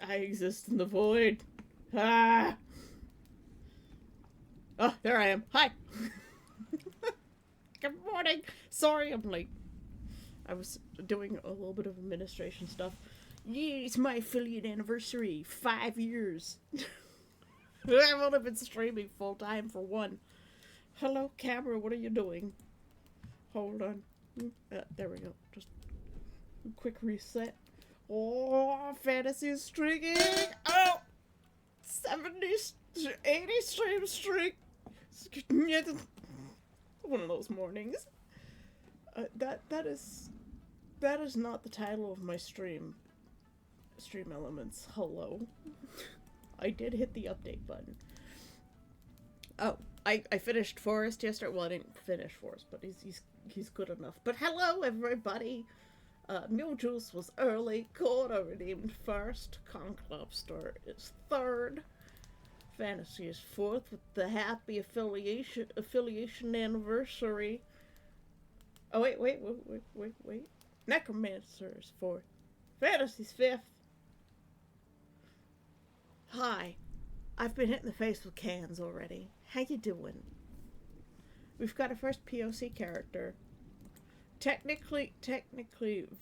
I exist in the void. Ah! Oh, there I am. Hi! Good morning! Sorry I'm late. I was doing a little bit of administration stuff. Yeah, it's my affiliate anniversary. 5 years. I've only been streaming full time for one. Hello, camera, what are you doing? Hold on. There we go. Just a quick reset. Oh, fantasy is streaking! Oh! 70, 80 stream streak! One of those mornings. That is not the title of my stream. Stream Elements. Hello. I did hit the update button. Oh, I finished Forest yesterday. Well, I didn't finish Forest, but he's good enough. But hello, everybody. Mule Juice was early. Coda redeemed first. Conclave Store is third. Fantasy is fourth with the happy affiliation anniversary. Oh wait. Necromancer is fourth. Fantasy's fifth. Hi. I've been hit in the face with cans already. How you doing? We've got a first POC character. Technically,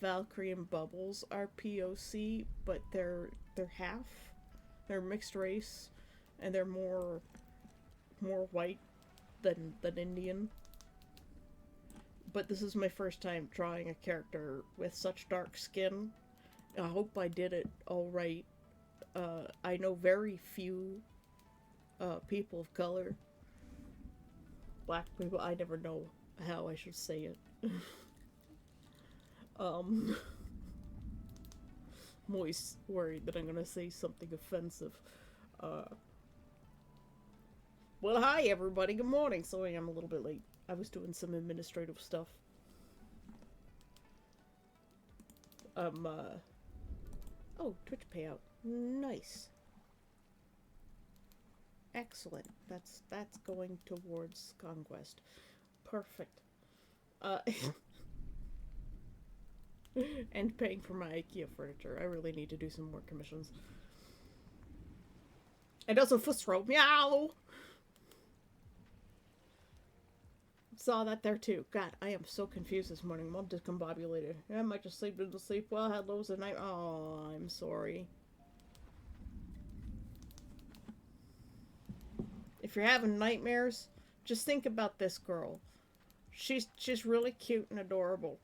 Valkyrie and Bubbles are POC, but they're half. They're mixed race, and they're more white than Indian. But this is my first time drawing a character with such dark skin. I hope I did it all right. I know very few people of color. Black people, I never know how I should say it. I'm always worried that I'm gonna say something offensive. Well, hi everybody, good morning. Sorry I'm a little bit late. I was doing some administrative stuff. Oh, Twitch payout. Nice. Excellent. That's going towards Conquest. Perfect. And paying for my IKEA furniture. I really need to do some more commissions. And also Fussro. Meow! Saw that there too. God, I am so confused this morning. Mom discombobulated. I might just sleep into sleep well. Had lows at night. Oh, I'm sorry. If you're having nightmares, just think about this girl. She's really cute and adorable.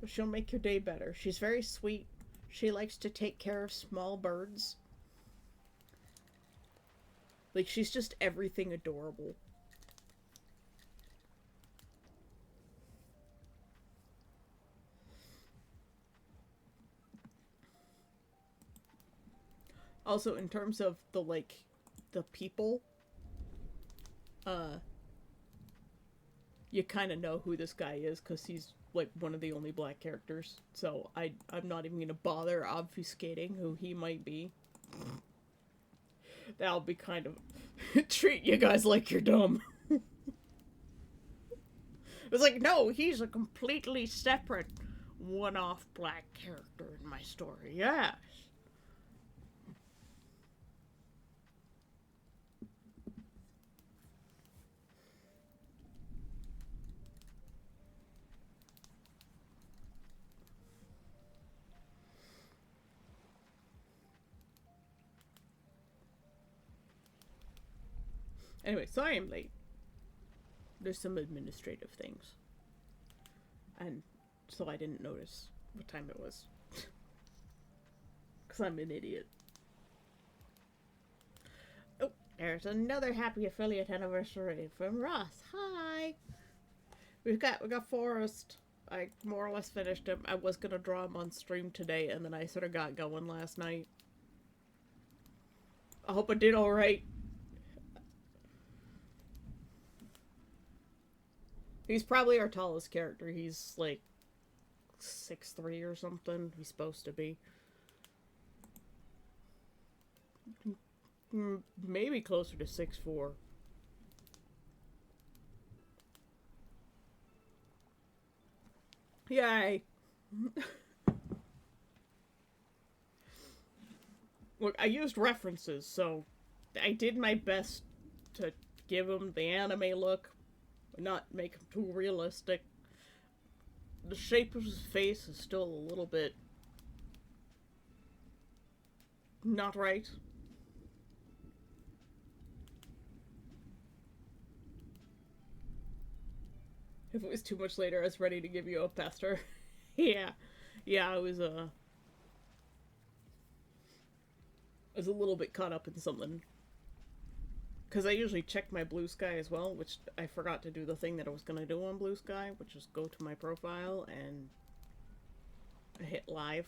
She'll make your day better. She's very sweet. She likes to take care of small birds. Like, she's just everything adorable. Also, in terms of the people, you kind of know who this guy is because he's like one of the only black characters. So I'm not even gonna bother obfuscating who he might be. That'll be kind of treat you guys like you're dumb. It's like, no, he's a completely separate one-off black character in my story. Yes. Anyway, sorry I'm late. There's some administrative things. And so I didn't notice what time it was. Because I'm an idiot. Oh, there's another happy affiliate anniversary from Ross. Hi! We got Forrest. I more or less finished him. I was gonna draw him on stream today, and then I sort of got going last night. I hope I did alright. He's probably our tallest character. He's like 6'3" or something. He's supposed to be. Maybe closer to 6'4". Yay! Look, I used references, so I did my best to give him the anime look, not make him too realistic. The shape of his face is still a little bit not right. If it was too much later, I was ready to give you a pester. Yeah. Yeah, I was a little bit caught up in something. Because I usually check my Blue Sky as well, which I forgot to do the thing that I was going to do on Blue Sky, which is go to my profile and hit live.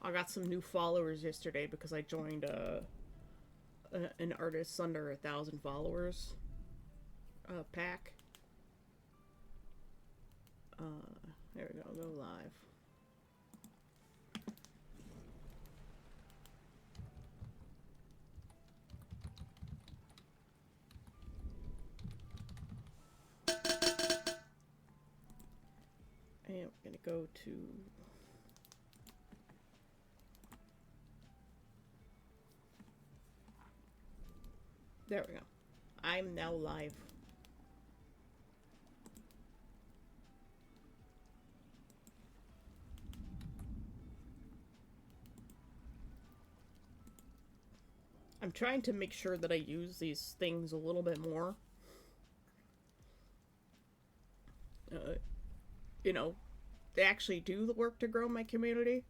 I got some new followers yesterday because I joined an artist under 1,000 followers pack. There we go, go live. And we're gonna go to there we go. I'm now live. I'm trying to make sure that I use these things a little bit more. You know, they actually do the work to grow my community.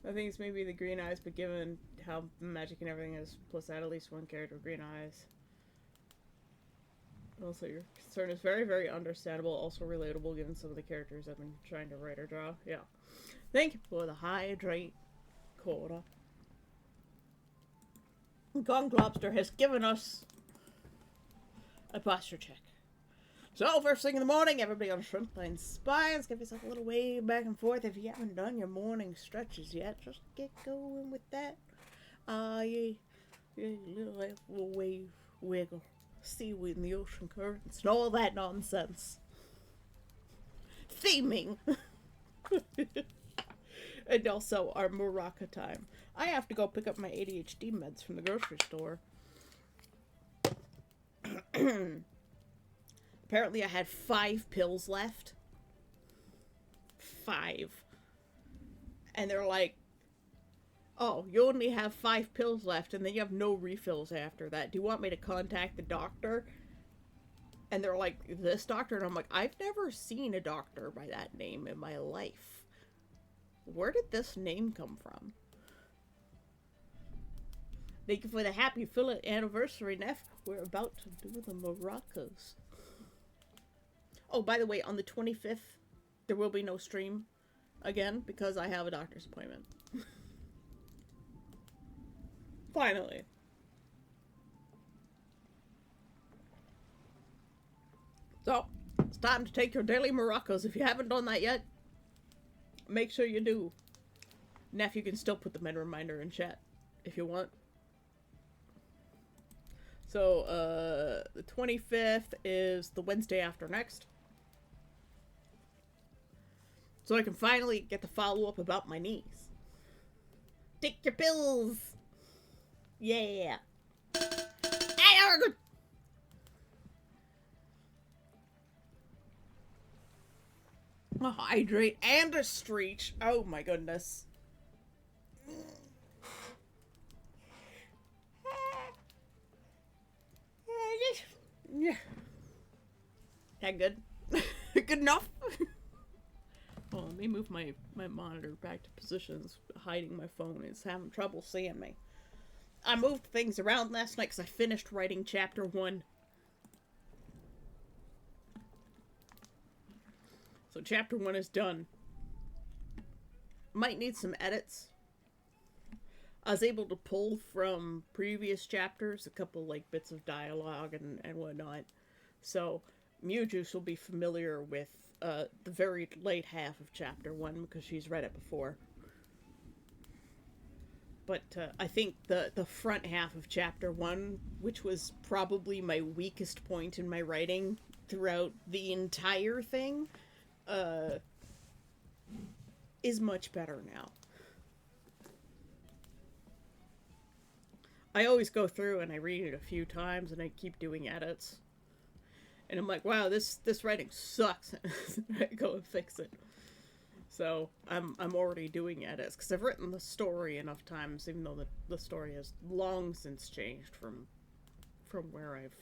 I think it's maybe the green eyes, but given how magic and everything is, plus I had at least one character with green eyes. Also, your concern is very, very understandable, also relatable given some of the characters I've been trying to write or draw. Yeah. Thank you for the hydrate quota. Gong Lobster has given us a posture check. So, first thing in the morning, everybody on shrimp line spines. Give yourself a little wave back and forth. If you haven't done your morning stretches yet, just get going with that. Yeah, little wave wiggle. Seaweed in the ocean currents and all that nonsense. Theming. And also our maraca time. I have to go pick up my ADHD meds from the grocery store. Apparently I had 5 pills left. 5. And they're like, oh, you only have 5 pills left and then you have no refills after that. Do you want me to contact the doctor? And they're like, this doctor? And I'm like, I've never seen a doctor by that name in my life. Where did this name come from? Thank you for the happy Philip anniversary, Neff. We're about to do the maracas. Oh, by the way, on the 25th, there will be no stream again because I have a doctor's appointment. Finally. So, it's time to take your daily maracas. If you haven't done that yet, make sure you do. Neff, you can still put them in reminder in chat if you want. So, the 25th is the Wednesday after next. So I can finally get the follow-up about my knees. Take your pills! Yeah! A hydrate and a stretch. Oh my goodness. Yeah. That good? Good enough? Oh, let me move my monitor back to positions. Hiding my phone is having trouble seeing me. I moved things around last night because I finished writing chapter 1. So chapter 1 is done. Might need some edits. I was able to pull from previous chapters a couple like bits of dialogue and whatnot. So Mewjuice will be familiar with the very late half of chapter 1 because she's read it before. But I think the front half of chapter 1, which was probably my weakest point in my writing throughout the entire thing, is much better now. I always go through and I read it a few times and I keep doing edits. And I'm like, wow, this writing sucks. I go and fix it. So I'm already doing edits because I've written the story enough times, even though the story has long since changed from where I've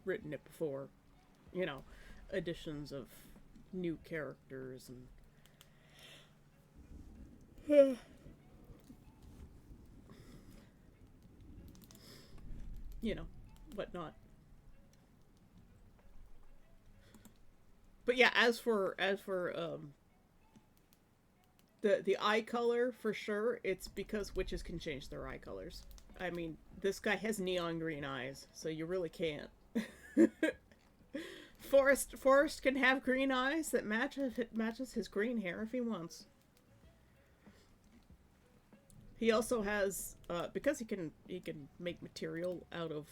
written it before. You know, additions of new characters and you know, whatnot. But yeah, as for the eye color, for sure, it's because witches can change their eye colors. I mean, this guy has neon green eyes, so you really can't. Forrest can have green eyes that matches his green hair if he wants. He also has because he can make material out of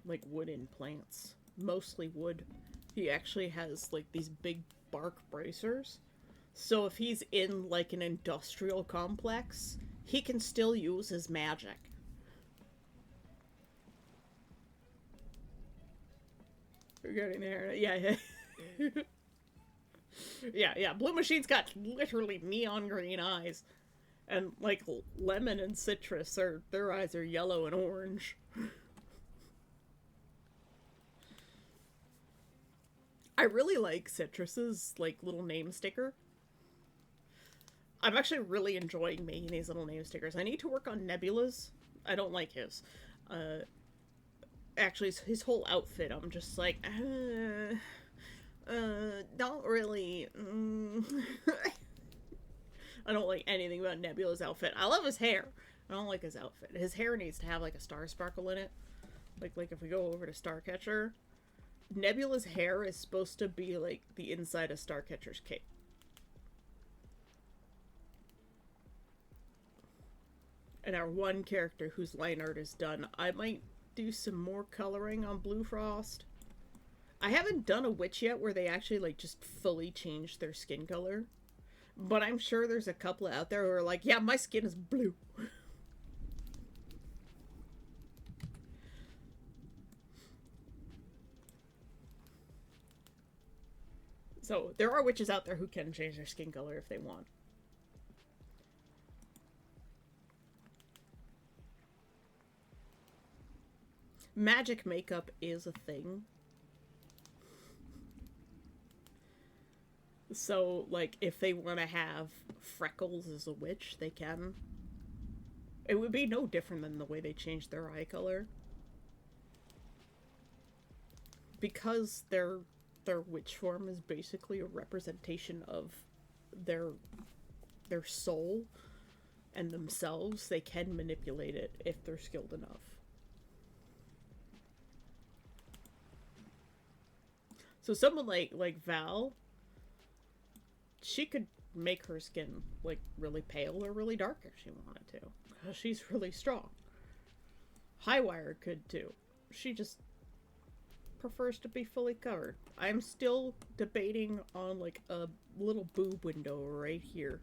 like wooden plants, mostly wood. He actually has like these big bark bracers. So if he's in like an industrial complex, he can still use his magic. We're getting there. Yeah, yeah. Yeah. Blue Machine's got literally neon green eyes. And like Lemon and Citrus, their eyes are yellow and orange. I really like Citrus's like little name sticker. I'm actually really enjoying making these little name stickers. I need to work on Nebula's. I don't like his. Uh, Actually, his whole outfit, I'm just like, don't really. I don't like anything about Nebula's outfit. I love his hair. I don't like his outfit. His hair needs to have like a star sparkle in it. Like if we go over to Starcatcher, Nebula's hair is supposed to be like the inside of Starcatcher's cape. And our one character whose line art is done, I might do some more coloring on Blue Frost. I haven't done a witch yet where they actually like just fully change their skin color. But I'm sure there's a couple out there who are like, yeah, my skin is blue. So there are witches out there who can change their skin color if they want. Magic makeup is a thing. So, like, if they want to have freckles as a witch, they can. It would be no different than the way they change their eye color. Because their witch form is basically a representation of their their soul and themselves, they can manipulate it if they're skilled enough. So someone like Val, she could make her skin like really pale or really dark if she wanted to. She's really strong. Highwire could too. She just prefers to be fully covered. I'm still debating on like a little boob window right here.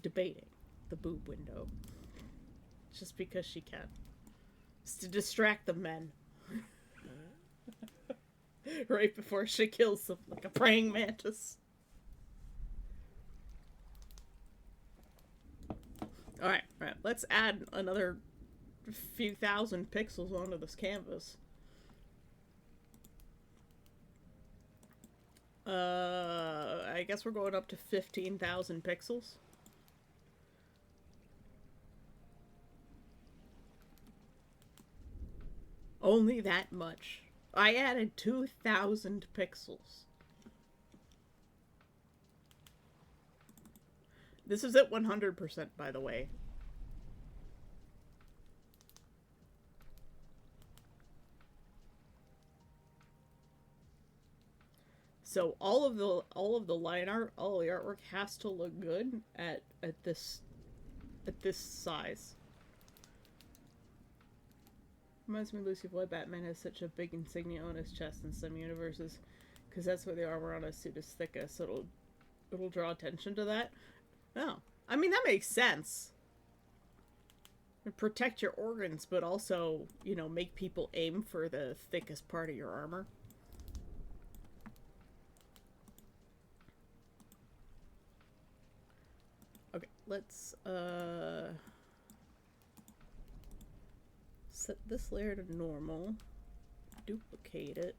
Debating the boob window. Just because she can. It's to distract the men. Right before she kills them like a praying mantis. Alright, let's add another few thousand pixels onto this canvas. I guess we're going up to 15,000 pixels. Only that much. I added 2,000 pixels. This is at 100%, by the way. So all of the line art, all the artwork has to look good at this size. Reminds me of Lucy Boy. Batman has such a big insignia on his chest in some universes. because that's where the armor on a suit is thickest, so it'll draw attention to that. Oh, I mean, that makes sense. Protect your organs, but also, you know, make people aim for the thickest part of your armor. Okay, let's set this layer to normal, duplicate it.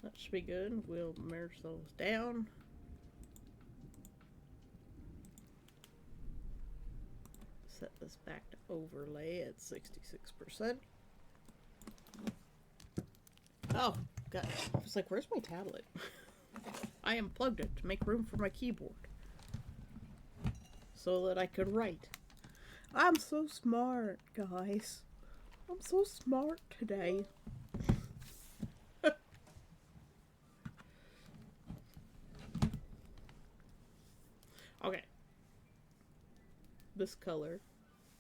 That should be good. We'll merge those down. Set this back to overlay at 66%. Oh, God. I was like, where's my tablet? I unplugged it to make room for my keyboard so that I could write. I'm so smart, guys. I'm so smart today. Okay. This color,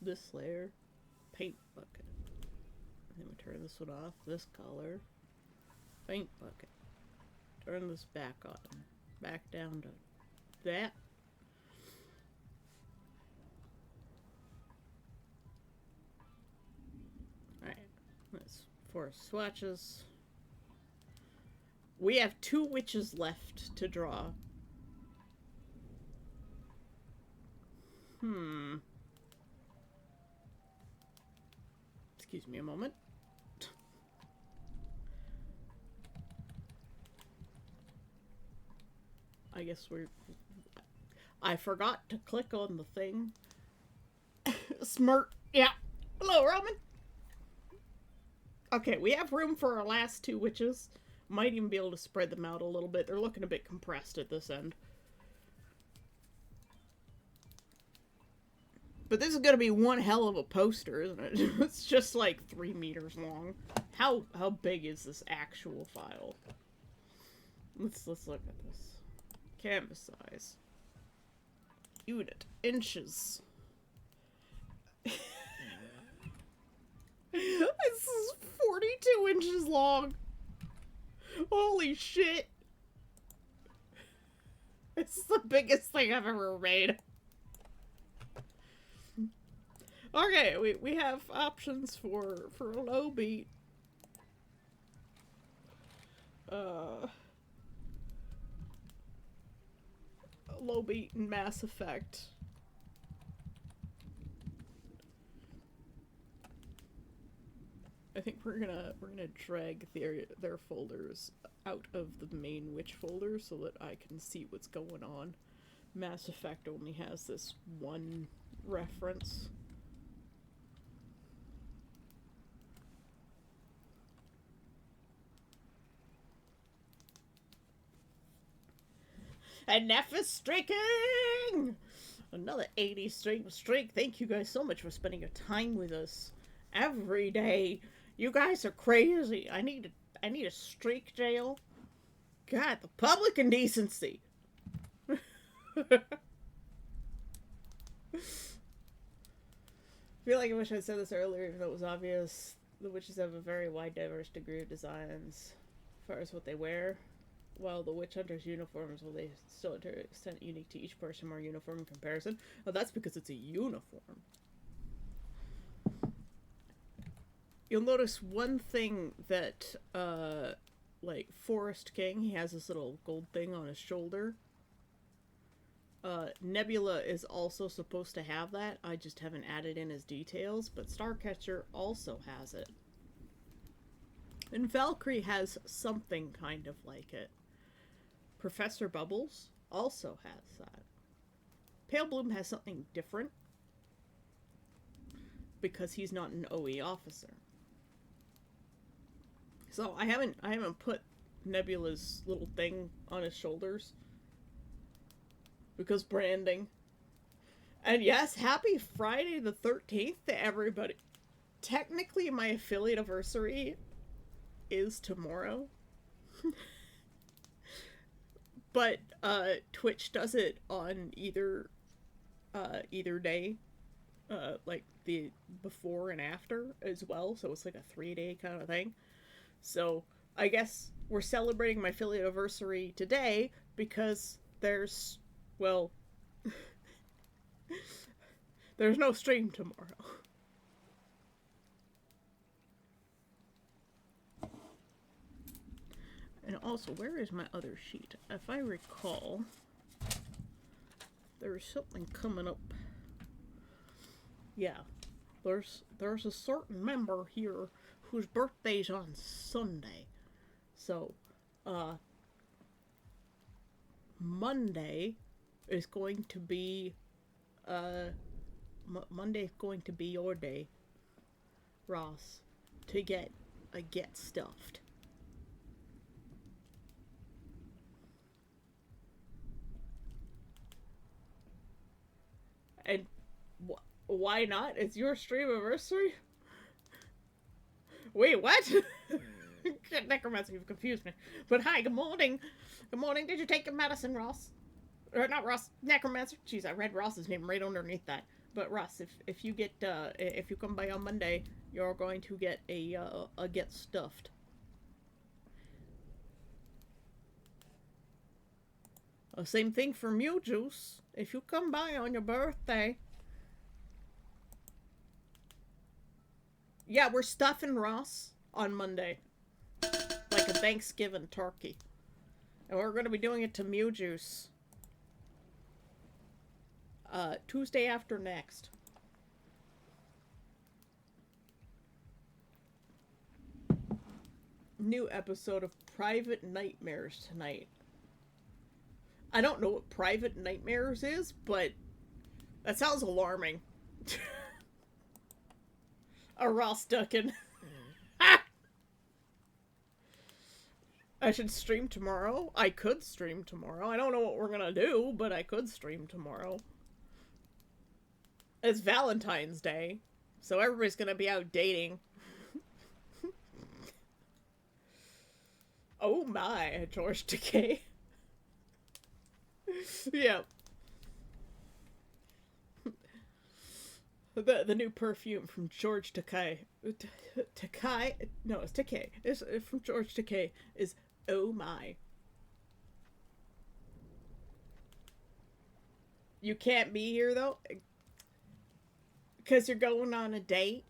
this layer, paint bucket. And then we turn this one off. This color, paint bucket. Turn this back on. Back down to that. Alright. That's 4 swatches. We have 2 witches left to draw. Excuse me a moment. I guess I forgot to click on the thing. Smart. Yeah. Hello, Roman. Okay, we have room for our last 2 witches. Might even be able to spread them out a little bit. They're looking a bit compressed at this end. But this is gonna be one hell of a poster, isn't it? It's just like 3 meters long. How big is this actual file? Let's look at this. Canvas size. Unit. Inches. This is 42 inches long. Holy shit. This is the biggest thing I've ever made. Okay, we have options for a low beat. Low beat and Mass Effect. I think we're gonna drag their folders out of the main witch folder so that I can see what's going on. Mass Effect only has this one reference. And Nephis streaking! Another 80 streak. Thank you guys so much for spending your time with us every day. You guys are crazy. I need a streak jail. God, the public indecency. I feel like I wish I'd said this earlier, even though it was obvious. The witches have a very wide, diverse degree of designs as far as what they wear. While the witch hunter's uniforms, well, they still to an extent unique to each person, more uniform in comparison. Well, that's because it's a uniform. You'll notice one thing that, like, Forest King, he has this little gold thing on his shoulder. Nebula is also supposed to have that. I just haven't added in his details, but Starcatcher also has it. And Valkyrie has something kind of like it. Professor Bubbles also has that. Pale Bloom has something different because he's not an OE officer. So I haven't put Nebula's little thing on his shoulders because branding. And yes, happy Friday the 13th to everybody. Technically, my affiliate anniversary is tomorrow. But Twitch does it on either day. like the before and after as well. So it's like a 3 day kind of thing. So I guess we're celebrating my Philly anniversary today because well, there's no stream tomorrow. And also, where is my other sheet? If I recall, there's something coming up. Yeah, there's a certain member here whose birthday's on Sunday. So, uh, Monday is going to be uh Monday is going to be your day, Ross, to get stuffed. And why not? It's your stream anniversary. Wait, what? Necromancer, you've confused me. But hi, good morning. Good morning. Did you take your medicine, Ross? Or not Ross, Necromancer. Jeez, I read Ross's name right underneath that. But Ross, if you get if you come by on Monday, you're going to get a get stuffed. Same thing for Mew Juice. If you come by on your birthday, yeah, we're stuffing Ross on Monday, like a Thanksgiving turkey, and we're going to be doing it to Mew Juice. Tuesday after next. New episode of Private Nightmares tonight. I don't know what Private Nightmares is, but that sounds alarming. A Ross Duckin. I should stream tomorrow. I could stream tomorrow. I don't know what we're gonna do, but I could stream tomorrow. It's Valentine's Day, so everybody's gonna be out dating. Oh my, George Takei. Yeah. The new perfume from George Takei. Takei? No, it's Takei. It's from George Takei. Is oh my. You can't be here though? Because you're going on a date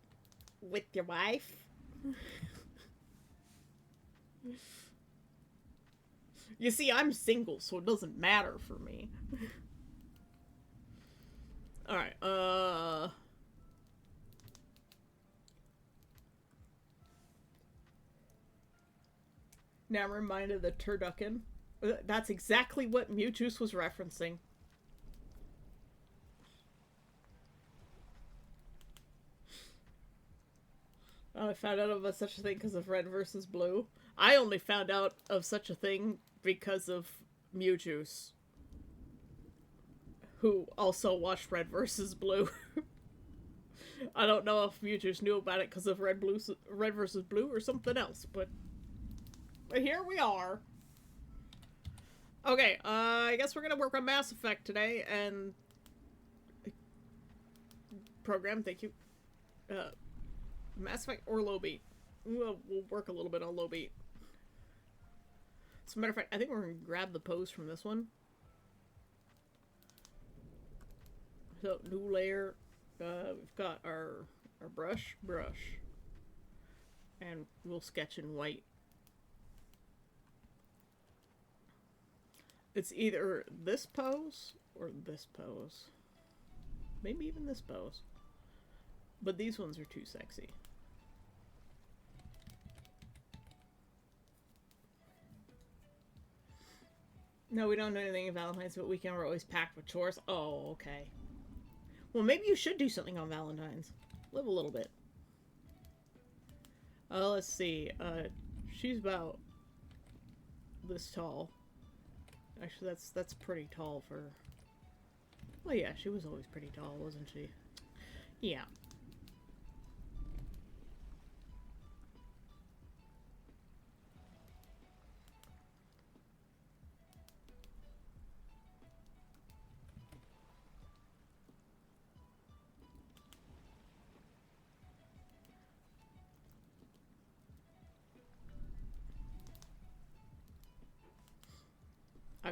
with your wife? You see, I'm single, so it doesn't matter for me. Alright, now I'm reminded of the turducken. That's exactly what Mewtwo's was referencing. I found out of such a thing because of Red versus Blue. I only found out of such a thing because of Mewtwo, who also watched Red versus Blue. I don't know if Mewtwo knew about it because of Red versus Blue or something else, but here we are. Okay, I guess we're gonna work on Mass Effect today, and program, thank you. Mass Effect or Low Beat. We'll work a little bit on Low Beat. As a matter of fact, I think we're gonna grab the pose from this one. So, new layer. We've got our brush, and we'll sketch in white. It's either this pose or this pose. Maybe even this pose. But these ones are too sexy. No, we don't do anything in Valentine's, but weekend we're always packed with chores. Oh, okay. Well, maybe you should do something on Valentine's. Live a little bit. Let's see. She's about this tall. Actually, that's pretty tall for... Well, yeah, she was always pretty tall, wasn't she? Yeah.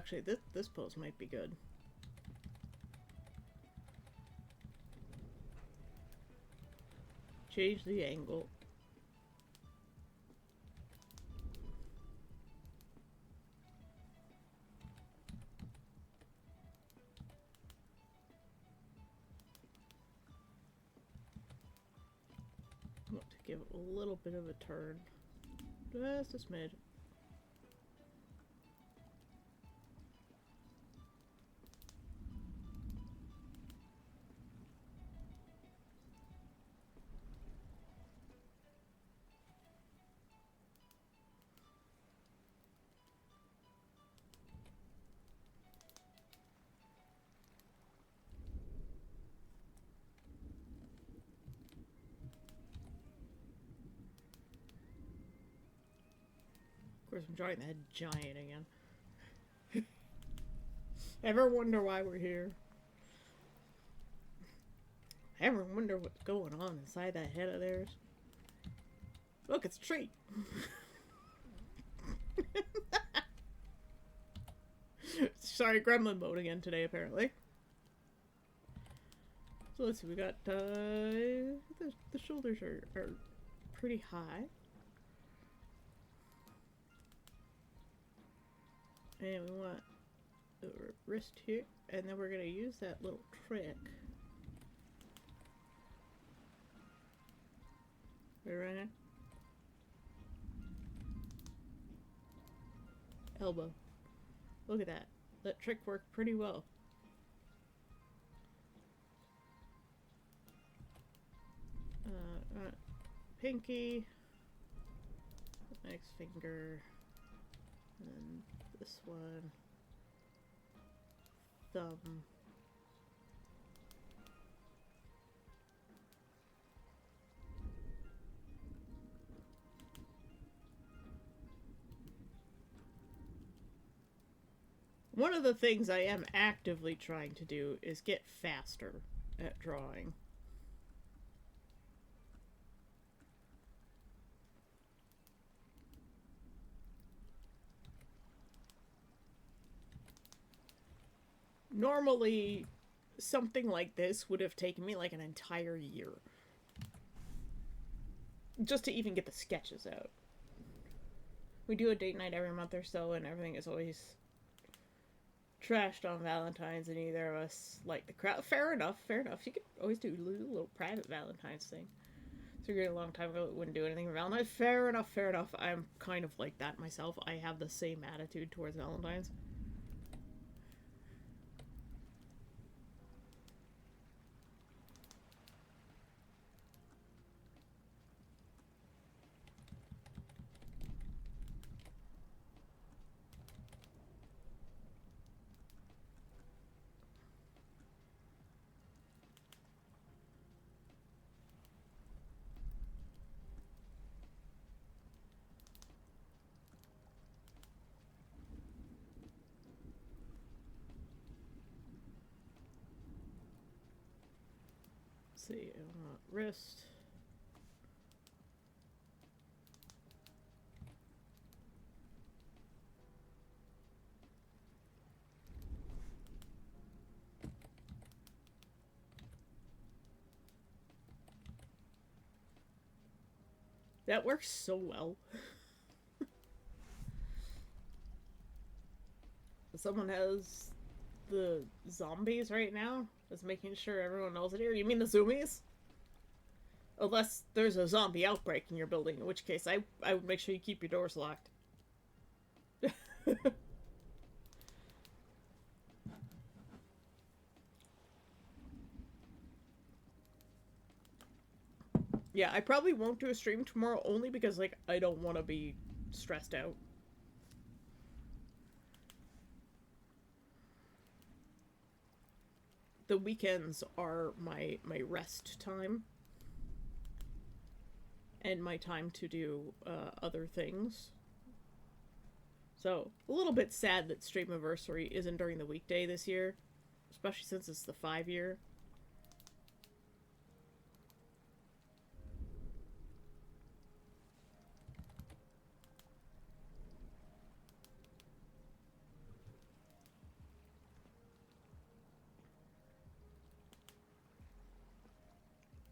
Actually, this pose might be good. Change the angle. I want to give it a little bit of a turn. Just a smidge. Of course, I'm drawing that giant again. Ever wonder why we're here? Ever wonder what's going on inside that head of theirs? Look, it's a tree. Sorry, gremlin mode again today, apparently. So let's see, we got, the shoulders are pretty high. And we want the wrist here, and then we're gonna use that little trick. Right. Elbow. Look at that. That trick worked pretty well. Pinky. Next finger. And this one. Thumb. One of the things I am actively trying to do is get faster at drawing. Normally, something like this would have taken me like an entire year. Just to even get the sketches out. We do a date night every month or so, and everything is always trashed on Valentine's, and neither of us like the crowd. Fair enough, fair enough. You could always do a little private Valentine's thing. Figured a long time ago it wouldn't do anything for Valentine's. Fair enough, fair enough. I'm kind of like that myself. I have the same attitude towards Valentine's. Let's see, wrist. That works so well. Someone has the zombies right now. Is making sure everyone knows it here. You mean the zoomies? Unless there's a zombie outbreak in your building, in which case I would make sure you keep your doors locked. Yeah, I probably won't do a stream tomorrow only because, like, I don't want to be stressed out. The weekends are my rest time. And my time to do other things. So, a little bit sad that Streamiversary isn't during the weekday this year. Especially since it's the 5-year.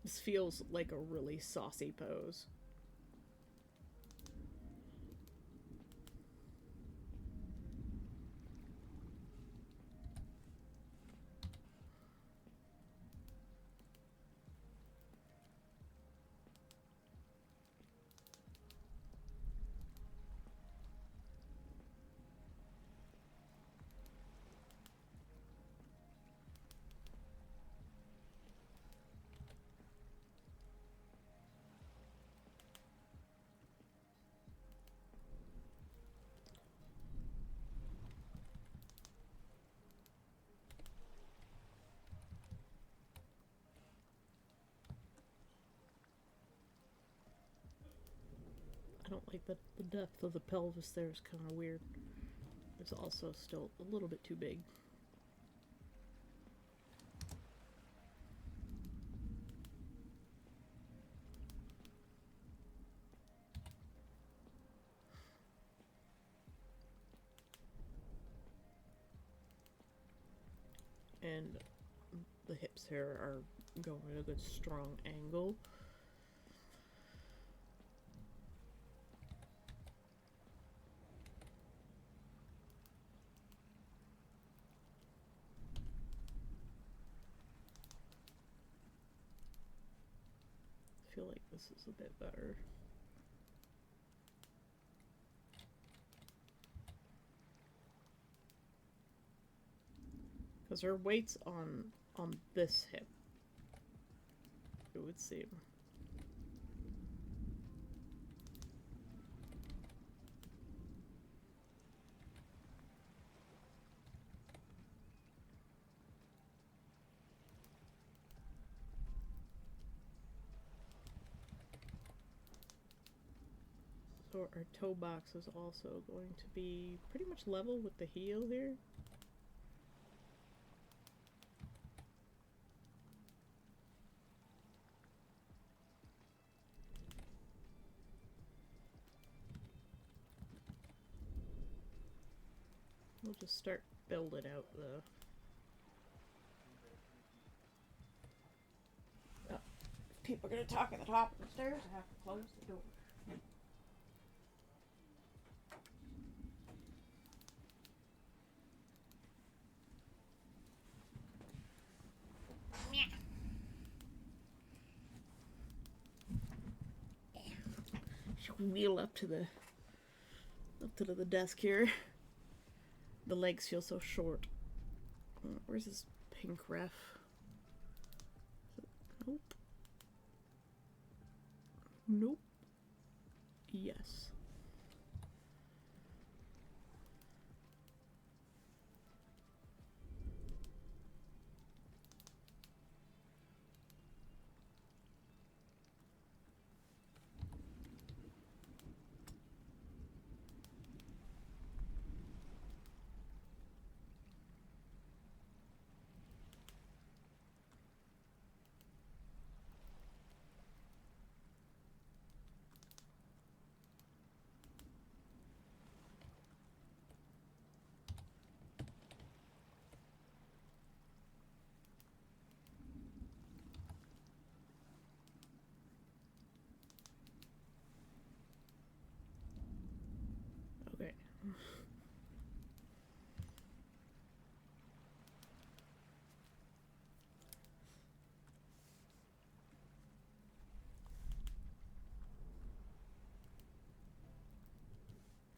This feels like a really saucy pose. I don't like the depth of the pelvis there is kind of weird. It's also still a little bit too big. And the hips here are going at a good strong angle. I feel like this is a bit better. Because her weight's on this hip, it would seem. So our toe box is also going to be pretty much level with the heel here. We'll just start building out the... Oh, people are going to talk at the top of the stairs. I have to close the door. She'll wheel up to the desk here. The legs feel so short. Where's this pink ref? Nope. Nope. Yes. Okay.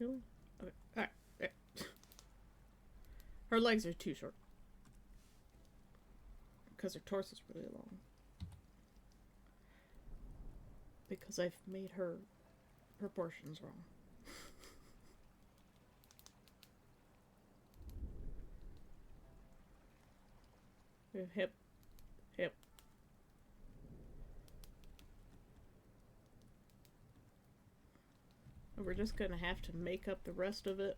Really? Okay. Alright. Right. Her legs are too short. Because her torso is really long. Because I've made her proportions wrong. Hip. Hip. And we're just gonna have to make up the rest of it.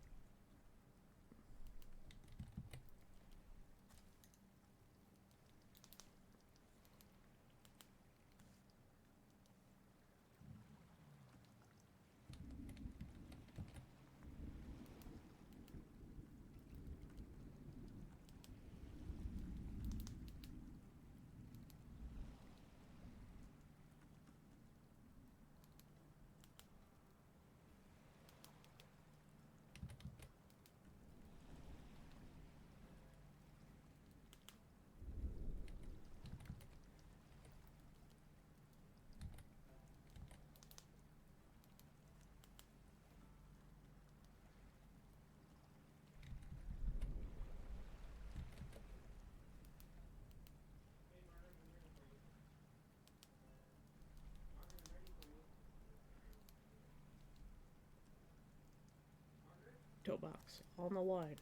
toe box on the line.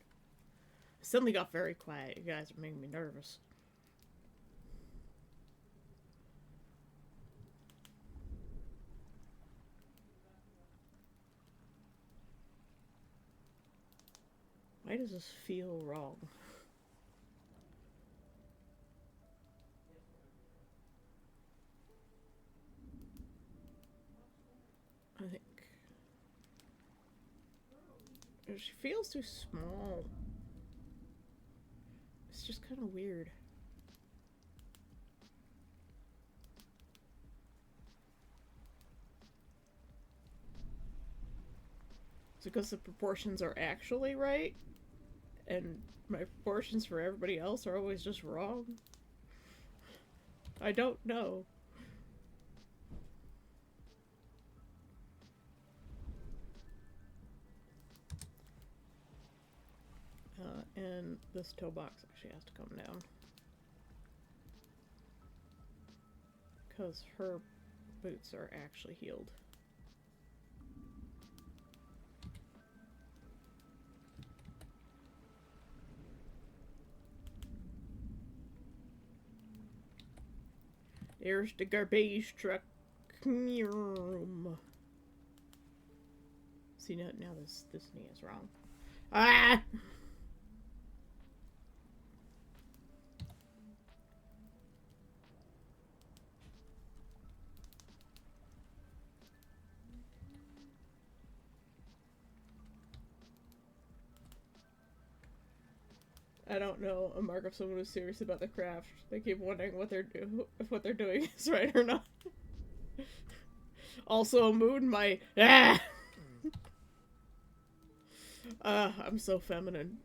It suddenly got very quiet. You guys are making me nervous. Why does this feel wrong? I think she feels too small. It's just kind of weird. It's because the proportions are actually right, and my proportions for everybody else are always just wrong. I don't know. And this toe box actually has to come down. Because her boots are actually heeled. There's the garbage truck. See, now this knee is wrong. Ah! I don't know a mark of someone who's serious about the craft. They keep wondering if what they're doing is right or not. Also, Moon, my I'm so feminine.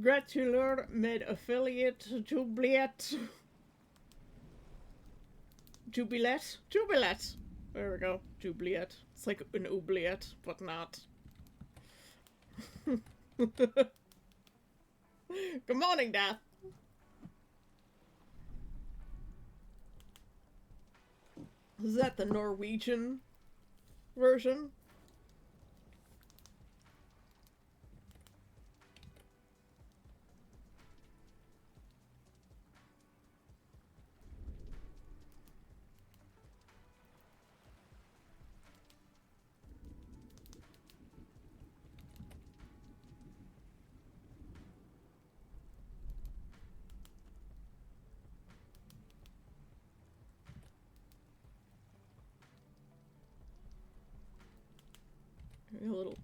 Gratulur med affiliate Jubilet. Jubilet. There we go. Jubilet. It's like an oubliette, but not. Good morning, Dad. Is that the Norwegian version?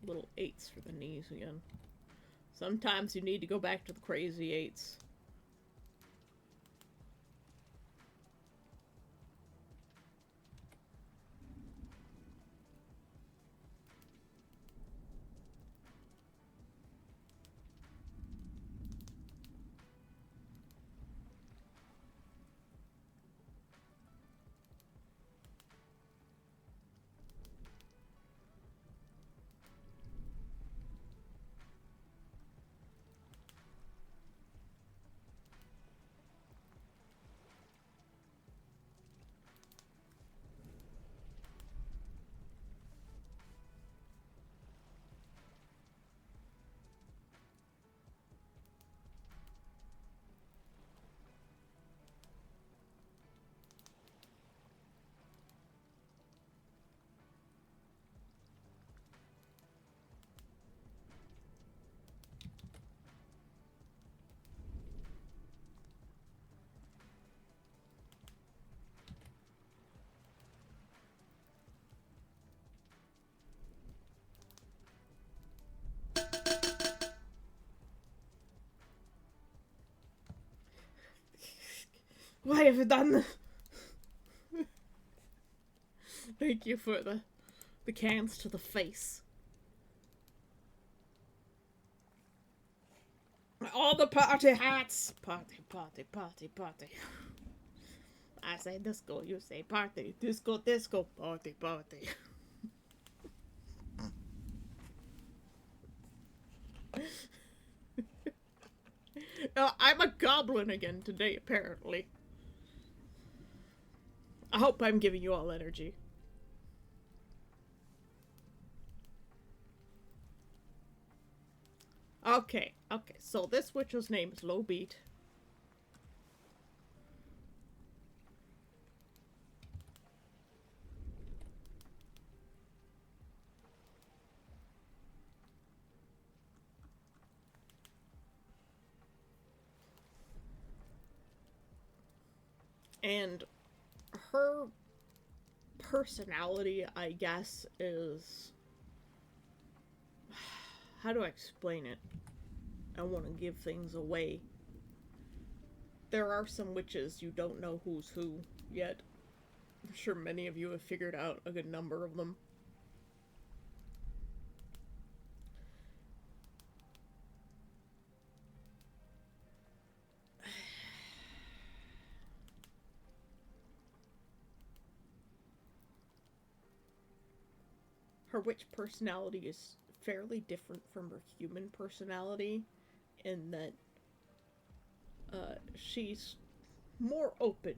Little eights for the knees again. Sometimes you need to go back to the crazy eights. Why have you done this? Thank you for the cans to the face. All the party hats! Party, party, party, party. I say disco, you say party. Disco, disco, party, party. I'm a goblin again today, apparently. I hope I'm giving you all energy. Okay, so this witch's name is Lowbeat. And her personality, I guess, is... How do I explain it? I want to give things away. There are some witches you don't know who's who yet. I'm sure many of you have figured out a good number of them. Her witch personality is fairly different from her human personality in that she's more open.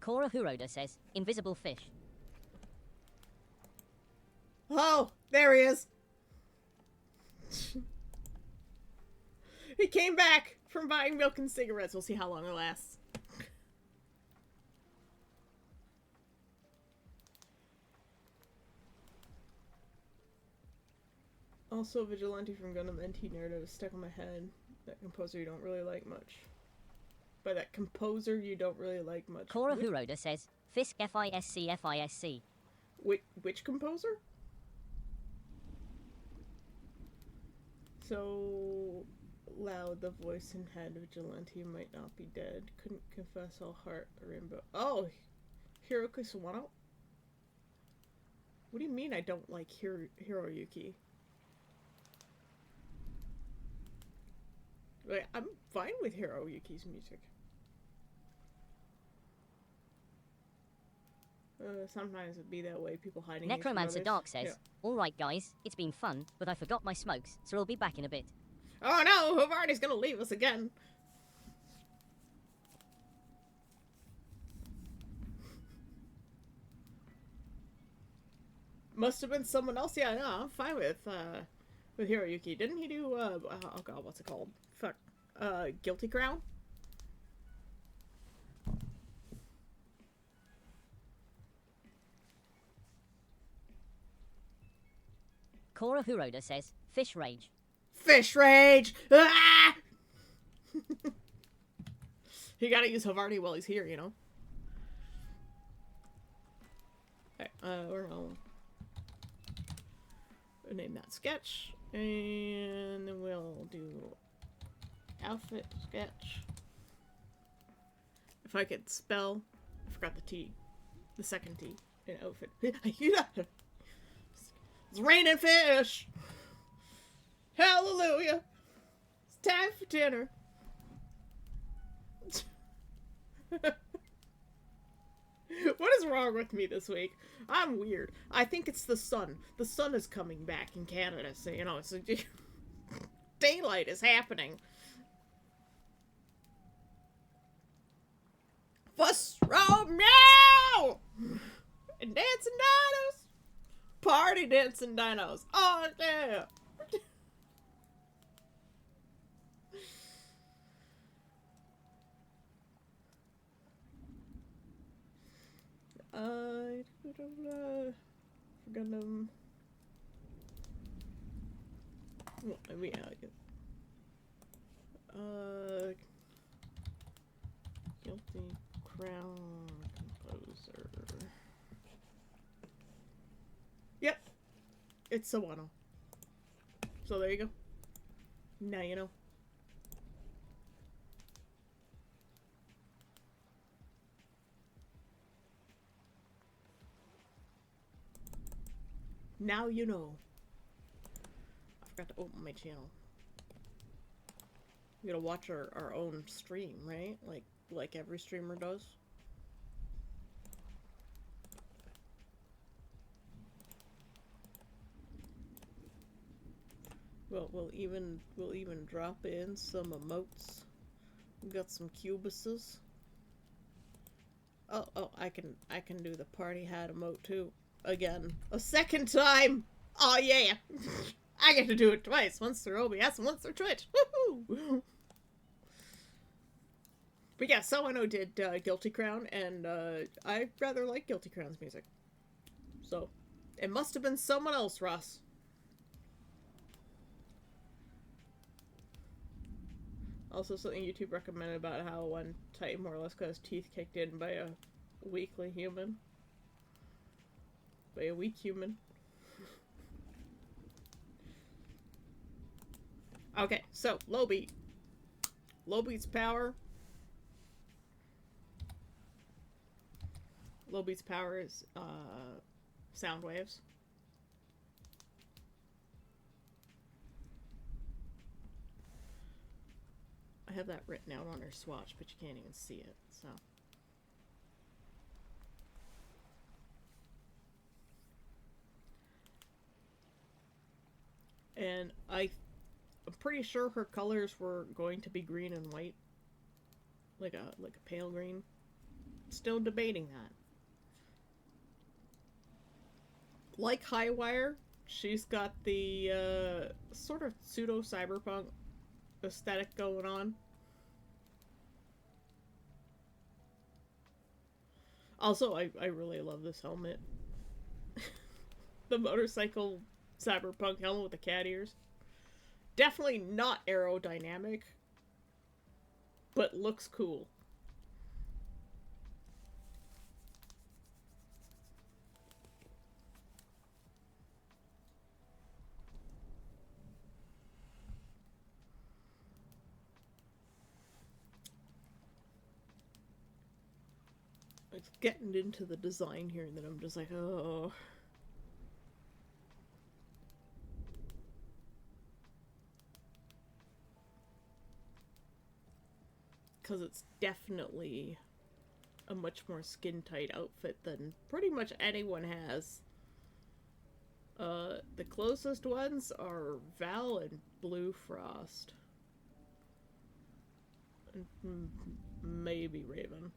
Cora Huroda says, invisible fish. Oh, there he is. He came back from buying milk and cigarettes. We'll see how long it lasts. Also, Vigilante from Gundam NT narrative is stuck in my head. That composer you don't really like much. By that composer you don't really like much. Cora Huroda says, Fisk Fisc Fisc. Which composer? So loud the voice in head Vigilante might not be dead. Couldn't confess all heart rainbow. Oh, Hiroki Sawano? What do you mean I don't like Hiroyuki? Like, I'm fine with Hiroyuki's music. Sometimes it'd be that way, people hiding. Necromancer Dark says, yeah. Alright guys, it's been fun, but I forgot my smokes, so I'll be back in a bit. Oh no, Havarti's gonna leave us again. Must have been someone else. Yeah, no, I'm fine with Hiroyuki. Didn't he do, oh god, what's it called? Fuck. Guilty Crown? Cora Huroda says, Fish Rage. Fish Rage! Ah! You gotta use Havarti while he's here, you know? Alright, we're gonna name that sketch, and then we'll do outfit sketch. If I could spell, I forgot the T, the second T in outfit. It's raining fish! Hallelujah! It's time for dinner. What is wrong with me this week? I'm weird. I think it's the sun. The sun is coming back in Canada, so you know, it's daylight is happening. Fuss Romeo! And dancing dinos! Party dancing dinos! Oh yeah! Gundam. Well, I mean, Guilty Crown composer. Yep, it's Sawano. So there you go. Now you know. Now you know. I forgot to open my channel. We gotta watch our own stream, right? Like every streamer does. Well, we'll even drop in some emotes. We got some cubuses. Oh, I can do the party hat emote too. Again, a second time. Oh yeah, I get to do it twice. Once through OBS and once through Twitch. Woohoo! But yeah, Sawano did Guilty Crown, and I rather like Guilty Crown's music. So, it must have been someone else, Ross. Also, something YouTube recommended about how one Titan more or less got his teeth kicked in by a weakly human. By a weak human. Okay, so, low beat. Low beat's power. Low beat's power is, sound waves. I have that written out on her swatch, but you can't even see it, so. And I'm pretty sure her colors were going to be green and white. Like a pale green. Still debating that. Like Highwire, she's got the sort of pseudo cyberpunk aesthetic going on. Also, I really love this helmet. The motorcycle cyberpunk helmet with the cat ears. Definitely not aerodynamic, but looks cool. It's getting into the design here, and then I'm just like, oh. Because it's definitely a much more skin-tight outfit than pretty much anyone has. The closest ones are Val and Blue Frost. And maybe Raven.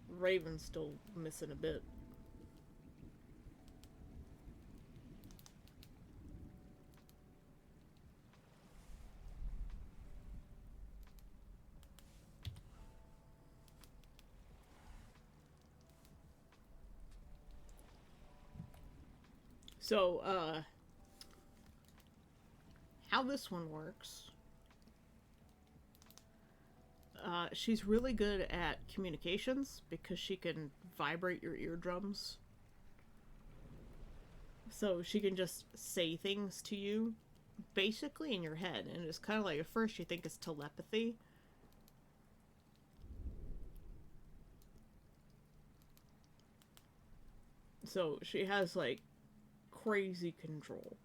Raven's still missing a bit. So, how this one works. She's really good at communications because she can vibrate your eardrums. So she can just say things to you, basically in your head. And it's kind of like, at first you think it's telepathy. So she has, like, crazy control.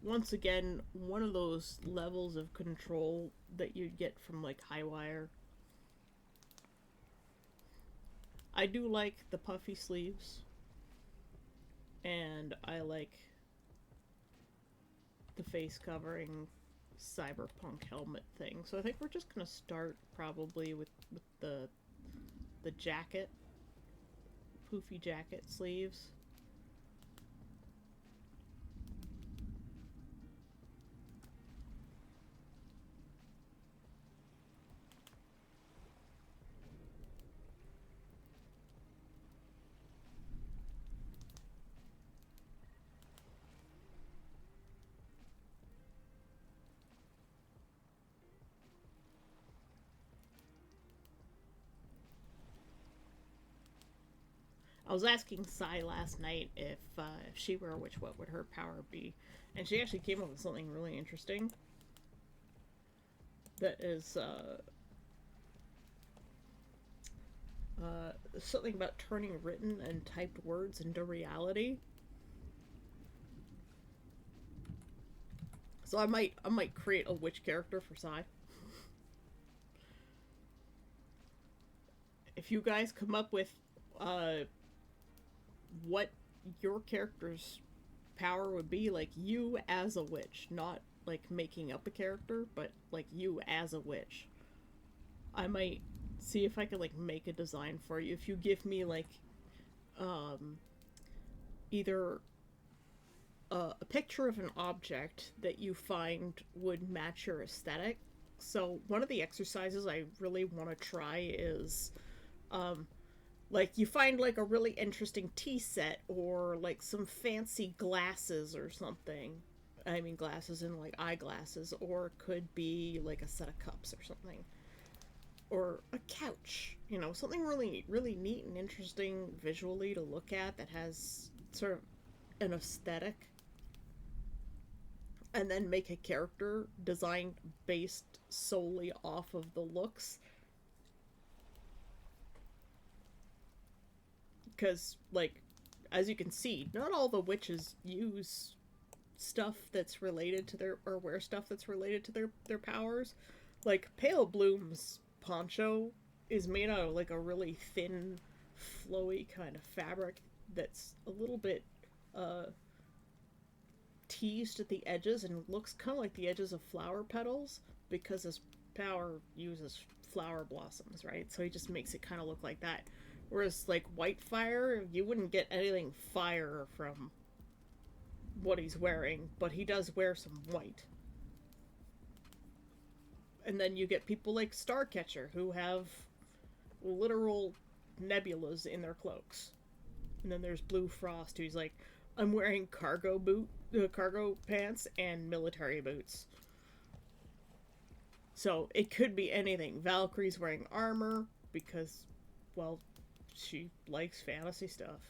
Once again, one of those levels of control that you'd get from, like, Highwire. I do like the puffy sleeves. And I like the face covering cyberpunk helmet thing. So I think we're just gonna start probably with the jacket. Poofy jacket sleeves. I was asking Sai last night if she were a witch, what would her power be? And she actually came up with something really interesting. That is something about turning written and typed words into reality. So I might create a witch character for Sai. If you guys come up with what your character's power would be, like you as a witch, not like making up a character, but like you as a witch. I might see if I can like make a design for you. If you give me like either a picture of an object that you find would match your aesthetic. So one of the exercises I really want to try is like you find like a really interesting tea set or like some fancy glasses or something. I mean glasses and like eyeglasses, or it could be like a set of cups or something. Or a couch, you know, something really really neat and interesting visually to look at that has sort of an aesthetic, and then make a character designed based solely off of the looks. Because, like, as you can see, not all the witches use stuff that's related to their, or wear stuff that's related to their powers. Like, Pale Bloom's poncho is made out of, like, a really thin, flowy kind of fabric that's a little bit, teased at the edges and looks kind of like the edges of flower petals, because his power uses flower blossoms, right? So he just makes it kind of look like that. Whereas, like, Whitefire, you wouldn't get anything fire from what he's wearing, but he does wear some white. And then you get people like Starcatcher, who have literal nebulas in their cloaks. And then there's Blue Frost, who's like, I'm wearing cargo pants and military boots. So it could be anything. Valkyrie's wearing armor because, well, she likes fantasy stuff.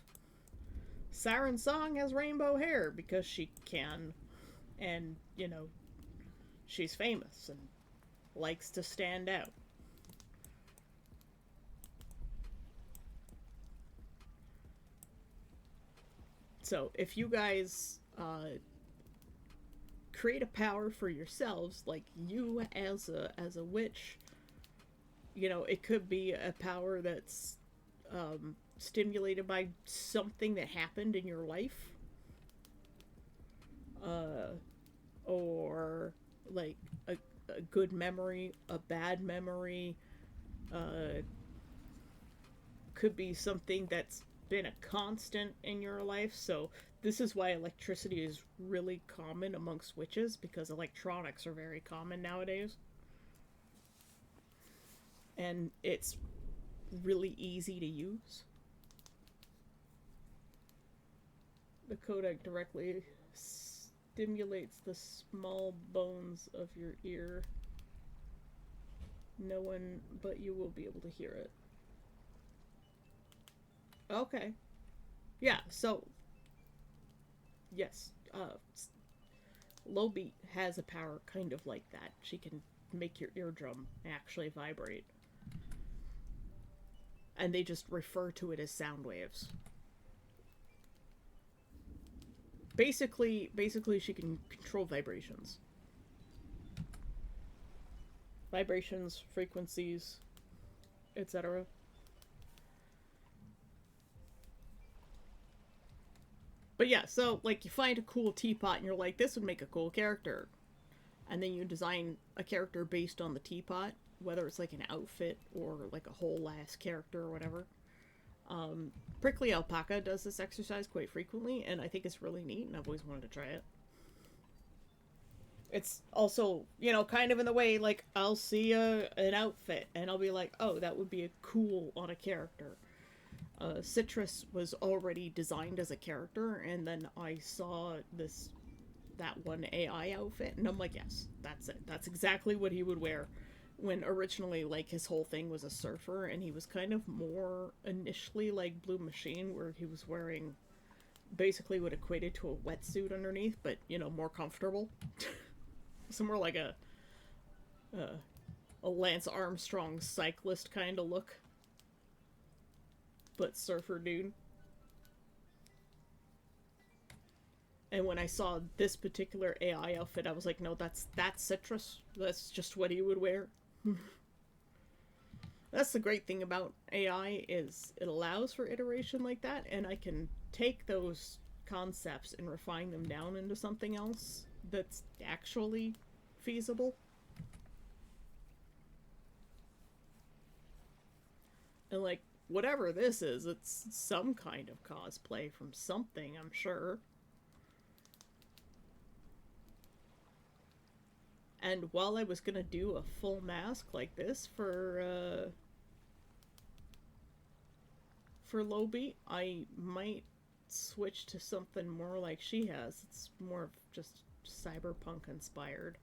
Siren Song has rainbow hair because she can, and, you know, she's famous and likes to stand out. So if you guys create a power for yourselves, like you as a witch, you know, it could be a power that's stimulated by something that happened in your life, or like a good memory, a bad memory, could be something that's been a constant in your life. So this is why electricity is really common amongst witches, because electronics are very common nowadays. And it's really easy to use. The codec directly stimulates the small bones of your ear. No one but you will be able to hear it. Okay. Yeah, so yes, Lowbeat has a power kind of like that. She can make your eardrum actually vibrate. And they just refer to it as sound waves. Basically she can control vibrations. Vibrations, frequencies, etc. But yeah, so, like, you find a cool teapot and you're like, this would make a cool character. And then you design a character based on the teapot, whether it's like an outfit or like a whole ass character or whatever. Prickly Alpaca does this exercise quite frequently, and I think it's really neat, and I've always wanted to try it. It's also, you know, kind of in the way, like, I'll see an outfit, and I'll be like, oh, that would be a cool on a character. Citrus was already designed as a character, and then I saw that one AI outfit, and I'm like, yes, that's it. That's exactly what he would wear. When originally, like, his whole thing was a surfer, and he was kind of more initially like Blue Machine, where he was wearing basically what equated to a wetsuit underneath, but, you know, more comfortable. So more like a Lance Armstrong cyclist kind of look, but surfer dude. And when I saw this particular AI outfit, I was like, no, that's Citrus. That's just what he would wear. That's the great thing about AI, is it allows for iteration like that, and I can take those concepts and refine them down into something else that's actually feasible. And like, whatever this is, it's some kind of cosplay from something, I'm sure. And while I was gonna do a full mask like this for Lobie, I might switch to something more like she has. It's more of just cyberpunk inspired.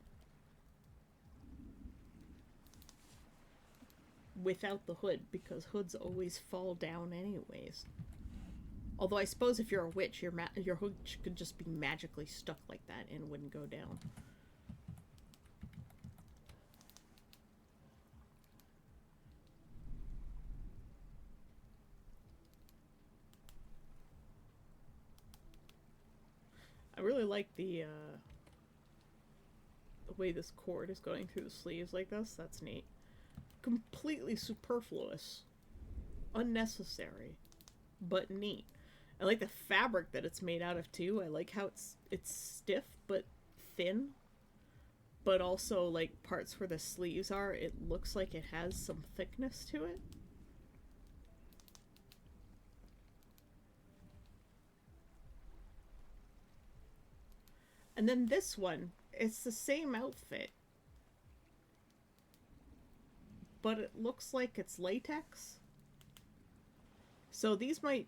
Without the hood, because hoods always fall down anyways. Although I suppose if you're a witch, your hood could just be magically stuck like that and wouldn't go down. I really like the way this cord is going through the sleeves like this. That's neat. Completely superfluous. Unnecessary. But neat. I like the fabric that it's made out of too. I like how it's stiff but thin. But also, like, parts where the sleeves are, it looks like it has some thickness to it. And then this one, it's the same outfit. But it looks like it's latex. So these might...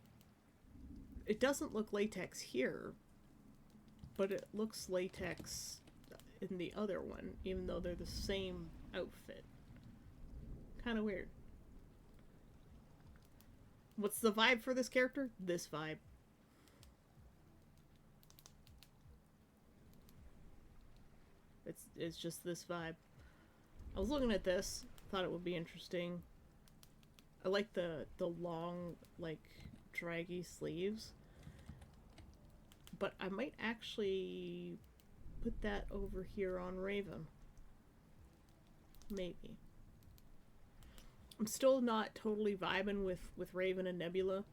It doesn't look latex here. But it looks latex in the other one, even though they're the same outfit. Kind of weird. What's the vibe for this character? This vibe. It's just this vibe. I was looking at this, thought it would be interesting. I like the long, like, draggy sleeves. But I might actually put that over here on Raven. Maybe. I'm still not totally vibing with Raven and Nebula.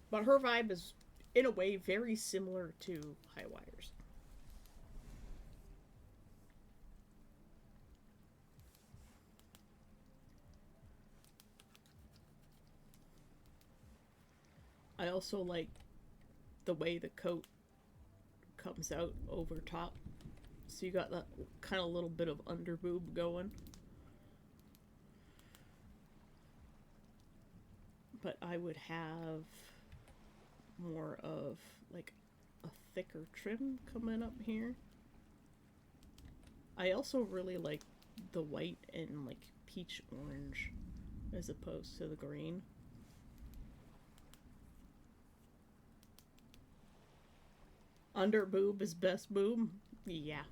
But her vibe is, in a way, very similar to Highwire's. I also like the way the coat comes out over top. So you got that kind of little bit of underboob going. But I would have more of like a thicker trim coming up here. I also really like the white and like peach orange as opposed to the green. Under boob is best boob? Yeah.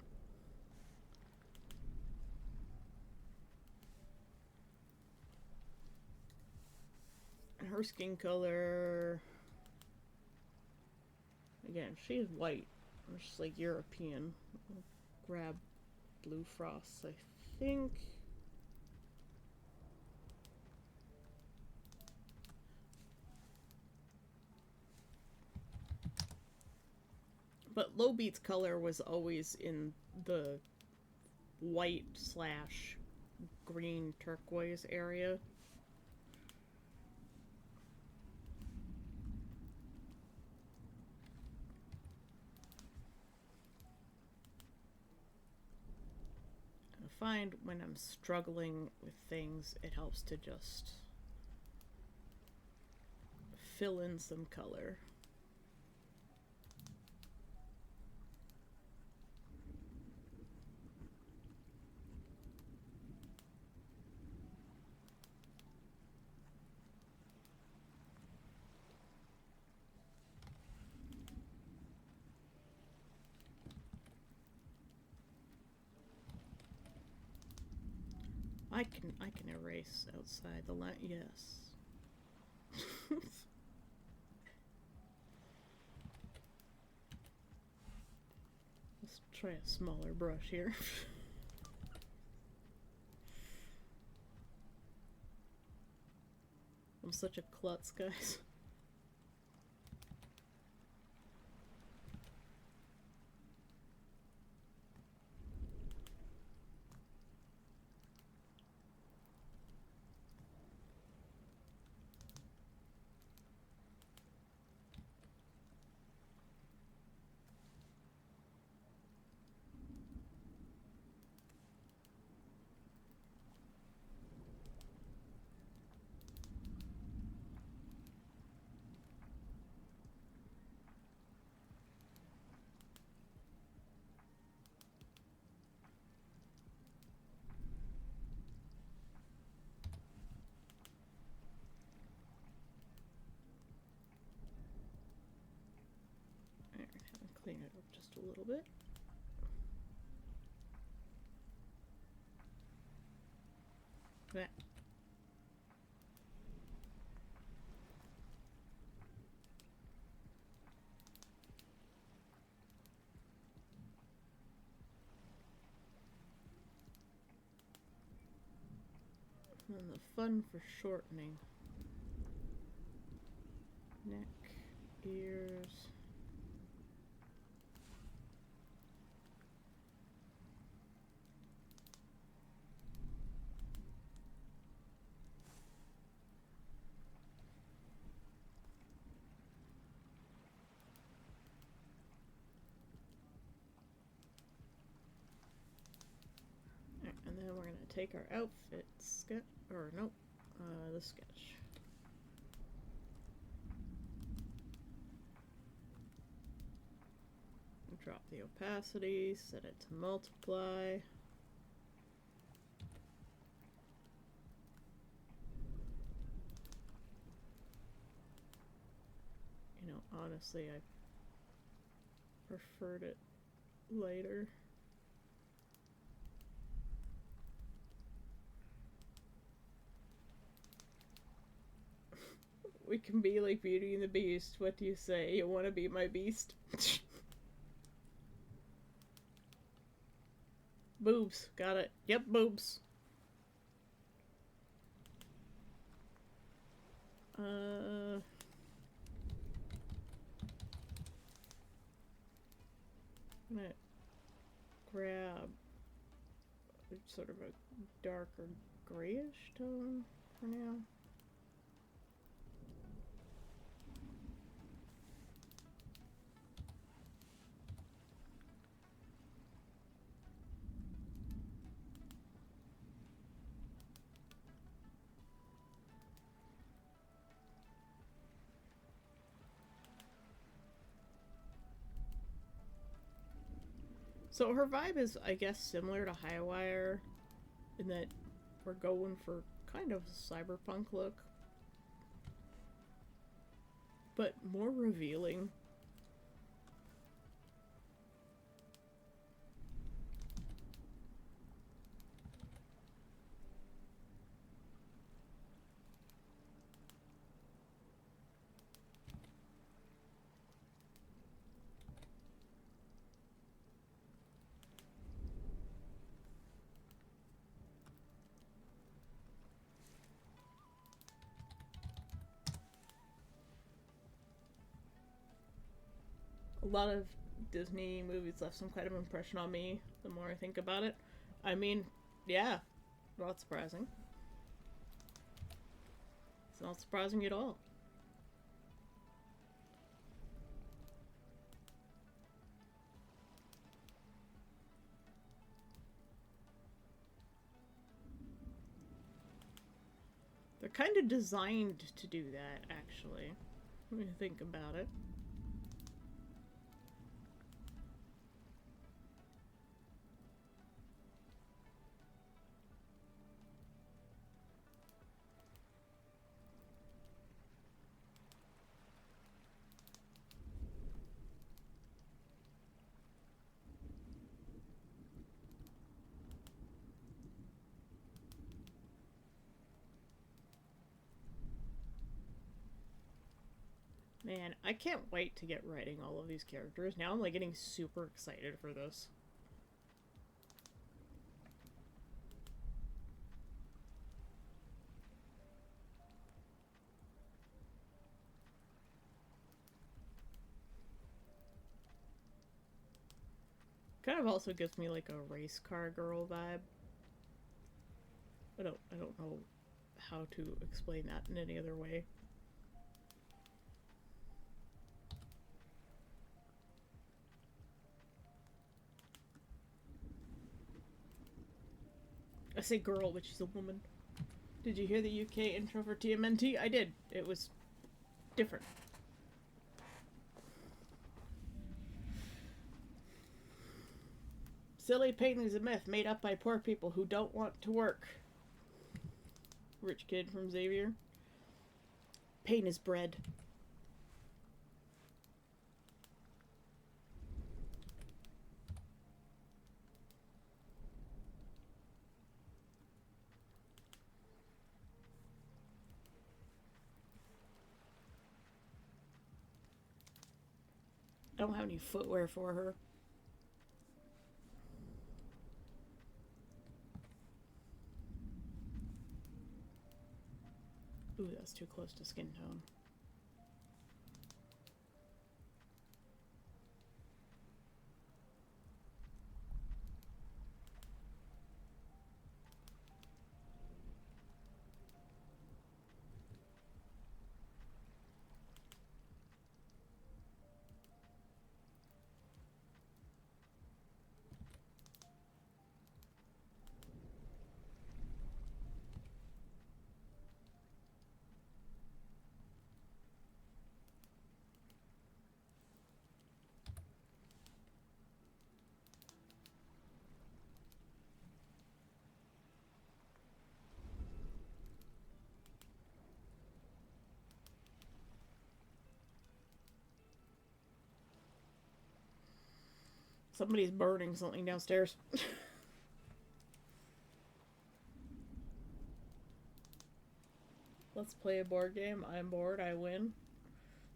And her skin color... Again, she's white. She's like European. I'll grab Blue Frost, I think. But Lobie's color was always in the white slash green turquoise area. I find when I'm struggling with things, it helps to just fill in some color. I can erase outside the line. Yes. Let's try a smaller brush here. such a klutz, guys. Clean it up just a little bit. That. And the fun for shortening. Neck, ears. And then we're going to take our outfit sketch, or nope, the sketch. Drop the opacity, set it to multiply. You know, honestly, I preferred it lighter. We can be like Beauty and the Beast. What do you say? You want to be my beast? Boobs. Got it. Yep, boobs. I'm gonna grab sort of a darker grayish tone for now. So her vibe is, I guess, similar to Highwire in that we're going for kind of a cyberpunk look, but more revealing. A lot of Disney movies left some kind of impression on me the more I think about it. I mean, yeah, not surprising. It's not surprising at all. They're kind of designed to do that, actually, when you think about it. Man, I can't wait to get writing all of these characters. Now I'm like getting super excited for this. Kind of also gives me like a race car girl vibe. I don't know how to explain that in any other way. I say girl, but she's a woman. Did you hear the UK intro for TMNT? I did. It was different. Silly pain is a myth made up by poor people who don't want to work. Rich kid from Xavier. Pain is bread. I don't have any footwear for her. Ooh, that's too close to skin tone. Somebody's burning something downstairs. Let's play a board game. I'm bored. I win.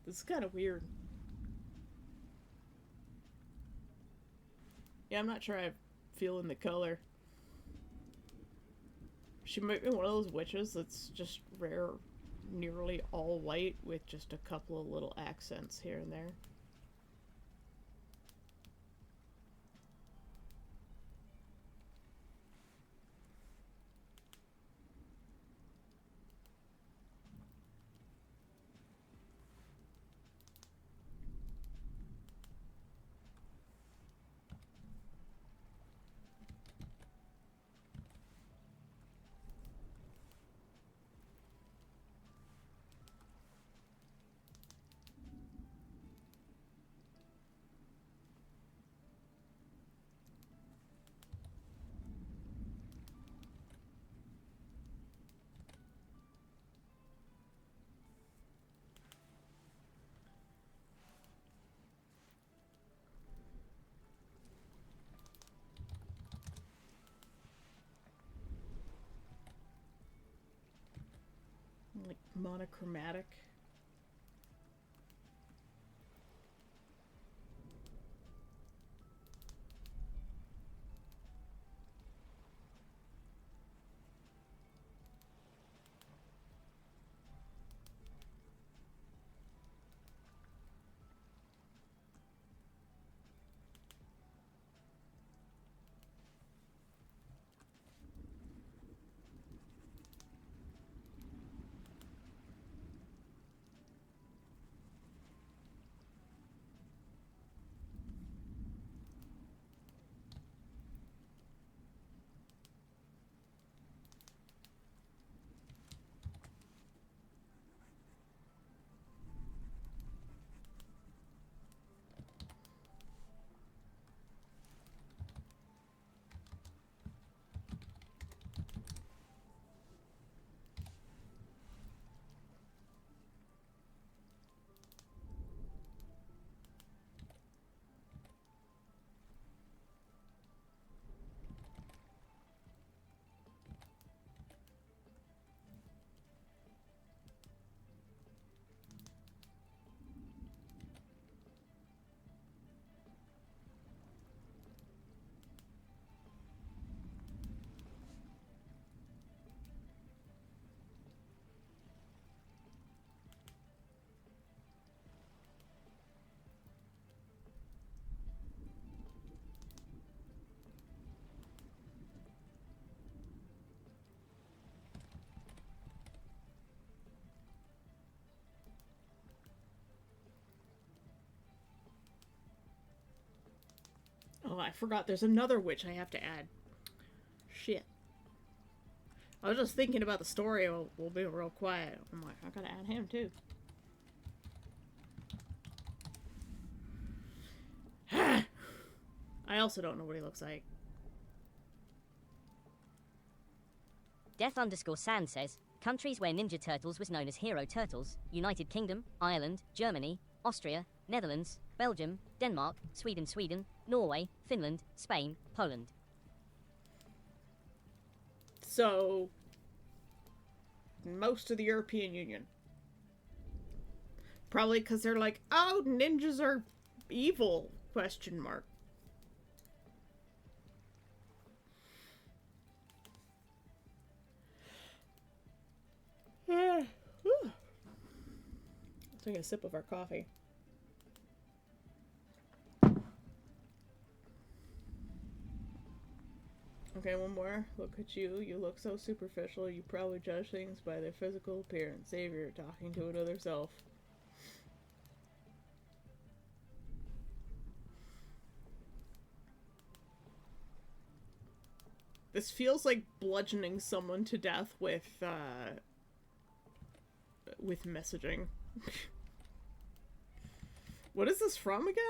This is kind of weird. Yeah, I'm not sure I'm feeling the color. She might be one of those witches that's just rare, nearly all white with just a couple of little accents here and there. Like monochromatic. Oh, I forgot there's another witch I have to add. Shit. I was just thinking about the story. We'll be real quiet. I'm like, I gotta add him too. I also don't know what he looks like. Death_Sand says, countries where Ninja Turtles was known as Hero Turtles: United Kingdom, Ireland, Germany, Austria, Netherlands, Belgium, Denmark, Sweden, Norway, Finland, Spain, Poland. So, most of the European Union. Probably because they're like, oh, ninjas are evil, question mark. Let's take a sip of our coffee. Okay, one more. Look at you. You look so superficial. You probably judge things by their physical appearance. Savior talking to another self. This feels like bludgeoning someone to death with messaging. What is this from again?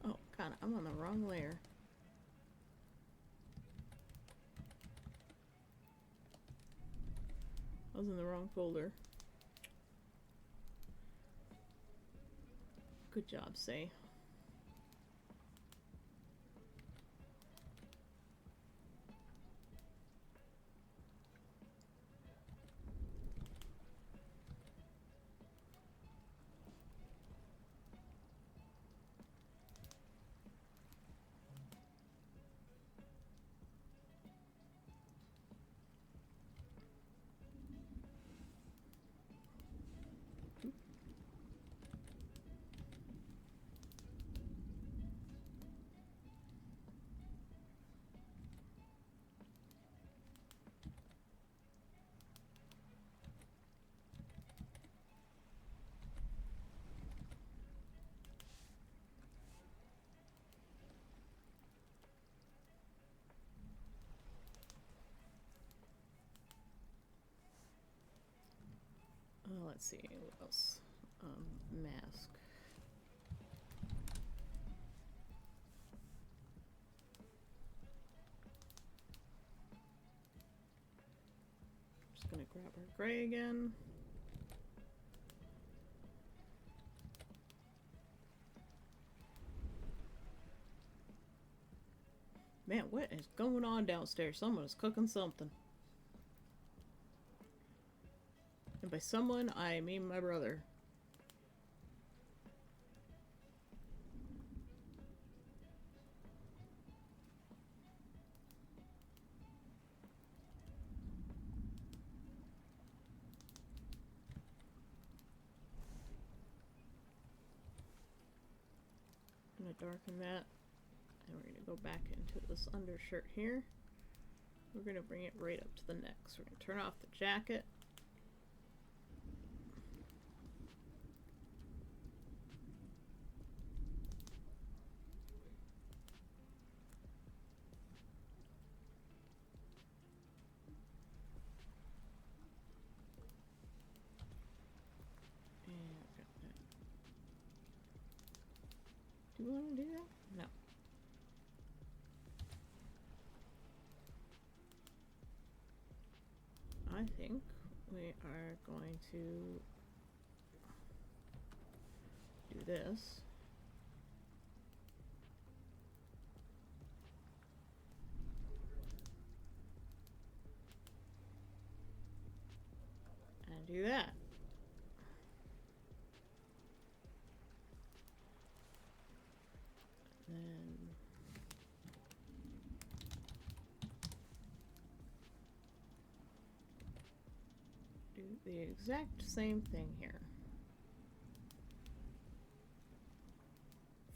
Oh, God, I'm on the wrong layer. I was in the wrong folder. Good job, Say. Let's see, what else? Mask. Just gonna grab our gray again. Man, what is going on downstairs? Someone is cooking something. And by someone, I mean my brother. I'm gonna darken that. And we're gonna go back into this undershirt here. We're gonna bring it right up to the neck. So we're gonna turn off the jacket. Do you want to do that? No. I think we are going to do this. And do that. Then do the exact same thing here.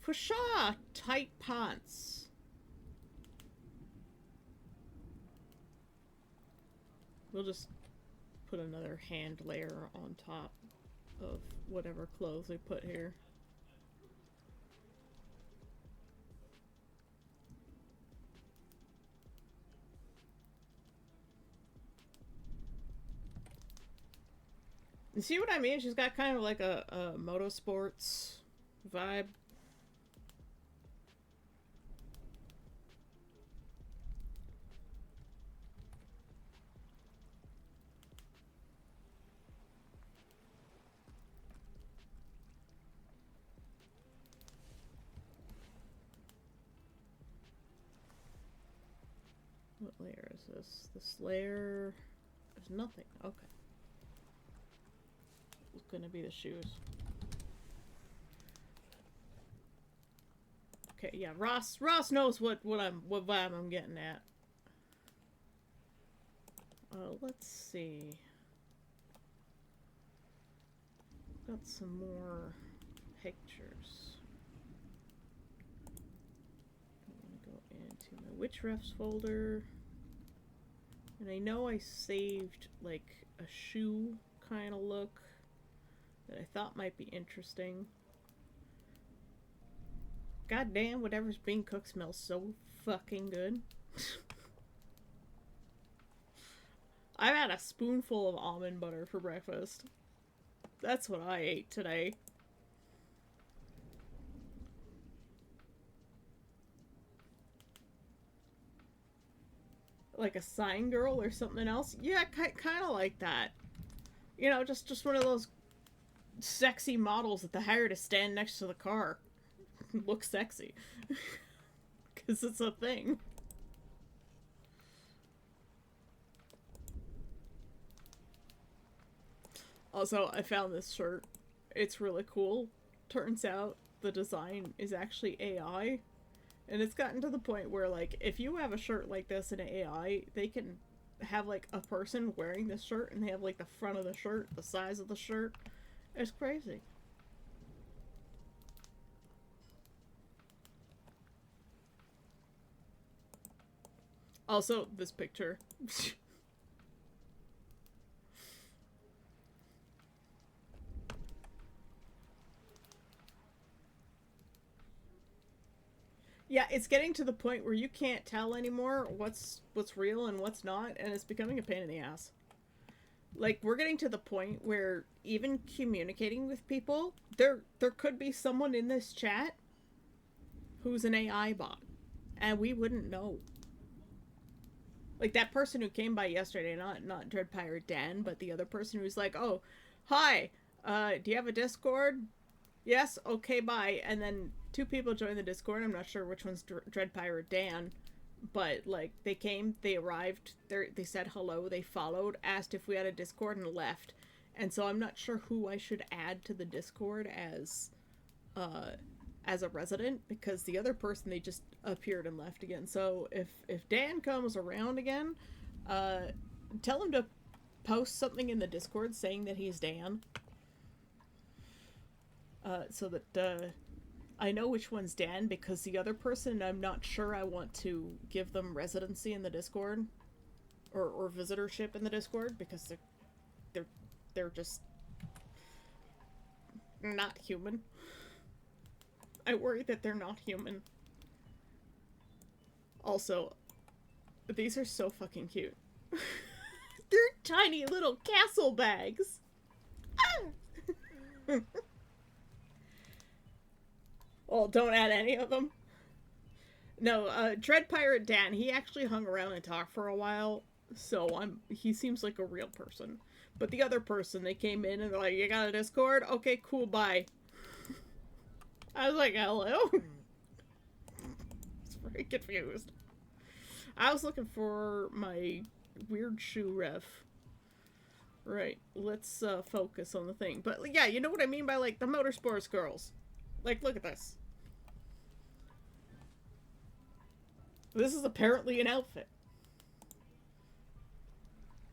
Fusha! Tight pants. We'll just put another hand layer on top of whatever clothes we put here. You see what I mean? She's got kind of like a motorsports vibe. What layer is this? This layer... There's nothing. Okay. It's gonna be the shoes. Okay, yeah, Ross knows what vibe I'm getting at. Let's see. Got some more pictures. I'm gonna go into my Witch Refs folder. And I know I saved like a shoe kind of look that I thought might be interesting. God damn, whatever's being cooked smells so fucking good. I've had a spoonful of almond butter for breakfast. That's what I ate today. Like a sign girl or something else? Yeah, kind of like that. You know, just one of those sexy models that they hire to stand next to the car. Look sexy. Because it's a thing. Also, I found this shirt. It's really cool. Turns out the design is actually AI. And it's gotten to the point where, like, if you have a shirt like this in AI, they can have, like, a person wearing this shirt and they have, like, the front of the shirt, the size of the shirt. It's crazy. Also, this picture. Yeah, it's getting to the point where you can't tell anymore what's real and what's not, and it's becoming a pain in the ass. Like, we're getting to the point where even communicating with people, there could be someone in this chat who's an AI bot, and we wouldn't know. Like, that person who came by yesterday, not Dread Pirate Dan, but the other person who's like, oh, hi, do you have a Discord? Yes, okay, bye. And then 2 people joined the Discord. I'm not sure which one's Dread Pirate Dan, but like they came, they arrived, they said hello, they followed, asked if we had a Discord, and left. And so I'm not sure who I should add to the Discord as a resident, because the other person, they just appeared and left again. So if Dan comes around again, tell him to post something in the Discord saying that he's Dan. So that I know which one's Dan, because the other person, I'm not sure I want to give them residency in the Discord or visitorship in the Discord, because they're just not human. I worry that they're not human. Also, these are so fucking cute. They're tiny little castle bags. Ah! Well, don't add any of them. No, Dread Pirate Dan, he actually hung around and talked for a while, so he seems like a real person. But the other person, they came in and they're like, you got a Discord? Okay, cool, bye. I was like, hello? I was very confused. I was looking for my weird shoe ref. Right, let's focus on the thing. But yeah, you know what I mean by like the motorsports girls. Like, look at this. This is apparently an outfit.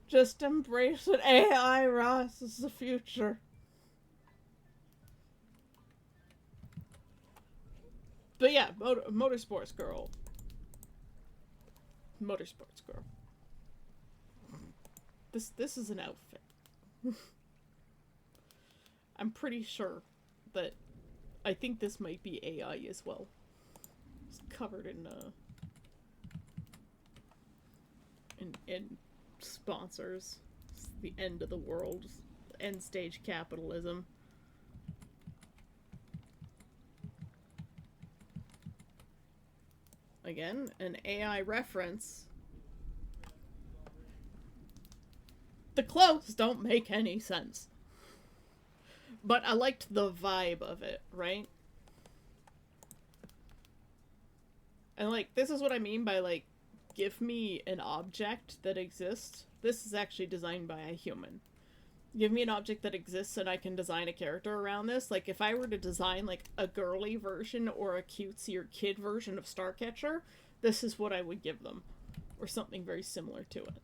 Just embrace it, AI, Ross. This is the future. But yeah, motorsports girl. Motorsports girl. This is an outfit. I'm pretty sure that I think this might be AI as well. It's covered in sponsors. It's the end of the world, end stage capitalism. Again, an AI reference. The clothes don't make any sense. But I liked the vibe of it, right? And, like, this is what I mean by, like, give me an object that exists. This is actually designed by a human. Give me an object that exists and I can design a character around this. Like, if I were to design, like, a girly version or a cutesy or kid version of Starcatcher, this is what I would give them. Or something very similar to it.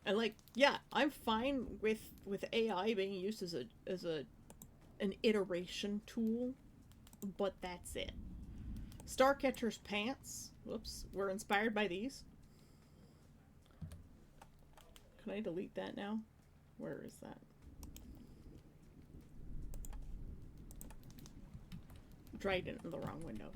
And, like, yeah, I'm fine with AI being used as an iteration tool, but that's it. Starcatcher's pants, whoops, were inspired by these. Can I delete that now? Where is that? Dragged it in the wrong window.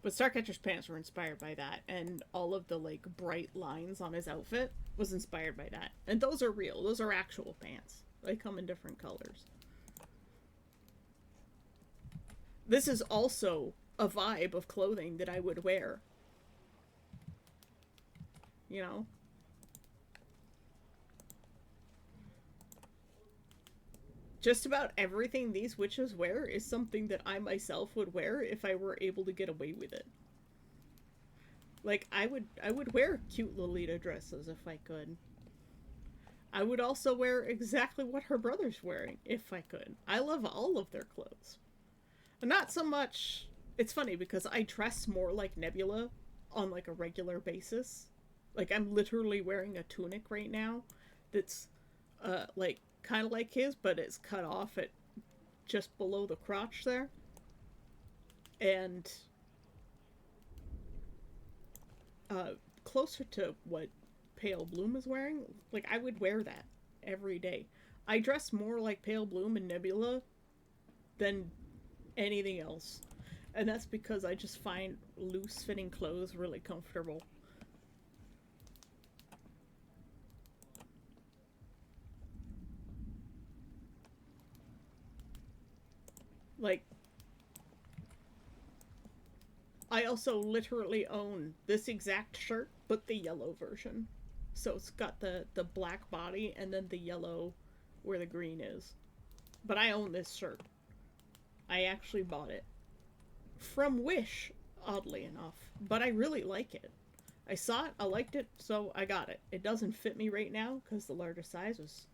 But Starcatcher's pants were inspired by that, and all of the, like, bright lines on his outfit was inspired by that. And those are real. Those are actual pants. They come in different colors. This is also a vibe of clothing that I would wear. You know? Just about everything these witches wear is something that I myself would wear if I were able to get away with it. Like, I would wear cute Lolita dresses if I could. I would also wear exactly what her brother's wearing if I could. I love all of their clothes. And not so much... It's funny because I dress more like Nebula on, like, a regular basis. Like, I'm literally wearing a tunic right now that's, like, kind of like his, but it's cut off at just below the crotch there. And closer to what Pale Bloom is wearing. Like, I would wear that every day. I dress more like Pale Bloom and Nebula than anything else. And that's because I just find loose-fitting clothes really comfortable. Like, I also literally own this exact shirt, but the yellow version. So it's got the black body and then the yellow where the green is. But I own this shirt. I actually bought it from Wish, oddly enough. But I really like it. I saw it, I liked it, so I got it. It doesn't fit me right now because the larger size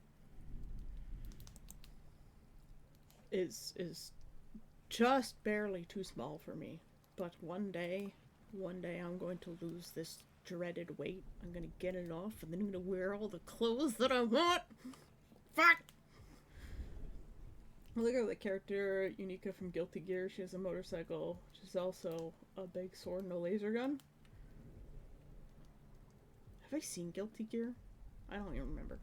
is just barely too small for me. But one day I'm going to lose this dreaded weight. I'm gonna get it off, and then I'm gonna wear all the clothes that I want. Fuck! Look at the character Unica from Guilty Gear. She has a motorcycle. She's also a big sword and a laser gun. Have I seen Guilty Gear? I don't even remember.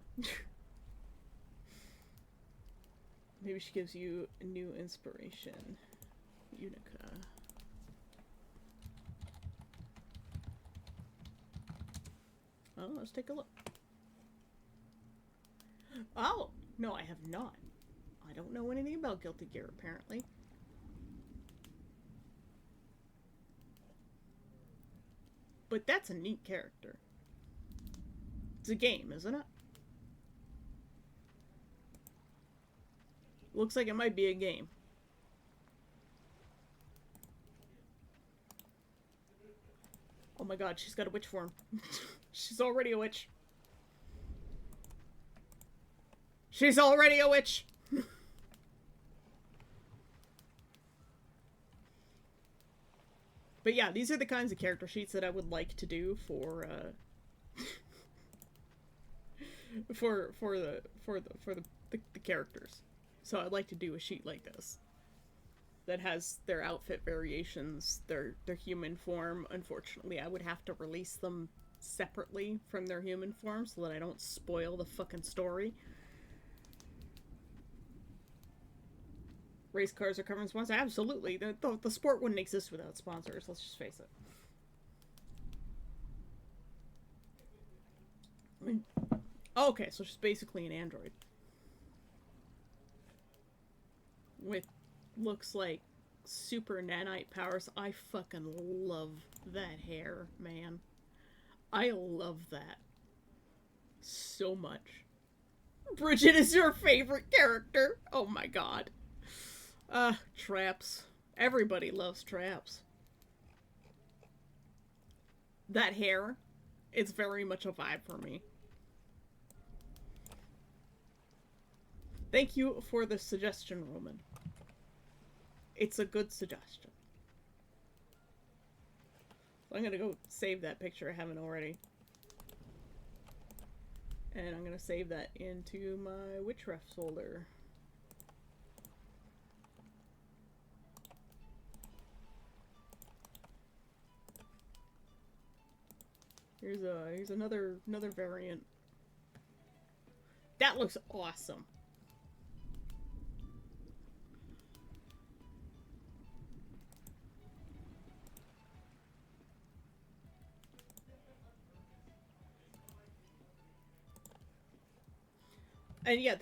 Maybe she gives you a new inspiration. Unica. Oh, let's take a look. Oh! No, I have not. I don't know anything about Guilty Gear, apparently. But that's a neat character. It's a game, isn't it? Looks like it might be a game. Oh my god, she's got a witch form. She's already a witch. She's already a witch! But yeah, these are the kinds of character sheets that I would like to do for the characters. So I'd like to do a sheet like this that has their outfit variations, their human form. Unfortunately, I would have to release them separately from their human form so that I don't spoil the fucking story. Race cars are covering sponsors? Absolutely. The sport wouldn't exist without sponsors, let's just face it. I mean, okay, so she's basically an android. With looks like super nanite powers. I fucking love that hair, man. I love that so much. Bridget is your favorite character. Oh my god. Traps. Everybody loves traps. That hair, it's very much a vibe for me. Thank you for the suggestion, Roman. It's a good suggestion. So I'm gonna go save that picture, I haven't already. And I'm gonna save that into my Witchcraft folder. Here's another variant. That looks awesome. And yeah,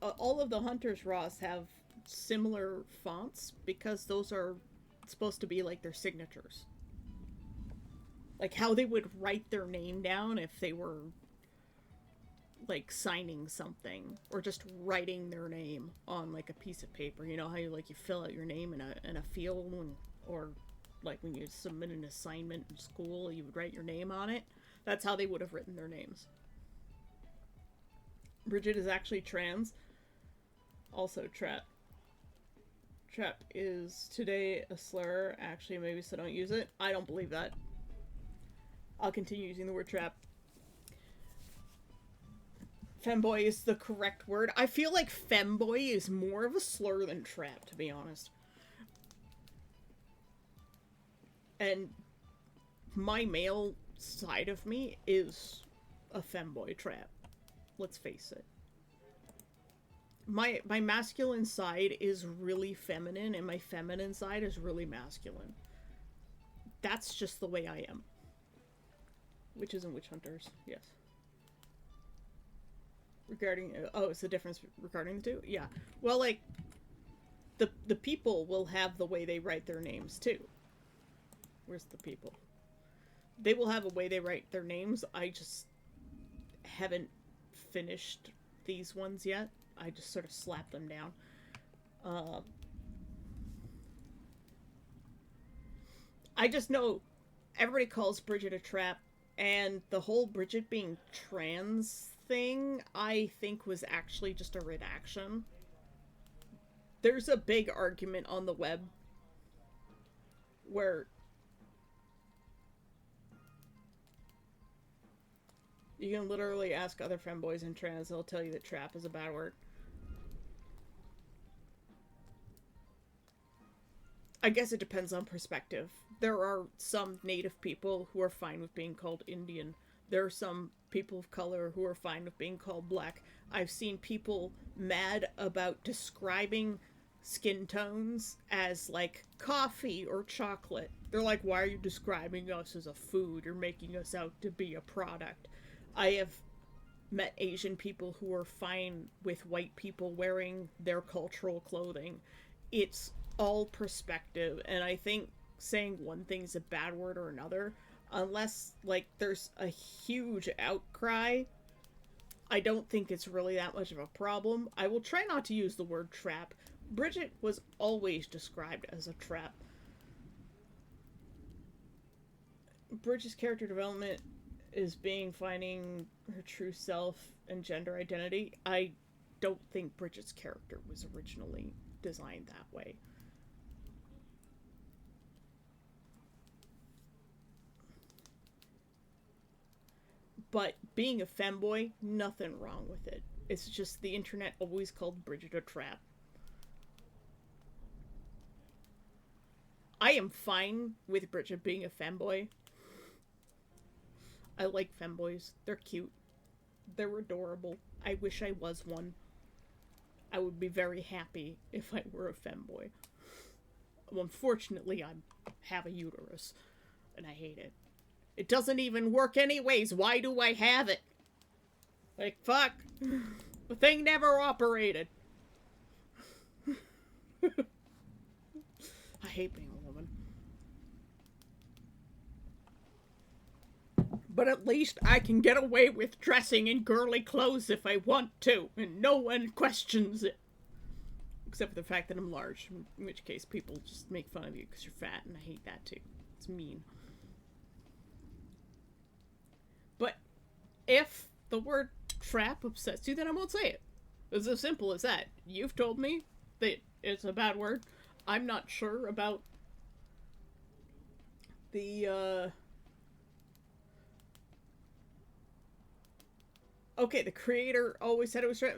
all of the Hunter's Raws have similar fonts because those are supposed to be like their signatures. Like how they would write their name down if they were like signing something or just writing their name on like a piece of paper. You know how you fill out your name in a field or like when you submit an assignment in school, you would write your name on it. That's how they would have written their names. Bridget is actually trans. Also, trap is today a slur. Actually, maybe so don't use it. I don't believe that. I'll continue using the word trap. Femboy is the correct word. I feel like femboy is more of a slur than trap, to be honest. And my male side of me is a femboy trap. Let's face it. My masculine side is really feminine, and my feminine side is really masculine. That's just the way I am. Witches and witch hunters, yes. Regarding, oh, it's the difference regarding the two? Yeah. Well, like, the people will have the way they write their names, too. Where's the people? They will have a way they write their names. I just haven't finished these ones yet. I just sort of slapped them down. I just know everybody calls Bridget a trap, and the whole Bridget being trans thing, I think, was actually just a redaction. There's a big argument on the web where you can literally ask other femboys and trans, they'll tell you that trap is a bad word. I guess it depends on perspective. There are some native people who are fine with being called Indian. There are some people of color who are fine with being called black. I've seen people mad about describing skin tones as, like, coffee or chocolate. They're like, why are you describing us as a food? You're making us out to be a product. I have met Asian people who are fine with white people wearing their cultural clothing. It's all perspective, and I think saying one thing's a bad word or another, unless, like, there's a huge outcry, I don't think it's really that much of a problem. I will try not to use the word trap. Bridget was always described as a trap. Bridget's character development is finding her true self and gender identity. I don't think Bridget's character was originally designed that way. But being a femboy, nothing wrong with it. It's just the internet always called Bridget a trap. I am fine with Bridget being a femboy. I like femboys. They're cute. They're adorable. I wish I was one. I would be very happy if I were a femboy. Well, unfortunately, I have a uterus, and I hate it. It doesn't even work anyways. Why do I have it? Like, fuck. The thing never operated. I hate being a woman. But at least I can get away with dressing in girly clothes if I want to, and no one questions it. Except for the fact that I'm large, in which case people just make fun of you because you're fat, and I hate that too. It's mean. But if the word trap upsets you, then I won't say it. It's as simple as that. You've told me that it's a bad word. I'm not sure about the, Okay, the creator always said it was trap.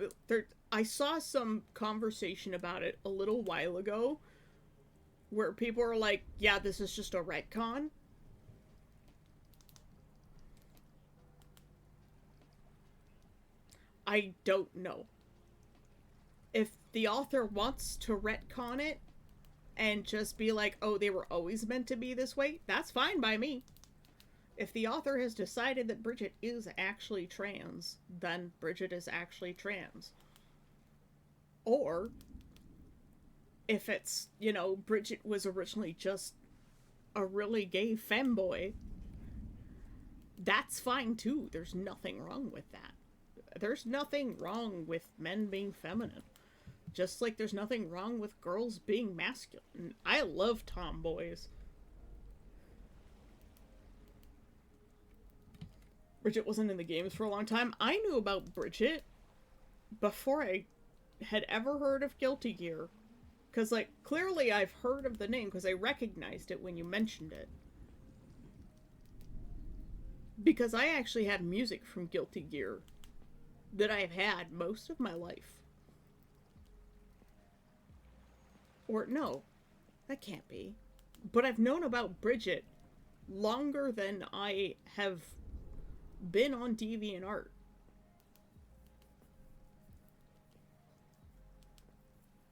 I saw some conversation about it a little while ago where people are like, yeah, this is just a retcon. I don't know. If the author wants to retcon it and just be like, oh, they were always meant to be this way, that's fine by me. If the author has decided that Bridget is actually trans, then Bridget is actually trans. Or, if it's, you know, Bridget was originally just a really gay femboy, that's fine too. There's nothing wrong with that. There's nothing wrong with men being feminine. Just like there's nothing wrong with girls being masculine. I love tomboys. Bridget wasn't in the games for a long time. I knew about Bridget before I had ever heard of Guilty Gear. Because, like, clearly I've heard of the name because I recognized it when you mentioned it. Because I actually had music from Guilty Gear that I've had most of my life. Or, no, that can't be. But I've known about Bridget longer than I have been on DeviantArt.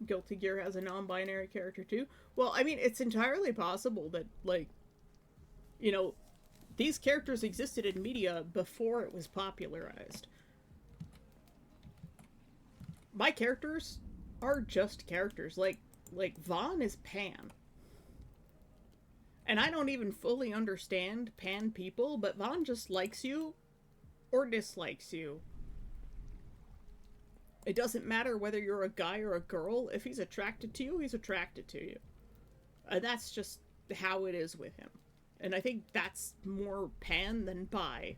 Guilty Gear has a non-binary character too. Well, I mean, it's entirely possible that, like, you know, these characters existed in media before it was popularized. My characters are just characters. Like Vaughn is Pan. And I don't even fully understand Pan people, but Vaughn just likes you or dislikes you. It doesn't matter whether you're a guy or a girl. If he's attracted to you, he's attracted to you. And that's just how it is with him. And I think that's more Pan than bi.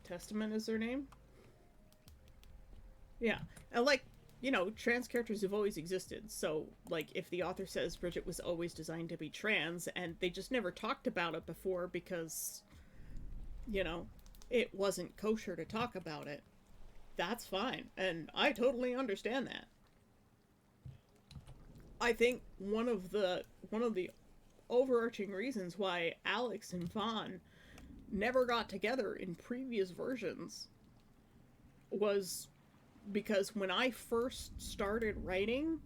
Testament is their name? Yeah. And, like, you know, trans characters have always existed. So, like, if the author says Bridget was always designed to be trans, and they just never talked about it before because, you know, it wasn't kosher to talk about it, that's fine. And I totally understand that. I think one of the overarching reasons why Alex and Vaughn never got together in previous versions was because when I first started writing,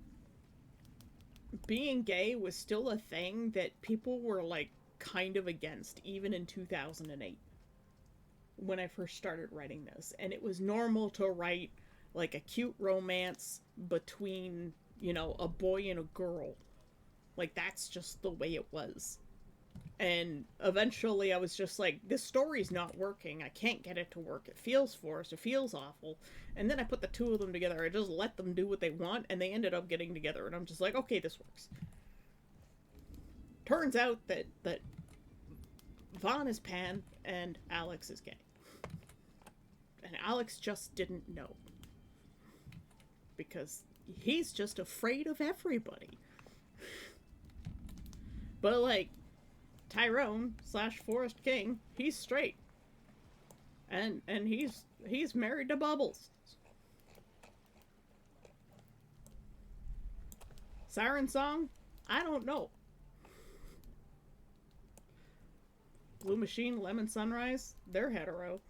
being gay was still a thing that people were, like, kind of against, even in 2008. When I first started writing this. And it was normal to write, like, a cute romance between, you know, a boy and a girl. Like, that's just the way it was. And eventually I was just like, this story's not working. I can't get it to work. It feels forced. It feels awful. And then I put the two of them together. I just let them do what they want, and they ended up getting together. And I'm just like, okay, this works. Turns out that Vaughn is Pan and Alex is gay. And Alex just didn't know. Because he's just afraid of everybody. But, like, Tyrone / Forest King, he's straight. And he's married to Bubbles. Siren Song? I don't know. Blue Machine, Lemon Sunrise, they're hetero.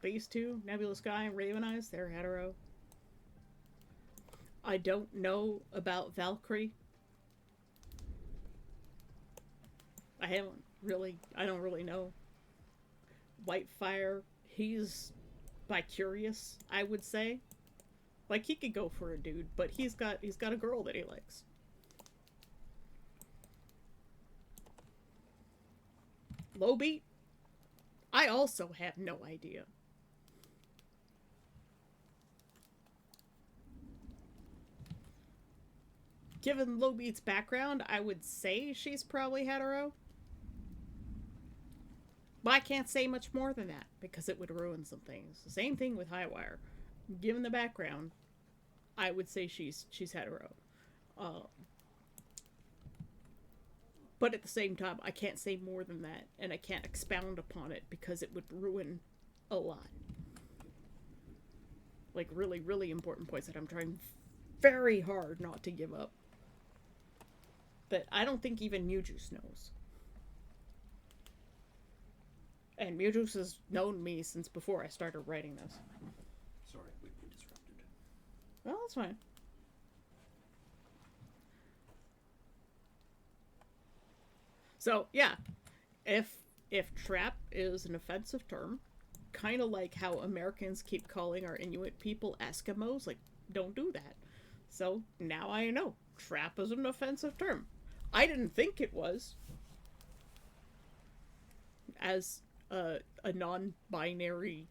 These two, Nebula Sky and Raven Eyes, they're hetero. I don't know about Valkyrie. I don't really know. Whitefire, he's bi-curious, I would say. Like, he could go for a dude, but he's got a girl that he likes. Lowbeat, I also have no idea. Given Lowbeat's background, I would say she's probably hetero. But I can't say much more than that, because it would ruin some things. The same thing with Highwire. Given the background, I would say she's hetero. But at the same time, I can't say more than that, and I can't expound upon it, because it would ruin a lot. Like, really, really important points that I'm trying very hard not to give up. But I don't think even Mewjuice knows. And Mewjuice has known me since before I started writing this. Sorry, we've been disrupted. Well, that's fine. So, yeah. If trap is an offensive term, kind of like how Americans keep calling our Inuit people Eskimos, like, don't do that. So, now I know. Trap is an offensive term. I didn't think it was. As a non-binary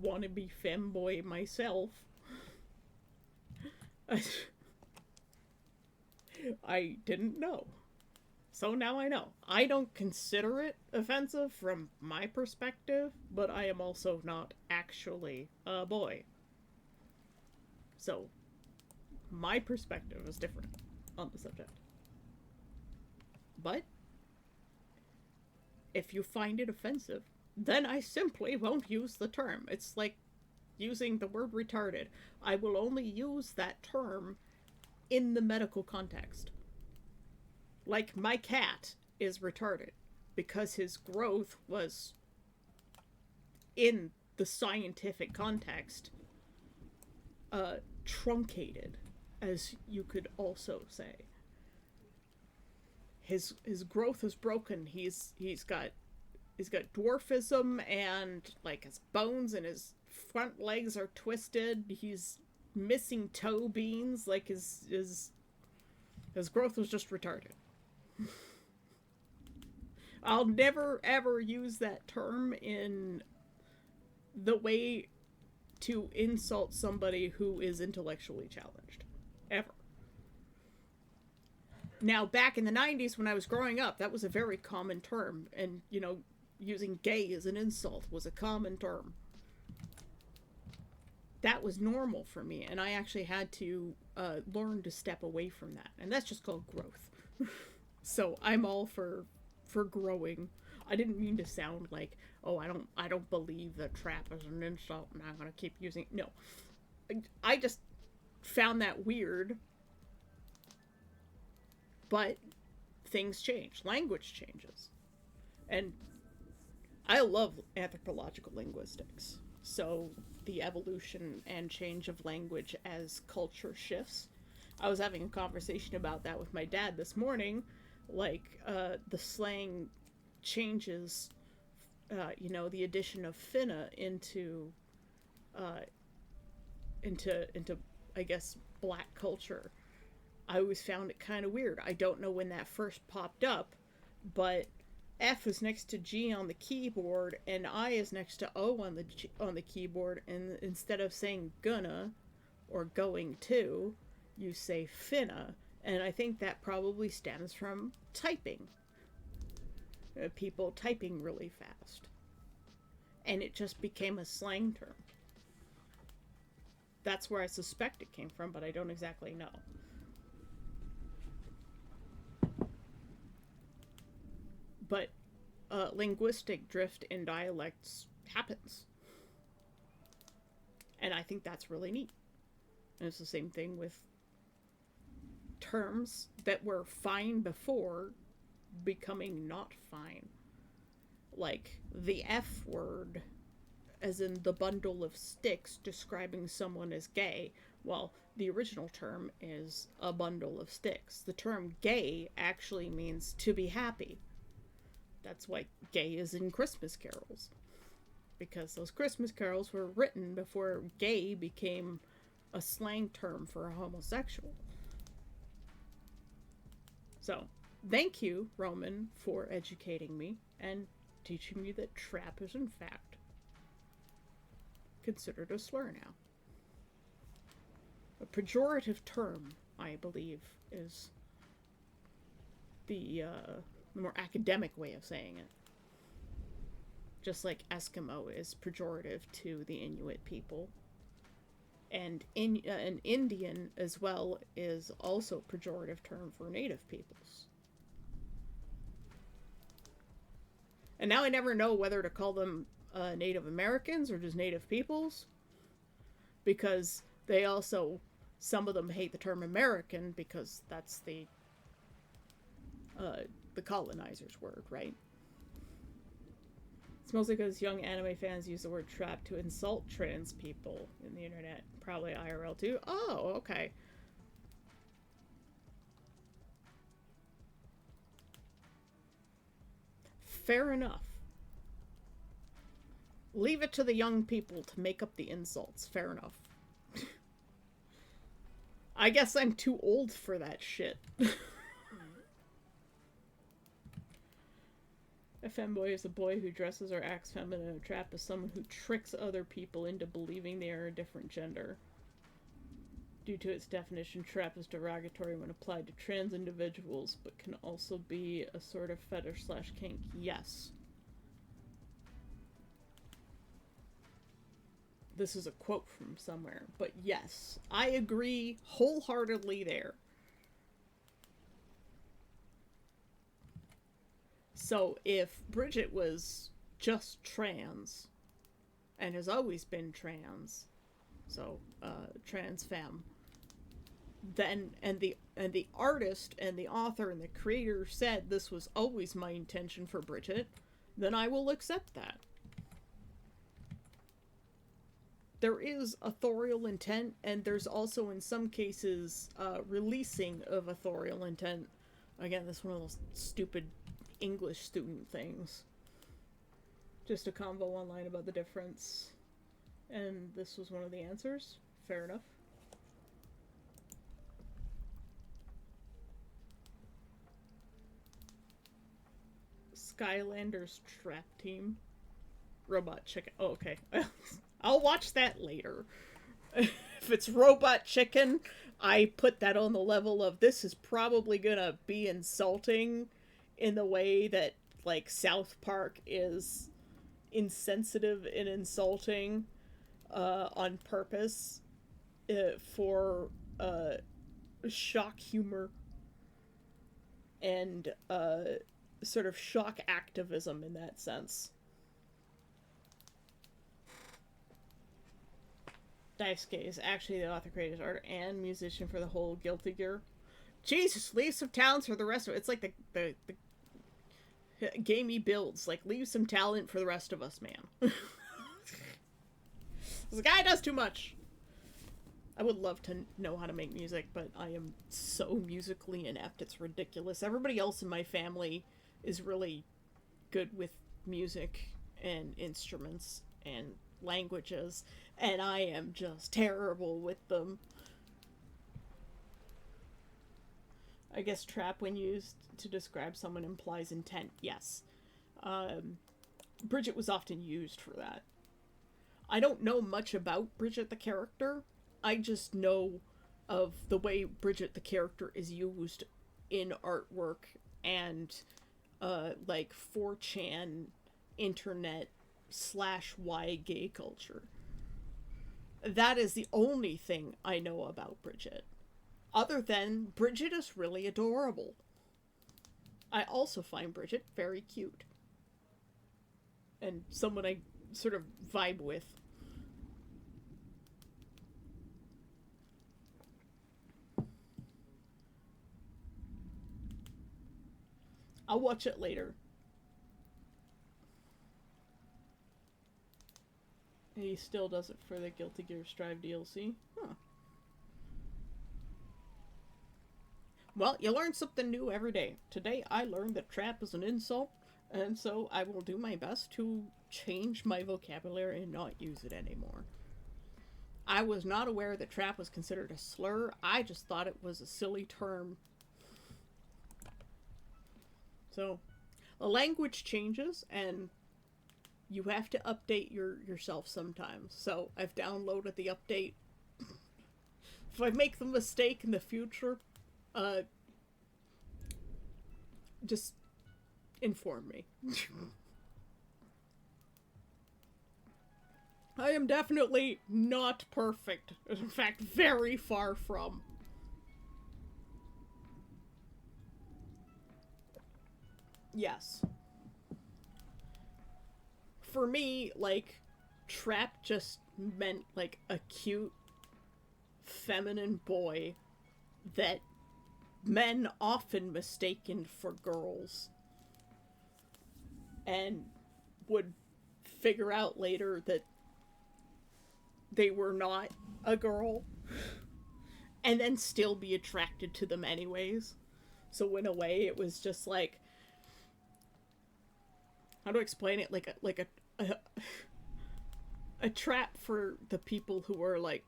wannabe femboy myself, I didn't know. So now I know. I don't consider it offensive from my perspective, but I am also not actually a boy. So, my perspective is different on the subject. But if you find it offensive, then I simply won't use the term. It's like using the word retarded. I will only use that term in the medical context. Like, my cat is retarded because his growth was, in the scientific context, truncated, as you could also say. His growth is broken. He's got dwarfism, and like his bones and his front legs are twisted. He's missing toe beans. Like his growth was just retarded. I'll never ever use that term in the way to insult somebody who is intellectually challenged. Ever. Now, back in the 90s when I was growing up, that was a very common term. And, you know, using gay as an insult was a common term. That was normal for me, and I actually had to learn to step away from that. And that's just called growth. So I'm all for growing. I didn't mean to sound like, oh, I don't believe that trap is an insult and I'm going to keep using it. No. I just found that weird. But things change. Language changes. And I love anthropological linguistics. So the evolution and change of language as culture shifts. I was having a conversation about that with my dad this morning. Like, the slang changes, you know, the addition of finna into, I guess, black culture. I always found it kind of weird. I don't know when that first popped up, but F is next to G on the keyboard, and I is next to O on the keyboard, and instead of saying gonna or going to, you say finna, and I think that probably stems from typing. People typing really fast. And it just became a slang term. That's where I suspect it came from, but I don't exactly know. But linguistic drift in dialects happens. And I think that's really neat. And it's the same thing with terms that were fine before becoming not fine. Like the F word, as in the bundle of sticks describing someone as gay. Well, the original term is a bundle of sticks. The term gay actually means to be happy. That's why gay is in Christmas carols. Because those Christmas carols were written before gay became a slang term for a homosexual. So, thank you, Roman, for educating me and teaching me that trap is in fact considered a slur now. A pejorative term, I believe, is the more academic way of saying it. Just like Eskimo is pejorative to the Inuit people. And an Indian, as well, is also a pejorative term for native peoples. And now I never know whether to call them Native Americans or just native peoples. Because they also, some of them hate the term American because that's the colonizer's word, right? It's mostly because young anime fans use the word trap to insult trans people in the internet. Probably IRL too. Oh, okay. Fair enough. Leave it to the young people to make up the insults. Fair enough. I guess I'm too old for that shit. A femboy is a boy who dresses or acts feminine. A trap is someone who tricks other people into believing they are a different gender. Due to its definition, trap is derogatory when applied to trans individuals, but can also be a sort of fetish/kink. Yes. This is a quote from somewhere, but yes, I agree wholeheartedly there. So if Bridget was just trans, and has always been trans, so trans femme, then and the artist and the author and the creator said this was always my intention for Bridget, then I will accept that. There is authorial intent, and there's also in some cases releasing of authorial intent. Again, this is one of those stupid English student things. Just a convo online about the difference. And this was one of the answers. Fair enough. Skylanders Trap Team. Robot Chicken. Oh, okay. I'll watch that later. If it's Robot Chicken, I put that on the level of this is probably gonna be insulting in the way that, like, South Park is insensitive and insulting on purpose for shock humor and sort of shock activism in that sense. Daisuke is actually the author, creator, artist, and musician for the whole Guilty Gear. Jesus, leave some talents for the rest of it. It's like the gamey builds. Like, leave some talent for the rest of us, man. This guy does too much. I would love to know how to make music, but I am so musically inept, it's ridiculous. Everybody else in my family is really good with music and instruments and languages, and I am just terrible with them. I guess trap, when used to describe someone, implies intent. Yes. Bridget was often used for that. I don't know much about Bridget the character. I just know of the way Bridget the character is used in artwork and like 4chan internet /y gay culture. That is the only thing I know about Bridget. Other than Bridget is really adorable. I also find Bridget very cute. And someone I sort of vibe with. I'll watch it later. And he still does it for the Guilty Gear Strive DLC. Huh. Well, you learn something new every day. Today I learned that trap is an insult, and so I will do my best to change my vocabulary and not use it anymore. I was not aware that trap was considered a slur. I just thought it was a silly term. So, the language changes, and you have to update yourself sometimes. So, I've downloaded the update. If I make the mistake in the future, just inform me. I am definitely not perfect. In fact, very far from. Yes. For me, like, trap just meant, like, a cute, feminine boy that men often mistaken for girls. And would figure out later that they were not a girl. And then still be attracted to them anyways. So in a way, it was just like... How do I explain it? Like a trap for the people who are, like,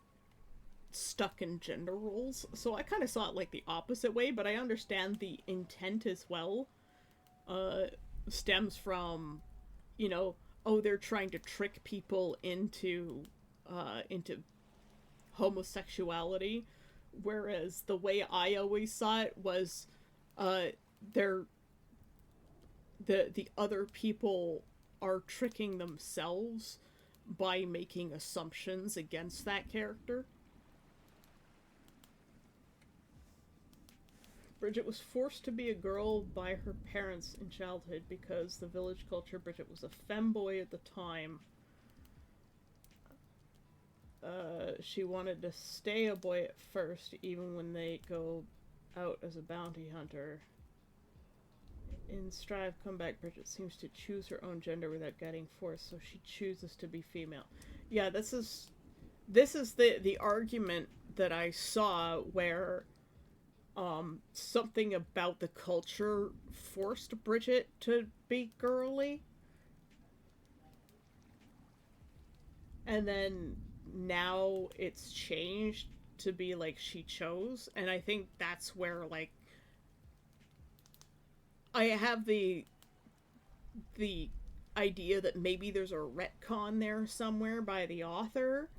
stuck in gender roles. So I kind of saw it like the opposite way, but I understand the intent as well. Stems from, you know, oh, they're trying to trick people into homosexuality, whereas the way I always saw it was, they're the other people are tricking themselves by making assumptions against that character. Bridget was forced to be a girl by her parents in childhood because the village culture. Bridget was a femboy at the time. She wanted to stay a boy at first, even when they go out as a bounty hunter. In Strive Comeback, Bridget seems to choose her own gender without getting forced, so she chooses to be female. Yeah, this is the argument that I saw where something about the culture forced Bridget to be girly. And then now it's changed to be like she chose, and I think that's where, like, I have the idea that maybe there's a retcon there somewhere by the author.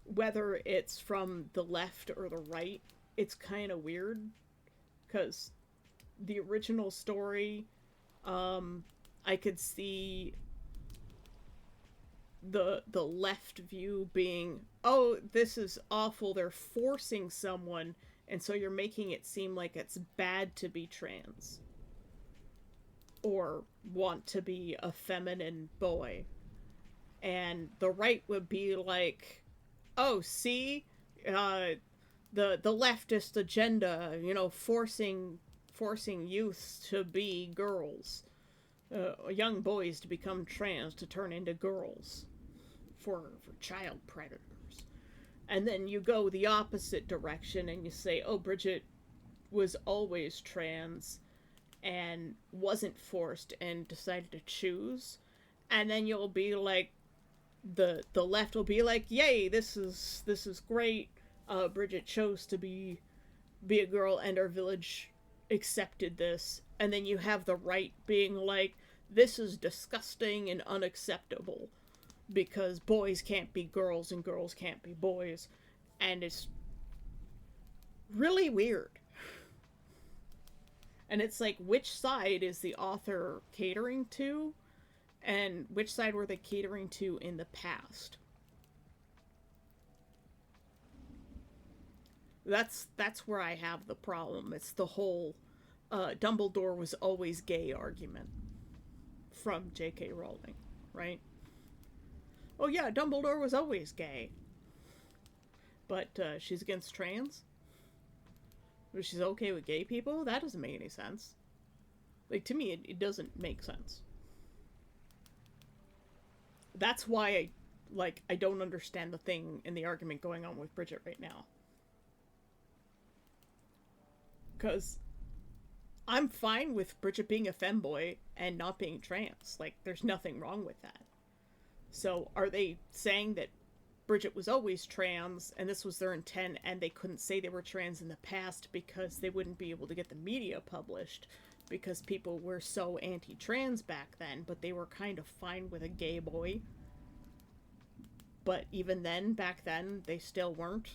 Whether it's from the left or the right, it's kind of weird, because the original story, I could see the left view being, oh, this is awful, they're forcing someone, and so you're making it seem like it's bad to be trans. Or want to be a feminine boy. And the right would be like, oh, see? The leftist agenda, you know, forcing youths to be girls. Young boys to become trans, to turn into girls. For child predators. And then you go the opposite direction and you say, oh, Bridget was always trans and wasn't forced and decided to choose. And then you'll be like, the left will be like, yay, this is great. Bridget chose to be a girl and our village accepted this. And then you have the right being like, this is disgusting and unacceptable. Because boys can't be girls and girls can't be boys. And it's really weird. And it's like, which side is the author catering to? And which side were they catering to in the past? That's where I have the problem. It's the whole Dumbledore was always gay argument from J.K. Rowling, right? Oh yeah, Dumbledore was always gay. But she's against trans? But she's okay with gay people? That doesn't make any sense. Like, to me, it doesn't make sense. That's why I don't understand the thing in the argument going on with Bridget right now. Because I'm fine with Bridget being a femboy and not being trans. Like, there's nothing wrong with that. So, are they saying that Bridget was always trans, and this was their intent, and they couldn't say they were trans in the past because they wouldn't be able to get the media published, because people were so anti-trans back then, but they were kind of fine with a gay boy. But even then, back then, they still weren't.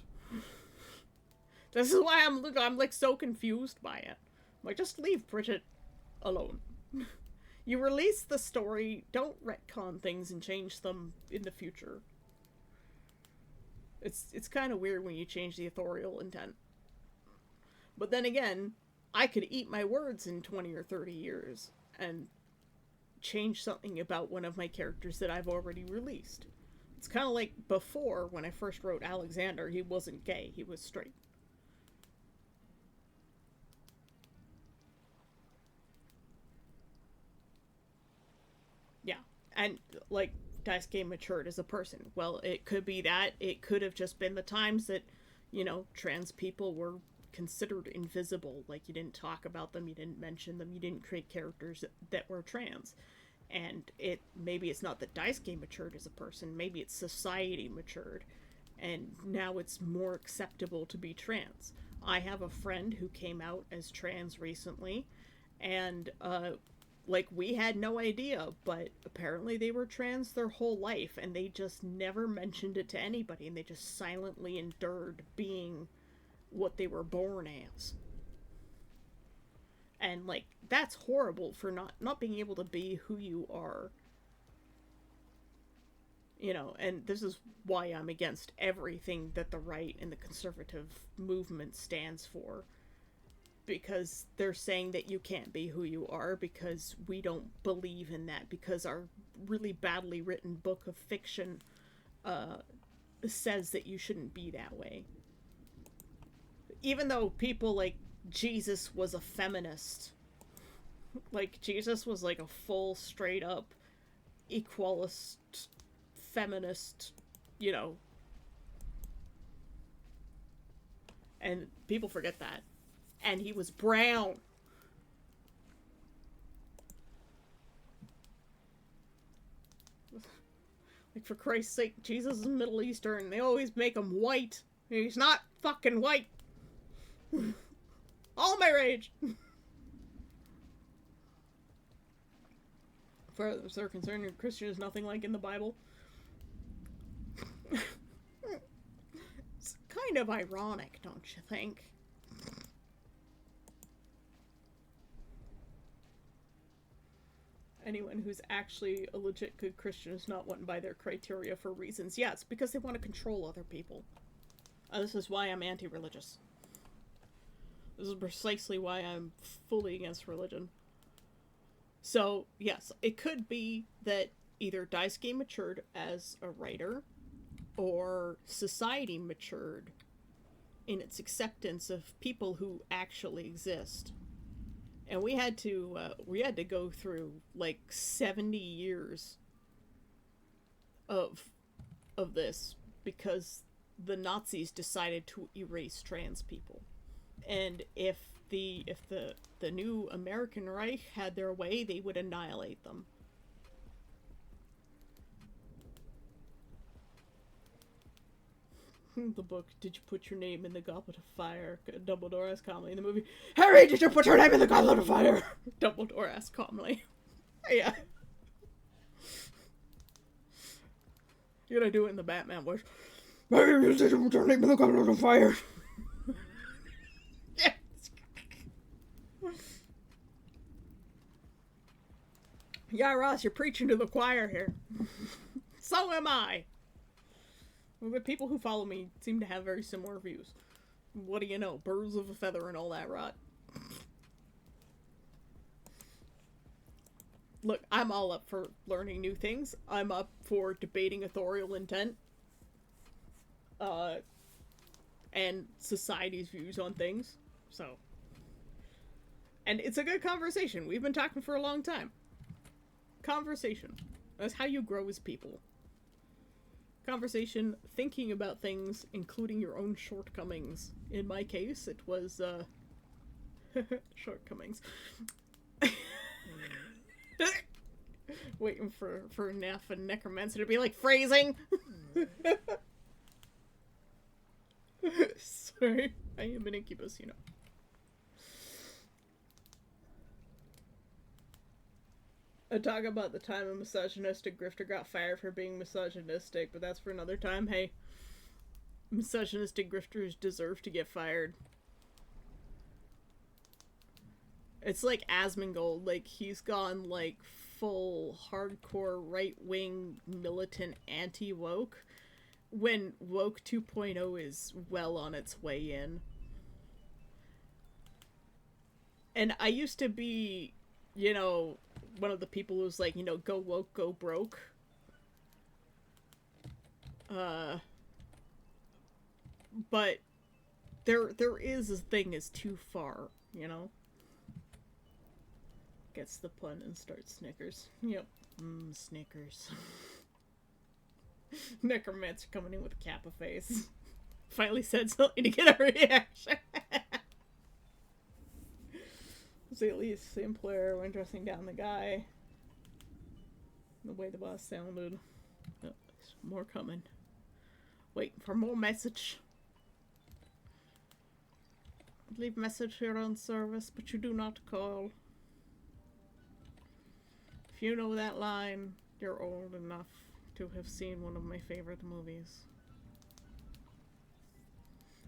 This is why I'm like so confused by it. I'm like, just leave Bridget alone. You release the story, don't retcon things and change them in the future. It's kind of weird when you change the authorial intent. But then again, I could eat my words in 20 or 30 years and change something about one of my characters that I've already released. It's kind of like before, when I first wrote Alexander, he wasn't gay, he was straight. Yeah, and like, Daisuke matured as a person. Well, it could be that. It could have just been the times that, you know, trans people were considered invisible. Like, you didn't talk about them, you didn't mention them, you didn't create characters that were trans. And maybe it's not that Daisuke matured as a person, maybe it's society matured, and now it's more acceptable to be trans. I have a friend who came out as trans recently, and like, we had no idea, but apparently they were trans their whole life, and they just never mentioned it to anybody, and they just silently endured being what they were born as. And, like, that's horrible for not being able to be who you are. You know, and this is why I'm against everything that the right and the conservative movement stands for. Because they're saying that you can't be who you are because we don't believe in that. Because our really badly written book of fiction says that you shouldn't be that way. Even though people like Jesus was a feminist. Like, Jesus was like a full, straight up, equalist, feminist, you know. And people forget that. And he was brown. Like, for Christ's sake, Jesus is Middle Eastern. They always make him white. He's not fucking white. All my rage. Far as they're concerned, a Christian is nothing like in the Bible. It's kind of ironic, don't you think? Anyone who's actually a legit good Christian is not one by their criteria for reasons. Yeah, it's because they want to control other people. This is why I'm anti-religious. This is precisely why I'm fully against religion. So, yes, it could be that either Daisuke matured as a writer, or society matured in its acceptance of people who actually exist. And we had to go through like 70 years of this because the Nazis decided to erase trans people. And if the new American Reich had their way, they would annihilate them. The book, Did You Put Your Name in the Goblet of Fire? Dumbledore asked calmly in the movie, Harry, did you put your name in the Goblet of Fire? Dumbledore asked calmly. Yeah. You gotta do it in the Batman voice. Harry, did you put your name in the Goblet of Fire? Yes. Yeah, Ross, you're preaching to the choir here. So am I. The people who follow me seem to have very similar views. What do you know? Birds of a feather and all that rot. Look, I'm all up for learning new things. I'm up for debating authorial intent. And society's views on things. So, and it's a good conversation. We've been talking for a long time. Conversation. That's how you grow as people. Conversation, thinking about things, including your own shortcomings. In my case, it was, shortcomings. Waiting for Neff and Necromancer to be like, phrasing! Sorry, I am an incubus, you know. I talk about the time a misogynistic grifter got fired for being misogynistic, but that's for another time. Hey, misogynistic grifters deserve to get fired. It's like Asmongold, like, he's gone, like, full hardcore right-wing militant anti-woke, when woke 2.0 is well on its way in. And I used to be, you know, one of the people who's like, you know, go woke, go broke. But there is a thing as too far, you know? Gets the pun and starts Snickers. Yep. Snickers. Necromancer coming in with a Kappa face. Finally said something to get a reaction. So at least simpler when dressing down the guy. The way the boss sounded. Oh, there's more coming. Waiting for more message. Leave message here on service, but you do not call. If you know that line, you're old enough to have seen one of my favorite movies.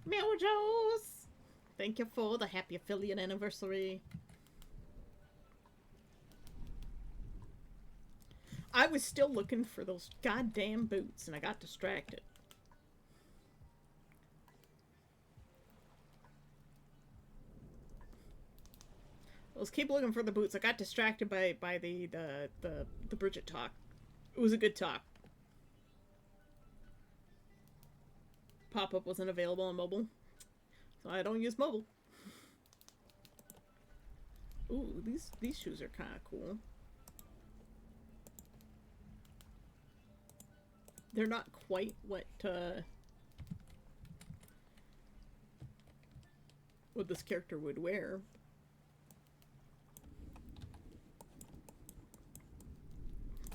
Meowjos! Thank you for the happy affiliate anniversary. I was still looking for those goddamn boots and I got distracted. Let's keep looking for the boots. I got distracted by the Bridget talk. It was a good talk. Pop-up wasn't available on mobile, so I don't use mobile. Ooh, these shoes are kind of cool. They're not quite what this character would wear.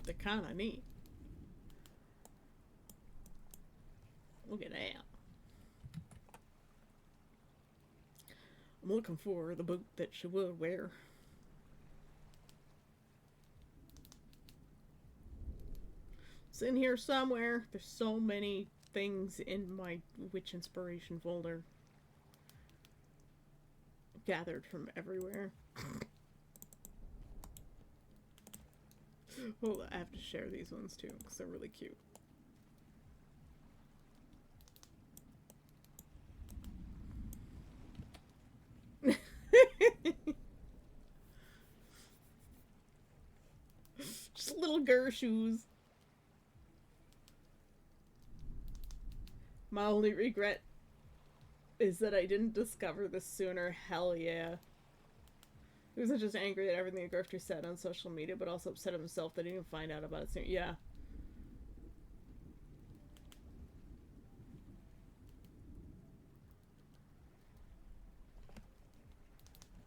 They're kind of neat. Look at that. I'm looking for the boot that she would wear. It's in here somewhere. There's so many things in my witch inspiration folder. Gathered from everywhere. Well, I have to share these ones too, because they're really cute. Just little girl shoes. My only regret is that I didn't discover this sooner. Hell yeah. He was just angry at everything the grifter said on social media, but also upset himself that he didn't find out about it sooner. Yeah.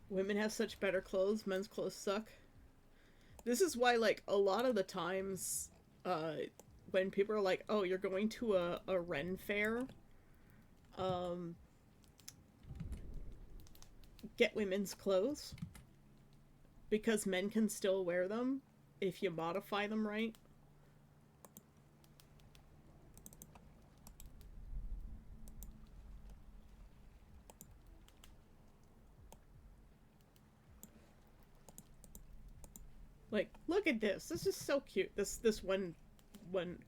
Women have such better clothes. Men's clothes suck. This is why, like, a lot of the times, when people are like, oh, you're going to a Ren fair, get women's clothes. Because men can still wear them if you modify them right. Like, look at this. This is so cute. This one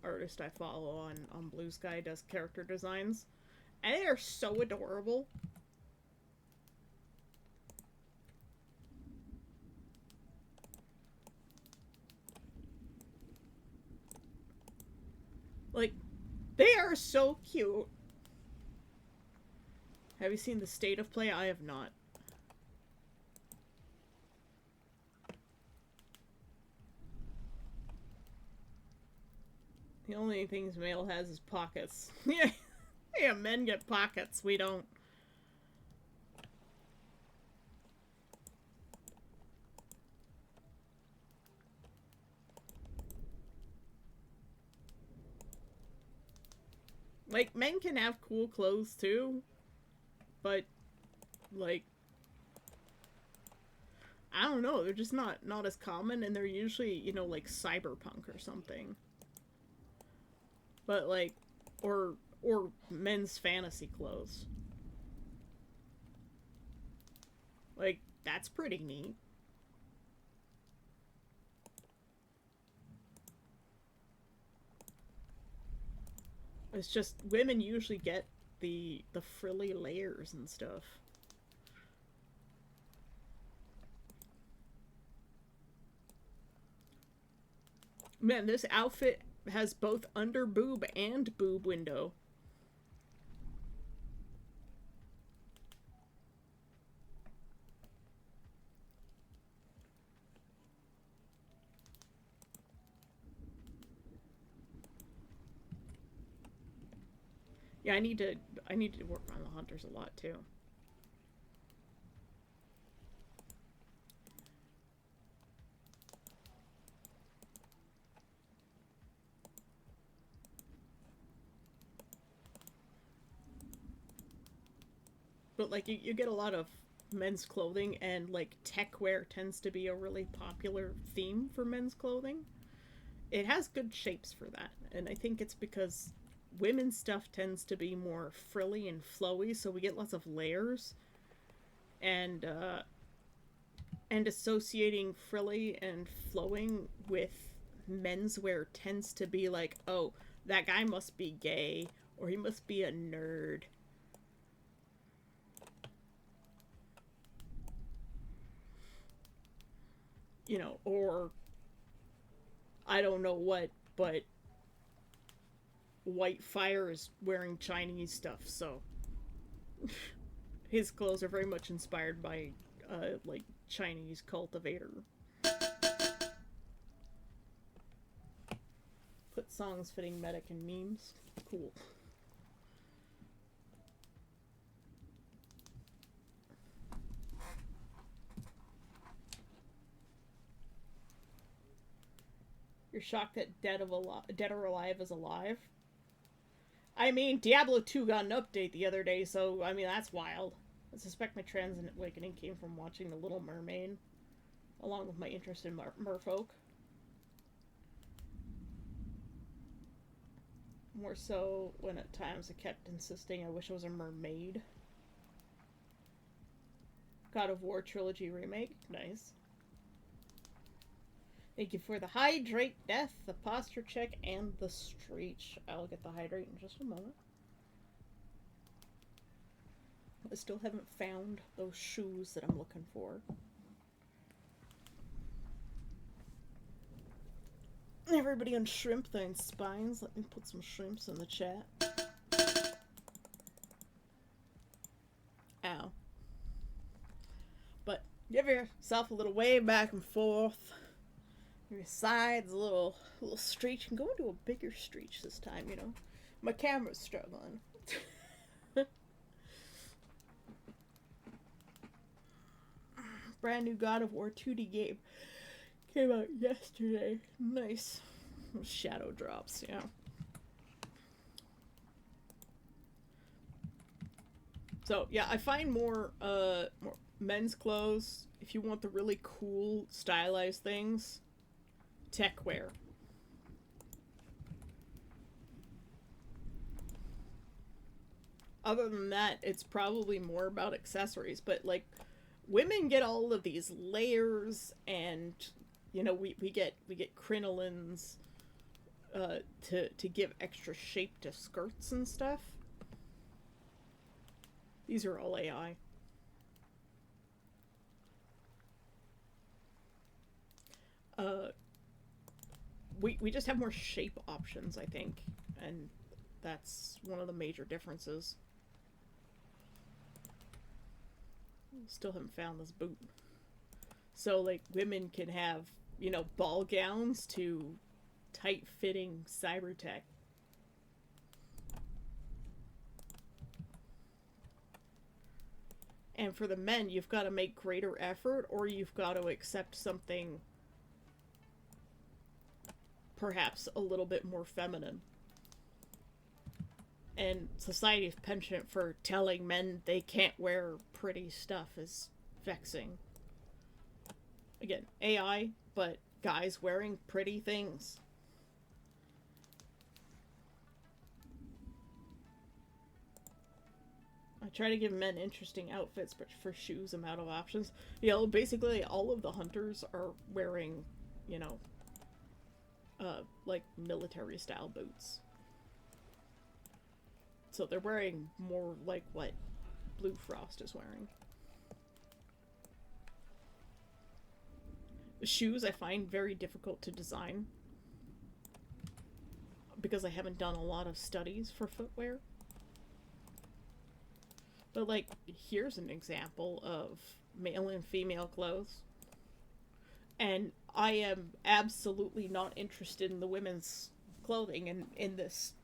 artist I follow on Blue Sky does character designs. And they are so adorable. Like, they are so cute. Have you seen the State of Play? I have not. The only things male has is pockets. Yeah, yeah, men get pockets. We don't. Like, men can have cool clothes too, but, like, I don't know, they're just not as common, and they're usually, you know, like cyberpunk or something. But like, or men's fantasy clothes. Like, that's pretty neat. It's just women usually get the frilly layers and stuff. Man, this outfit has both under boob and boob window. Yeah, I need to work on the hunters a lot too. But like you get a lot of men's clothing, and like tech wear tends to be a really popular theme for men's clothing. It has good shapes for that, and I think it's because women's stuff tends to be more frilly and flowy, so we get lots of layers, and associating frilly and flowing with menswear tends to be like, oh, that guy must be gay, or he must be a nerd. You know, or I don't know what, but White Fire is wearing Chinese stuff, so his clothes are very much inspired by like Chinese cultivator. Put songs fitting medic and memes. Cool. You're shocked that Dead or Alive is alive? I mean, Diablo 2 got an update the other day, so, I mean, that's wild. I suspect my transient awakening came from watching The Little Mermaid, along with my interest in merfolk. More so when at times I kept insisting I wish I was a mermaid. God of War Trilogy Remake. Nice. Thank you for the hydrate, death, the posture check, and the streach. I'll get the hydrate in just a moment. I still haven't found those shoes that I'm looking for. Everybody on Shrimp Thine Spines, let me put some shrimps in the chat. Ow. But give yourself a little wave back and forth. Your sides, a little streach, and go into a bigger streach this time, you know. My camera's struggling. Brand new God of War 2D game. Came out yesterday. Nice. Shadow drops, yeah. So, yeah, I find more men's clothes, if you want the really cool, stylized things, tech wear. Other than that, it's probably more about accessories, but like women get all of these layers, and you know, we get crinolines to give extra shape to skirts and stuff. These are all AI. We just have more shape options, I think, and that's one of the major differences. Still haven't found this boot. So, like, women can have, you know, ball gowns to tight-fitting cyber tech. And for the men, you've got to make greater effort, or you've got to accept something perhaps a little bit more feminine. And society's penchant for telling men they can't wear pretty stuff is vexing. Again, AI, but guys wearing pretty things. I try to give men interesting outfits, but for shoes I'm out of options. You know, basically all of the hunters are wearing, you know, like military style boots. So they're wearing more like what Blue Frost is wearing. The shoes I find very difficult to design because I haven't done a lot of studies for footwear. But like, here's an example of male and female clothes. And I am absolutely not interested in the women's clothing in this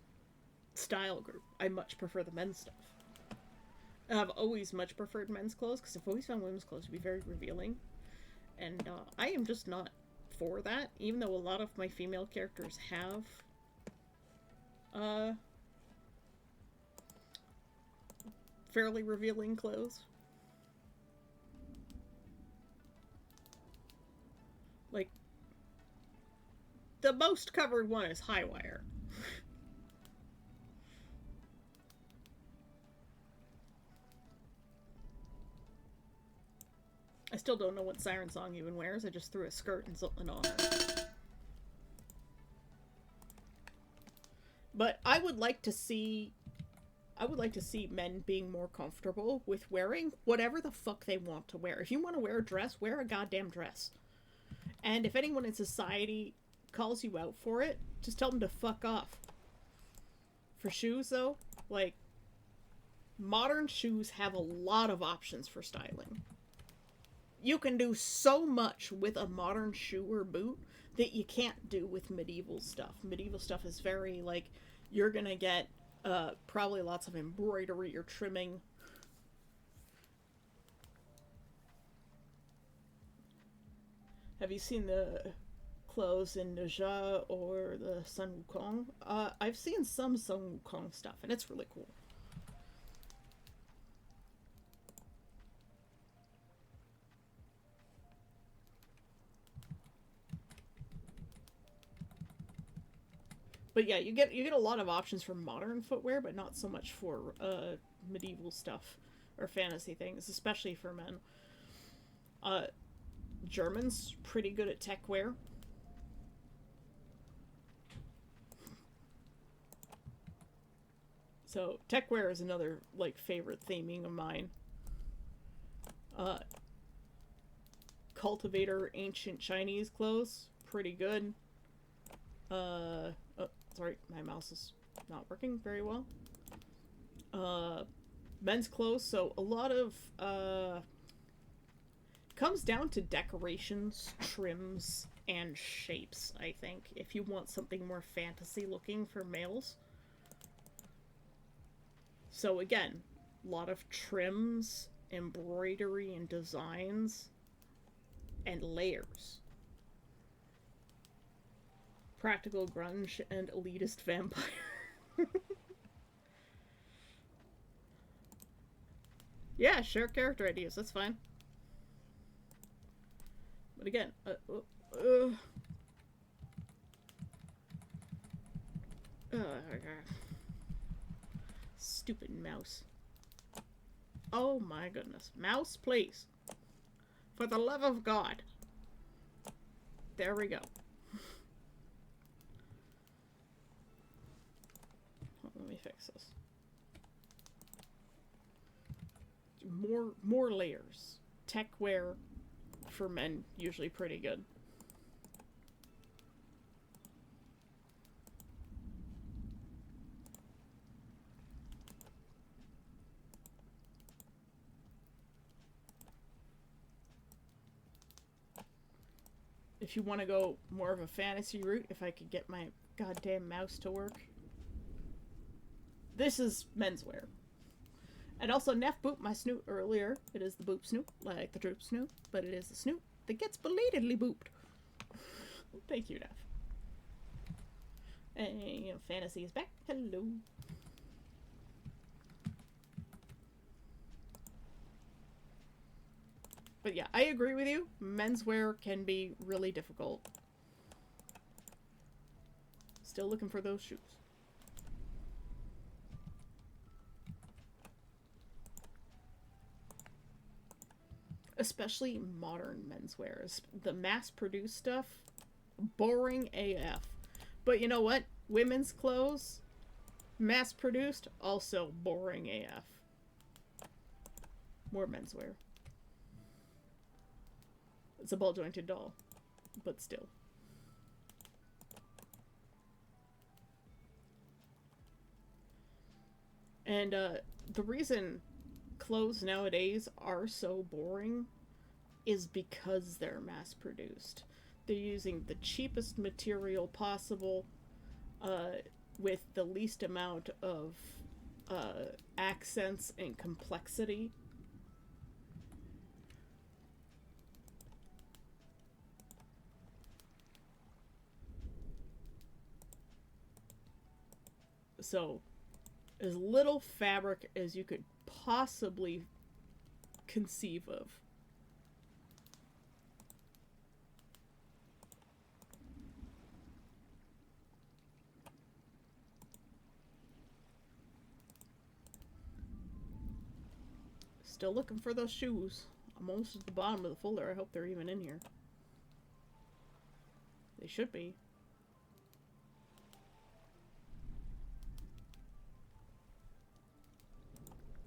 style group. I much prefer the men's stuff. And I've always much preferred men's clothes because I've always found women's clothes to be very revealing. And I am just not for that, even though a lot of my female characters have fairly revealing clothes. Like, the most covered one is Highwire. I still don't know what Siren Song even wears. I just threw a skirt and something on her. But I would like to see men being more comfortable with wearing whatever the fuck they want to wear. If you want to wear a dress, wear a goddamn dress. And if anyone in society calls you out for it, just tell them to fuck off. For shoes, though, like, modern shoes have a lot of options for styling. You can do so much with a modern shoe or boot that you can't do with medieval stuff. Medieval stuff is very, like, you're gonna get probably lots of embroidery or trimming. Have you seen the clothes in Ne Zha or the Sun Wukong? I've seen some Sun Wukong stuff, and it's really cool. But yeah, you get a lot of options for modern footwear, but not so much for medieval stuff or fantasy things, especially for men. Germans pretty good at tech wear. So tech wear is another like favorite theming of mine. Cultivator ancient Chinese clothes, pretty good. Oh, sorry, my mouse is not working very well. Men's clothes, so a lot of comes down to decorations, trims, and shapes, I think, if you want something more fantasy looking for males. So again, a lot of trims, embroidery and designs, and layers. Practical grunge and elitist vampire. Yeah, share character ideas, that's fine. But again, stupid mouse. Oh my goodness. Mouse, please. For the love of God. There we go. Let me fix this. More layers. Tech wear for men, usually pretty good. if you want to go more of a fantasy route, if I could get my goddamn mouse to work. This is menswear. And also, Neff booped my snoot earlier. It is the boop snoot, like the droop snoot, but it is the snoot that gets belatedly booped. Thank you, Neff. And, you know, fantasy is back. Hello. But yeah, I agree with you. Menswear can be really difficult. Still looking for those shoes. Especially modern menswear. The mass-produced stuff, boring AF. But you know what? Women's clothes, mass-produced, also boring AF. More menswear. It's a ball-jointed doll, but still. And the reason clothes nowadays are so boring is because they're mass-produced. They're using the cheapest material possible with the least amount of accents and complexity. So, as little fabric as you could possibly conceive of. Still looking for those shoes. I'm almost at the bottom of the folder. I hope they're even in here. They should be.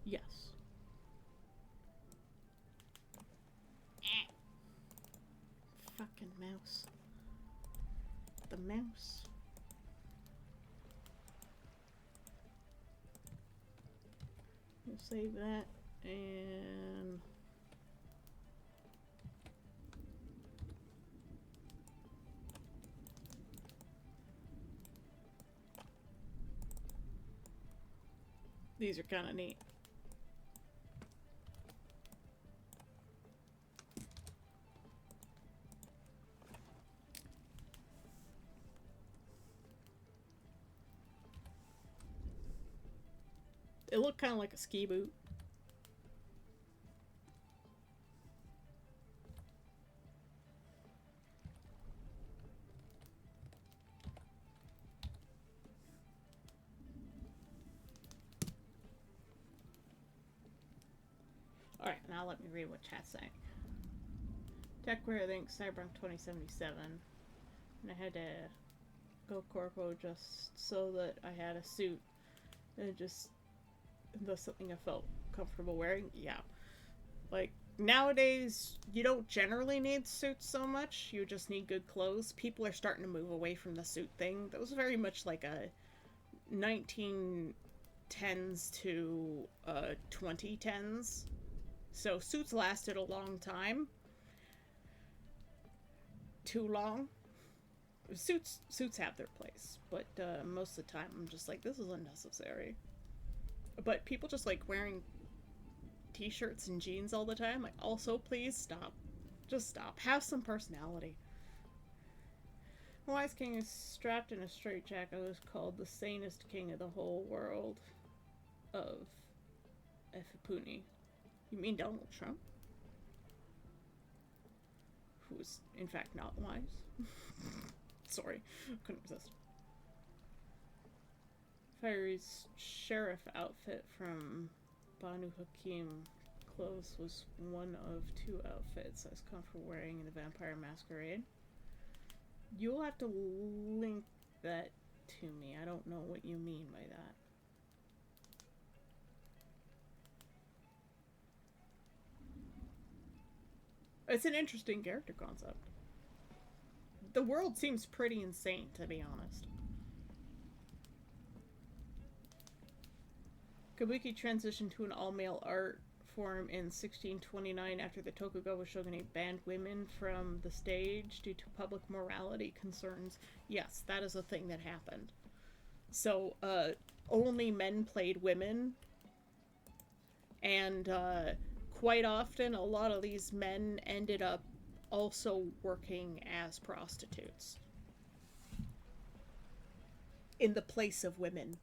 Yes. Fucking mouse. The mouse. We'll save that and these are kind of neat. It looked kind of like a ski boot. Alright, now let me read what chat's saying. TechWare thinks Cyberpunk 2077. And I had to go corpo just so that I had a suit. And just... that's something I felt comfortable wearing. Yeah. Like, nowadays, you don't generally need suits so much. You just need good clothes. People are starting to move away from the suit thing. That was very much like a 1910s to 2010s. So suits lasted a long time. Too long. Suits have their place. But most of the time, I'm just like, this is unnecessary. But people just like wearing t-shirts and jeans all the time. Like, also, please stop. Just stop. Have some personality. The Wise King is strapped in a straitjacket. Was called the sanest king of the whole world of Efipuni. You mean Donald Trump? Who is, in fact, not wise. Sorry. Couldn't resist. Fiery's sheriff outfit from Banu Hakim clothes was one of two outfits I was comfortable wearing in the Vampire Masquerade. You'll have to link that to me. I don't know what you mean by that. It's an interesting character concept. The world seems pretty insane, to be honest. Kabuki transitioned to an all-male art reform in 1629 after the Tokugawa shogunate banned women from the stage due to public morality concerns. Yes, that is a thing that happened. So, only men played women, and quite often a lot of these men ended up also working as prostitutes in the place of women.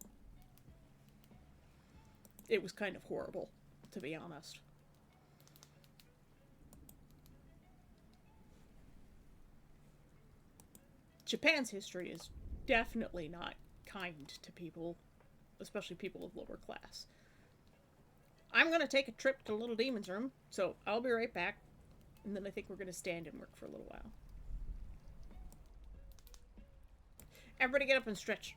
It was kind of horrible, to be honest. Japan's history is definitely not kind to people, especially people of lower class. I'm going to take a trip to Little Demon's room, so I'll be right back. And then I think we're going to stand and work for a little while. Everybody get up and stretch.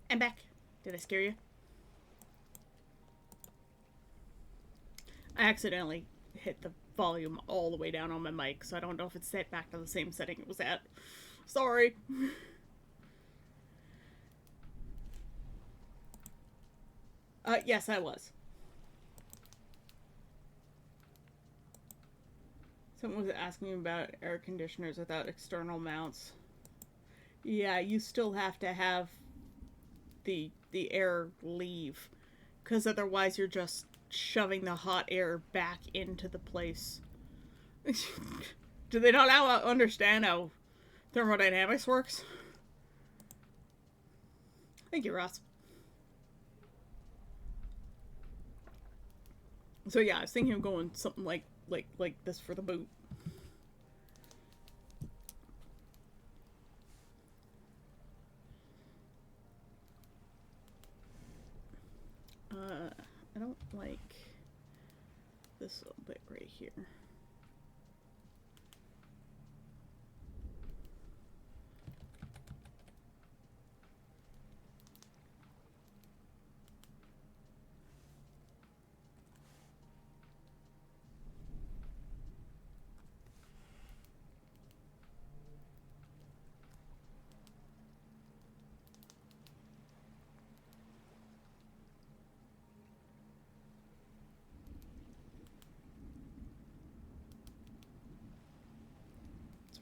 I'm back. Did I scare you? I accidentally hit the volume all the way down on my mic, so I don't know if it's set back to the same setting it was at. Sorry. Yes, I was. Someone was asking about air conditioners without external mounts. Yeah, you still have to have the air leave, because otherwise you're just shoving the hot air back into the place. Do they not now understand how thermodynamics works? Thank you, Ross. So yeah, I was thinking of going something like this for the boot. I don't like this little bit right here.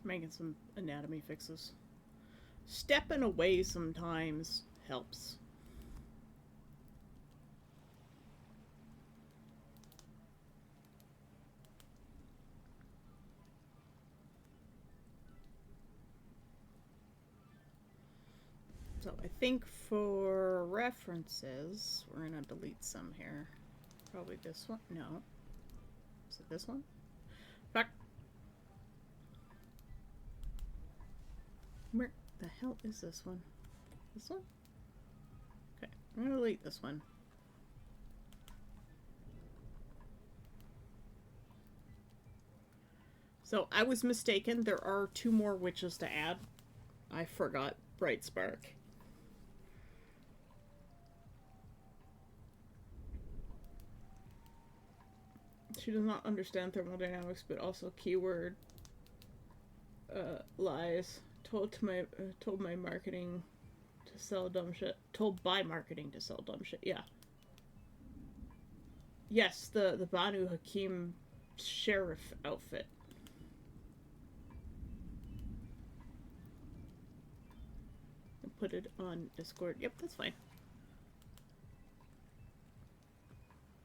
Making some anatomy fixes. Stepping away sometimes helps. So I think for references, we're gonna delete some here. Probably this one. No. Is it this one? Fuck. Where the hell is this one? This one? Okay, I'm gonna delete this one. So I was mistaken. There are 2 more witches to add. I forgot Bright Spark. She does not understand thermodynamics, but also keyword lies. Told my marketing to sell dumb shit. Told by marketing to sell dumb shit. Yeah. Yes, the Banu Hakim sheriff outfit. And put it on Discord. Yep, that's fine.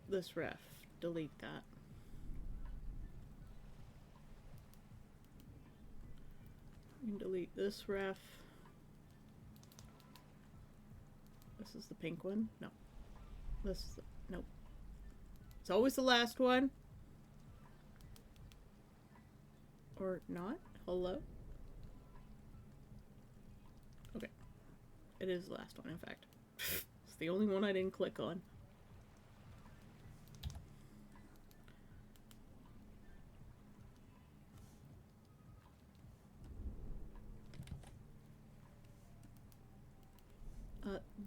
This ref. Delete that. You can delete this ref. This is the pink one? No. This is the, nope. It's always the last one. Or not? Hello? Okay. It is the last one, in fact. It's the only one I didn't click on.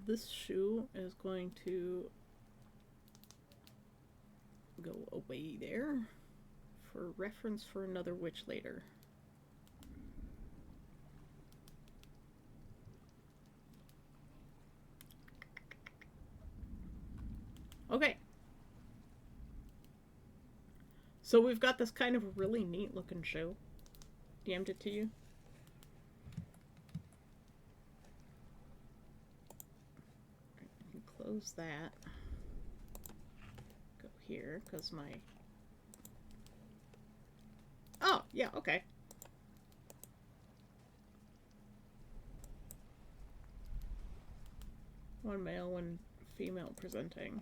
This shoe is going to go away there for reference for another witch later. Okay. So we've got this kind of really neat looking shoe. DM'd it to you. Close that. Go here, because my... Oh, yeah, okay. One male, one female presenting.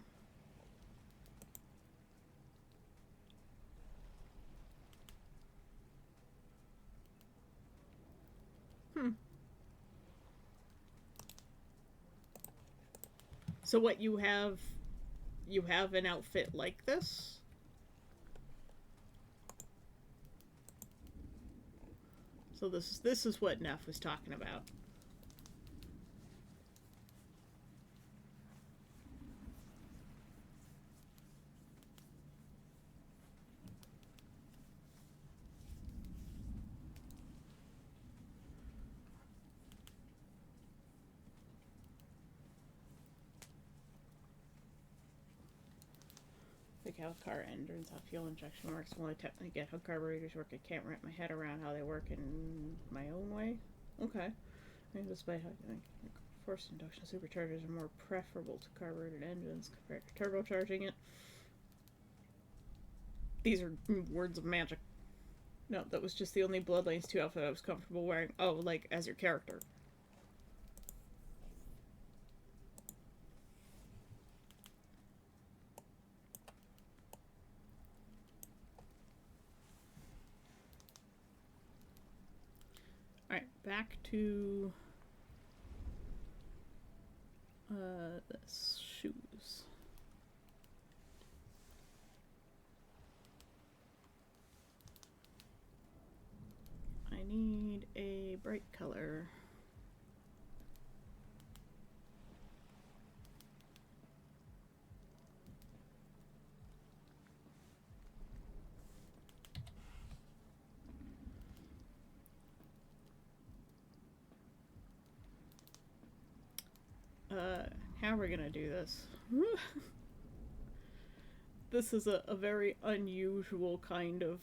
So what you have an outfit like this? So this is what Neff was talking about. Like how car engines, how fuel injection works. Well, I technically get how carburetors work. I can't wrap my head around how they work in my own way. Okay. And despite how forced induction superchargers are more preferable to carbureted engines compared to turbocharging it. These are words of magic. No, that was just the only Bloodlines 2 outfit I was comfortable wearing. Oh, like, as your character. Alright, back to the shoes. I need a bright color. How are we gonna do this? This is a very unusual kind of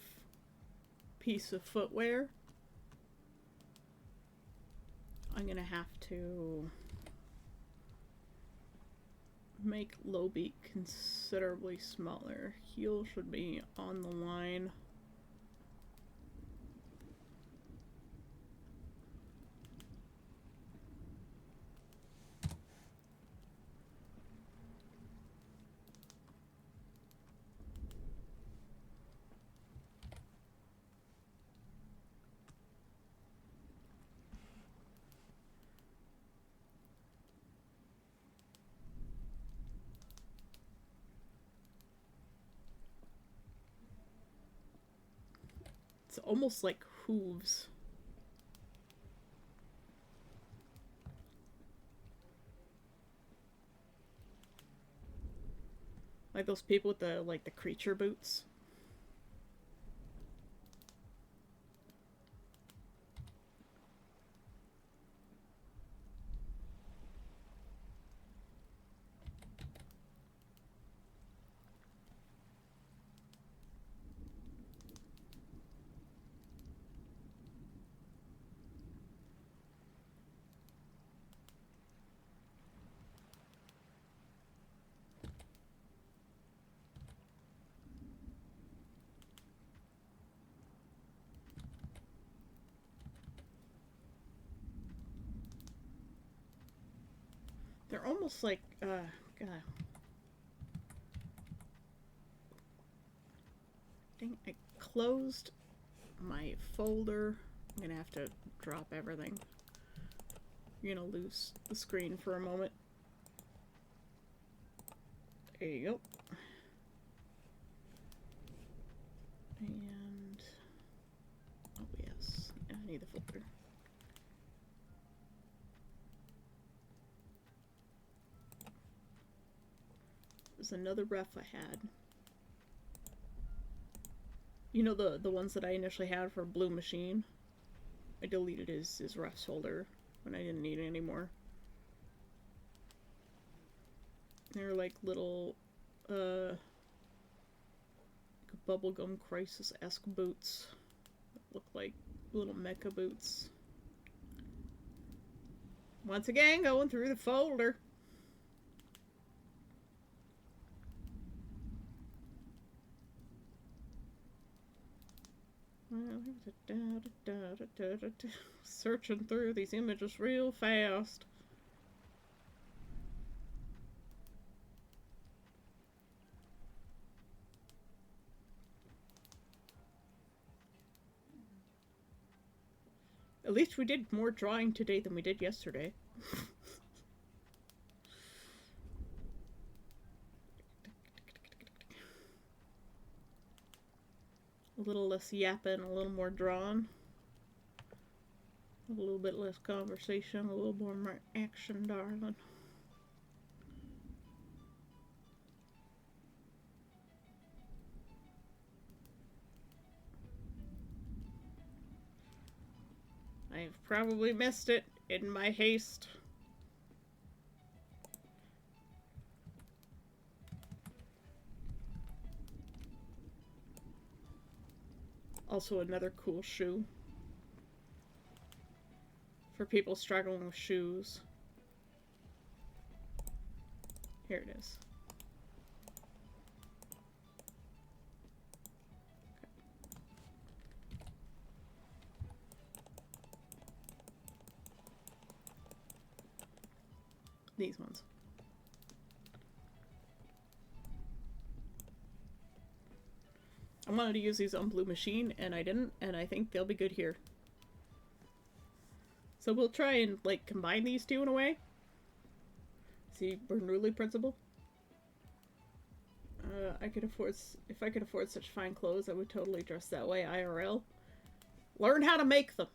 piece of footwear. I'm gonna have to make low beak considerably smaller. Heel should be on the line. It's almost like hooves. Like those people with the creature boots. They're almost like, God. Dang, I closed my folder. I'm gonna have to drop everything. You're gonna lose the screen for a moment. There you go. And, oh yes, I need the folder. There's another ref I had. You know the ones that I initially had for Blue Machine? I deleted his ref folder when I didn't need it anymore. They're like little, Bubblegum Crisis-esque boots. That look like little mecha boots. Once again, going through the folder. Searching through these images real fast. At least we did more drawing today than we did yesterday. A little less yapping, a little more drawn. A little bit less conversation, a little more action, darling. I've probably missed it in my haste. Also another cool shoe. For people struggling with shoes. Here it is. These ones. I wanted to use these on Blue Machine, and I didn't, and I think they'll be good here. So we'll try and, like, combine these two in a way. See, Bernoulli principle. If I could afford such fine clothes, I would totally dress that way IRL. Learn how to make them.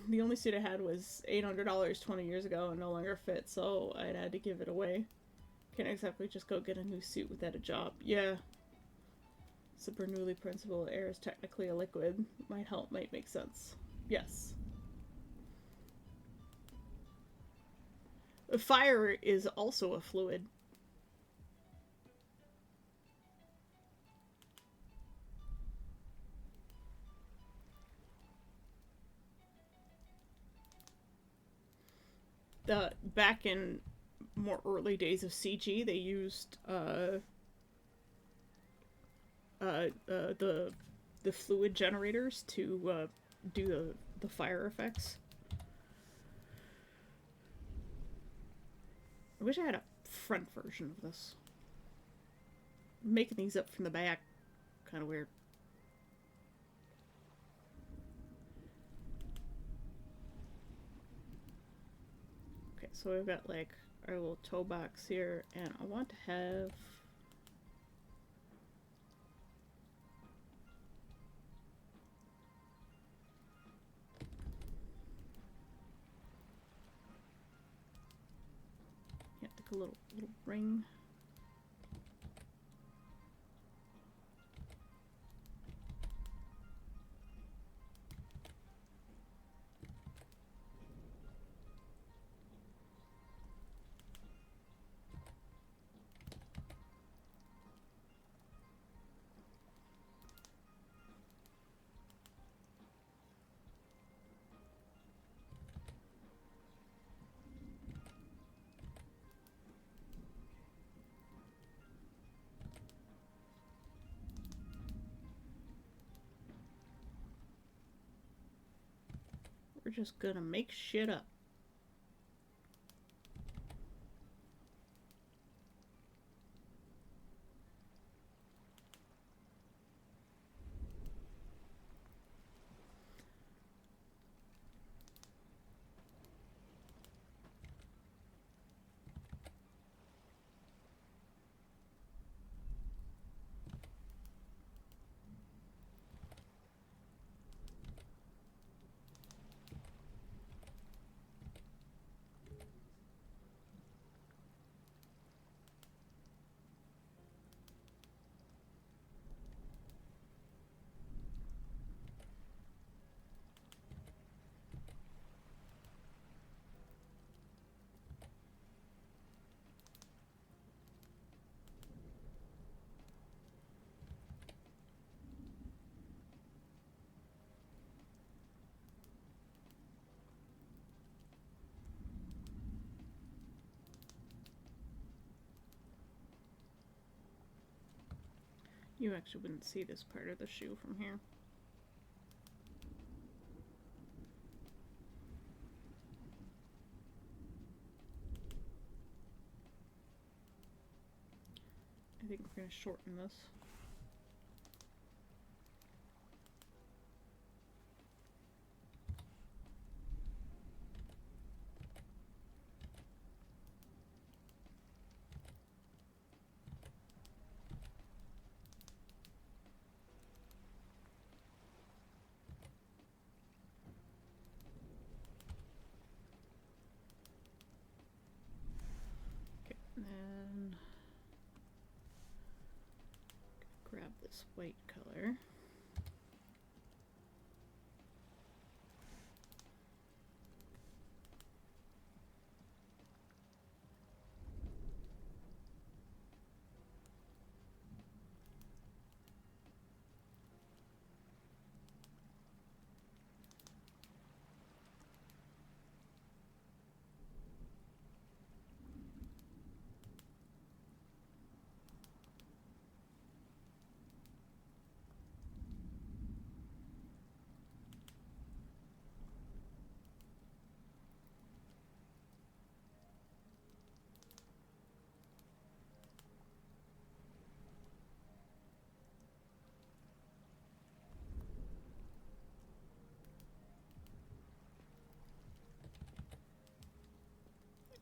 The only suit I had was $800 20 years ago and no longer fit, so I'd had to give it away. Can't exactly just go get a new suit without a job. Yeah. It's the Bernoulli principle. Air is technically a liquid. Might help, might make sense. Yes. Fire is also a fluid. Back in more early days of CG, they used the fluid generators to do the fire effects. I wish I had a front version of this. I'm making these up from the back. Kind of weird. Okay, so we've got like our little toe box here, and I want to have... yeah, like a little ring. We're just gonna make shit up. You actually wouldn't see this part of the shoe from here. I think we're going to shorten this. Okay, and then grab this white color.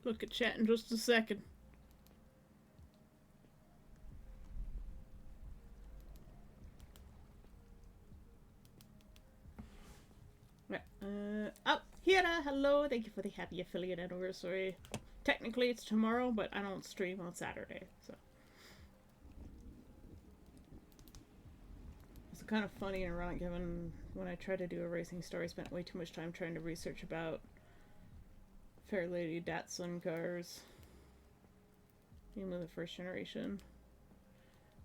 Look at chat in just a second. Right. Oh, Hira, hello. Thank you for the happy affiliate anniversary. Technically, it's tomorrow, but I don't stream on Saturday, so. It's kind of funny and ironic given when I tried to do a racing story, I spent way too much time trying to research about Fairlady Datsun cars. Even the first generation.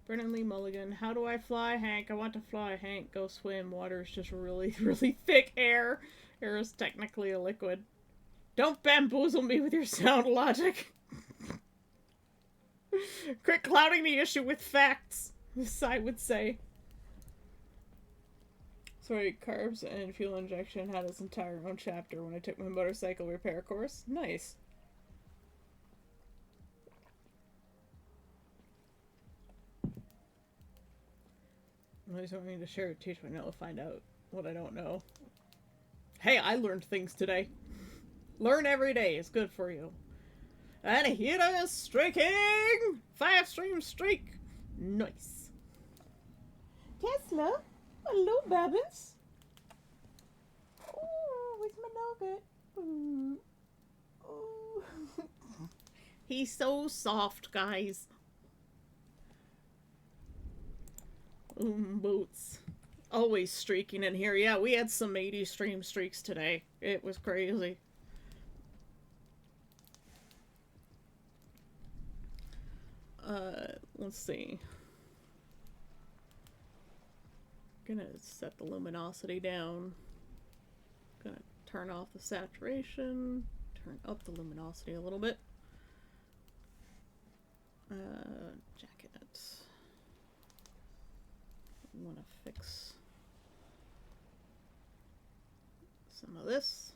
Brennan Lee Mulligan. How do I fly, Hank? I want to fly, Hank. Go swim. Water is just really, really thick air. Air is technically a liquid. Don't bamboozle me with your sound logic. Quit clouding the issue with facts, as I would say. Sorry, carbs and fuel injection had its entire own chapter when I took my motorcycle repair course. Nice. I always want me to share it, teach me now to find out what I don't know. Hey, I learned things today. Learn every day is good for you. And here is streaking! 5-stream streak! Nice. Tesla? Hello, Babbins. Oh, where's my nugget? Ooh. Ooh. He's so soft, guys. Boots. Always streaking in here. Yeah, we had some 80 stream streaks today. It was crazy. Let's see. Gonna set the luminosity down. Gonna turn off the saturation. Turn up the luminosity a little bit. Jacket. I want to fix some of this.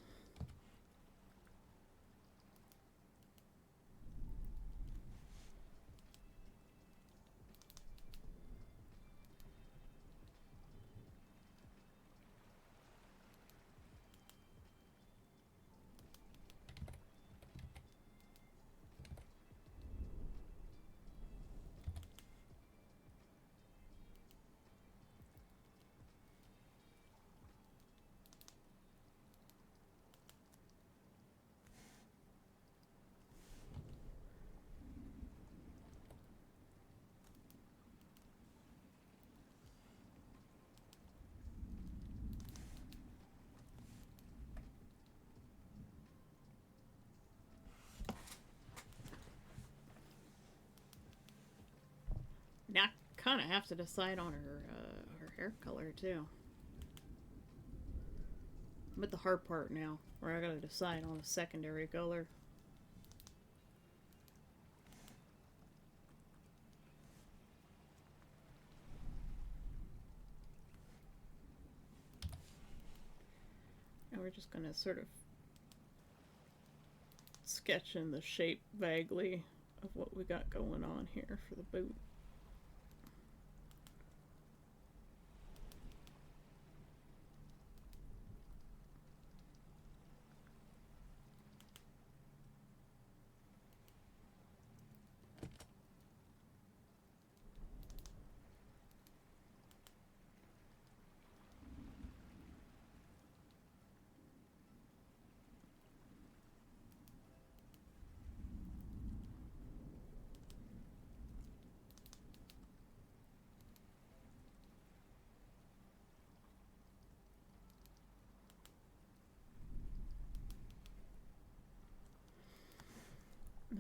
Now, I kind of have to decide on her hair color, too. I'm at the hard part now, where I gotta decide on a secondary color. And we're just gonna sort of sketch in the shape vaguely of what we got going on here for the boot.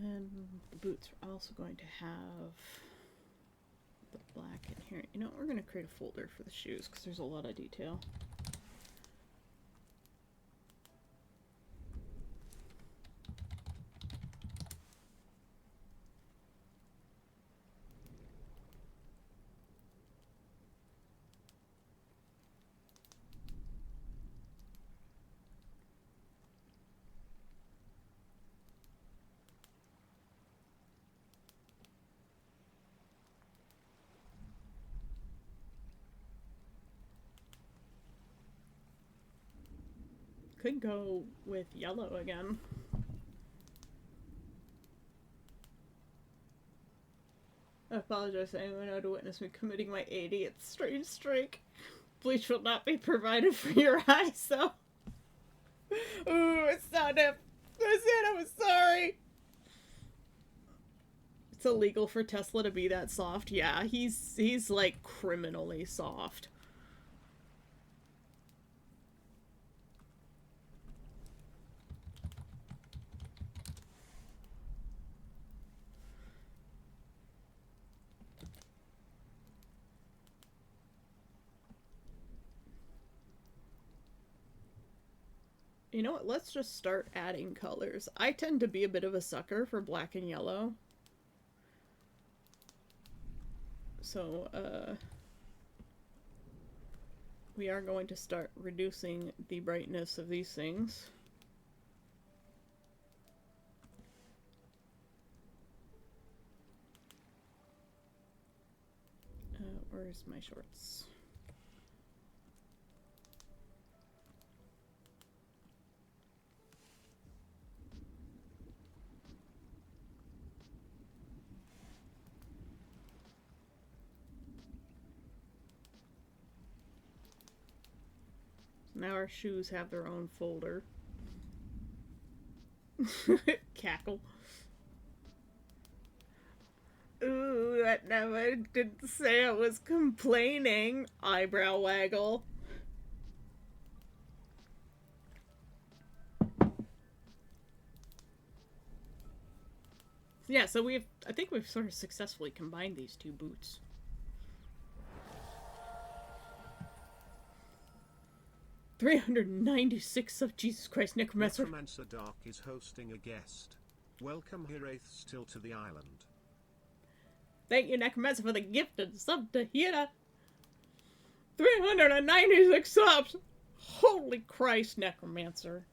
And the boots are also going to have the black in here. You know what, we're going to create a folder for the shoes because there's a lot of detail. Could go with yellow again. I apologize to anyone who had to witness me committing my 80th strange streak. Bleach will not be provided for your eyes, though. Ooh, it's not him. I said I was sorry. It's illegal for Tesla to be that soft. Yeah, he's like criminally soft. You know what? Let's just start adding colors. I tend to be a bit of a sucker for black and yellow. So, we are going to start reducing the brightness of these things. Where's my shorts? Now our shoes have their own folder. Cackle. Ooh, that never didn't say I was complaining. Eyebrow waggle. Yeah, so I think we've sort of successfully combined these two boots. $396 of Jesus Christ, Necromancer. Necromancer Dark is hosting a guest. Welcome Hiraeth still to the island. Thank you, Necromancer, for the gifted sub to Hira. 396 subs! Holy Christ, Necromancer.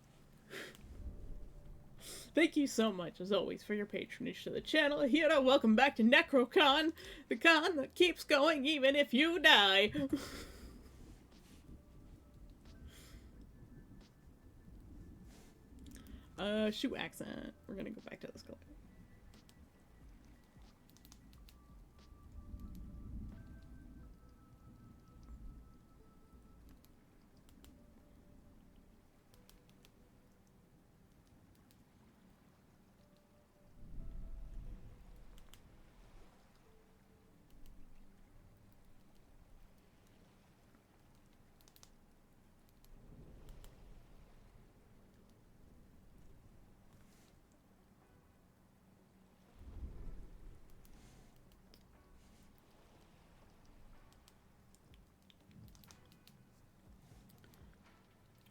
Thank you so much, as always, for your patronage to the channel. Hira, welcome back to NecroCon, the con that keeps going even if you die. Shoe accent. We're gonna go back to this color.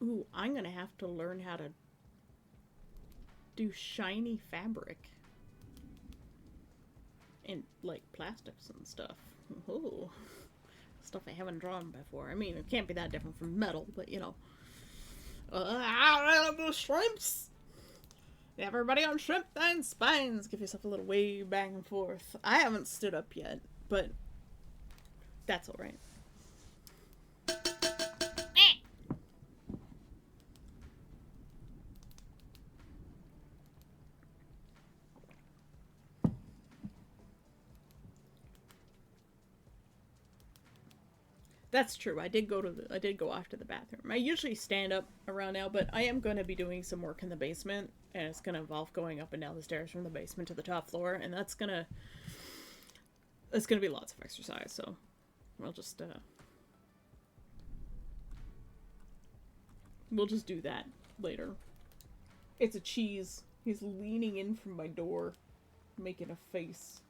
Ooh, I'm gonna have to learn how to do shiny fabric. And, like, plastics and stuff. Ooh. Stuff I haven't drawn before. I mean, it can't be that different from metal, but, you know. The shrimps! Everybody on shrimp and spines! Give yourself a little wave back and forth. I haven't stood up yet, but that's alright. That's true. I did go off to the bathroom. I usually stand up around now, but I am going to be doing some work in the basement, and it's going to involve going up and down the stairs from the basement to the top floor, and it's going to be lots of exercise, so we'll just do that later. It's a cheese. He's leaning in from my door, making a face.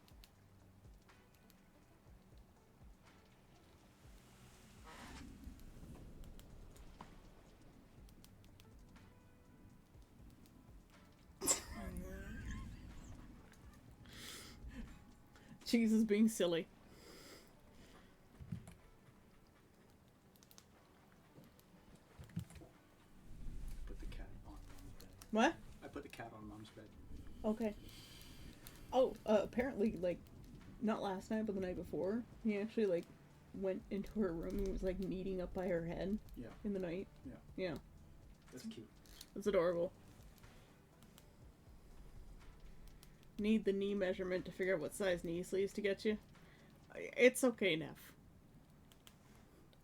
Cheese is being silly. Put the cat on Mom's bed. What? I put the cat on Mom's bed. Okay. Oh, apparently, like, not last night, but the night before, he actually, like, went into her room and was, like, kneading up by her head. Yeah. In the night. Yeah. Yeah. That's cute. It's adorable. need the knee measurement to figure out what size knee sleeves to get you. It's okay, Neff.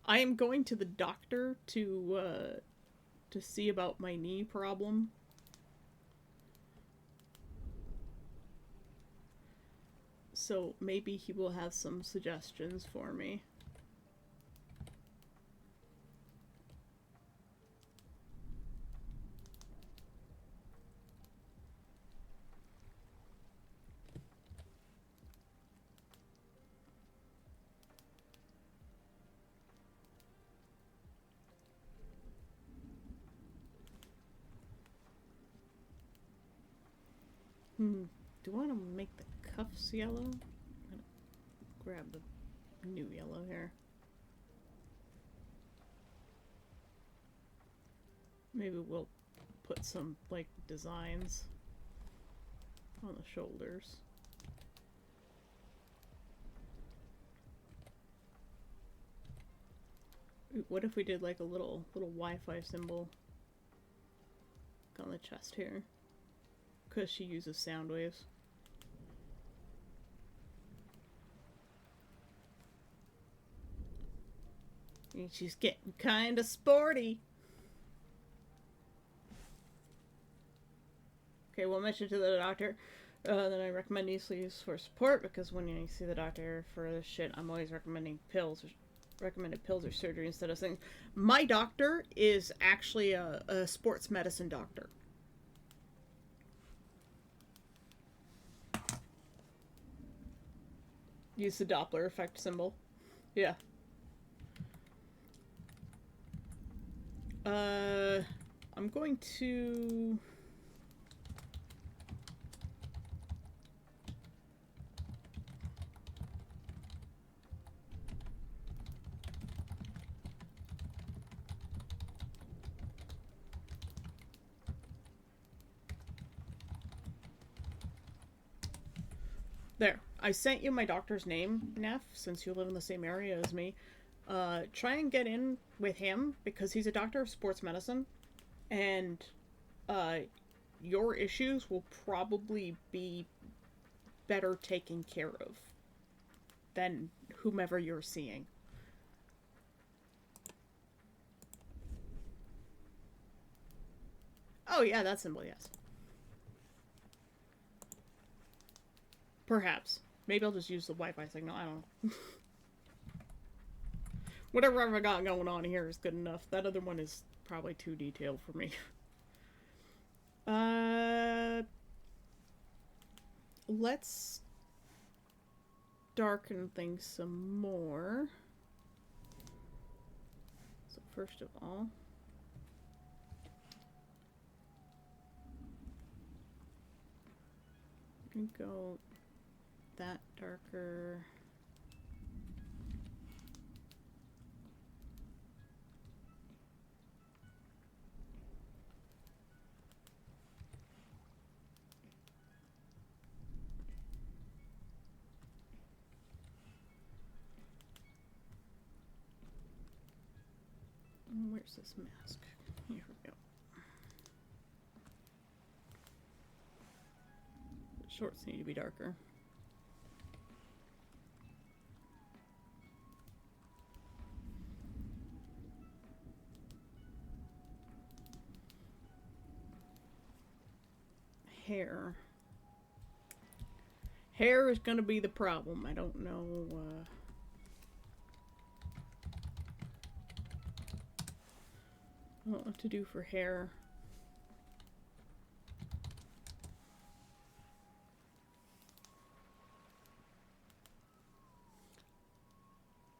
I am going to the doctor to see about my knee problem. So maybe he will have some suggestions for me. Do I want to make the cuffs yellow? I'm gonna grab the new yellow here. Maybe we'll put some, like, designs on the shoulders. Ooh, what if we did, like, a little Wi-Fi symbol on the chest here? Because she uses sound waves. And she's getting kind of sporty. Okay, we'll mention to the doctor that I recommend knee sleeves for support, because when you see the doctor for this shit, I'm always recommending pills, or recommended pills or surgery instead of things. My doctor is actually a sports medicine doctor. Use the Doppler effect symbol. Yeah. I'm going to... There. I sent you my doctor's name, Neff, since you live in the same area as me. Try and get in with him, because he's a doctor of sports medicine, and your issues will probably be better taken care of than whomever you're seeing. Oh yeah, that symbol, yes. Perhaps. Maybe I'll just use the Wi-Fi signal, I don't know. Whatever I've got going on here is good enough. That other one is probably too detailed for me. Let's darken things some more. So first of all, I'm gonna go that darker. Where's this mask? Here we go. The shorts need to be darker. Hair. Hair is going to be the problem. I don't know, I don't know what to do for hair.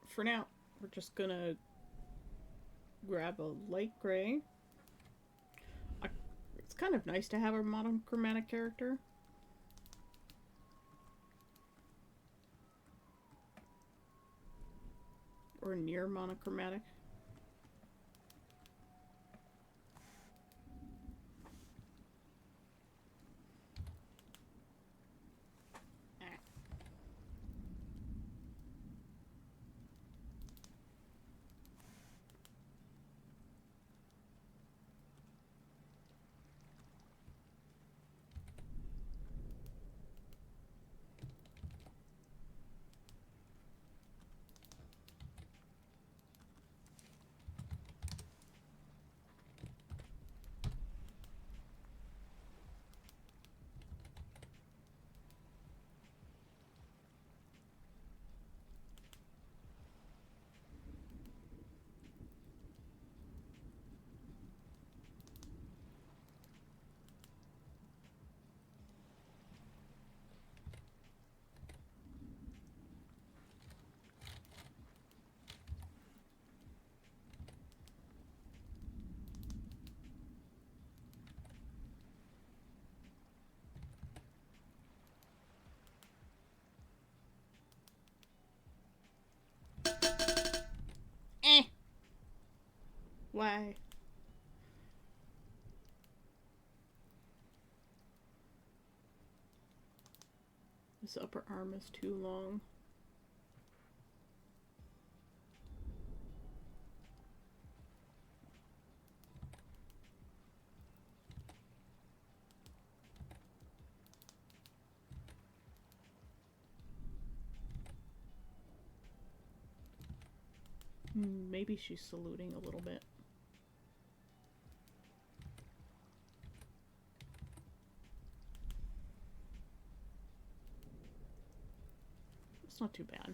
For now, we're just gonna grab a light gray. It's kind of nice to have a monochromatic character. Or near monochromatic. Why? This upper arm is too long. Maybe she's saluting a little bit. It's not too bad.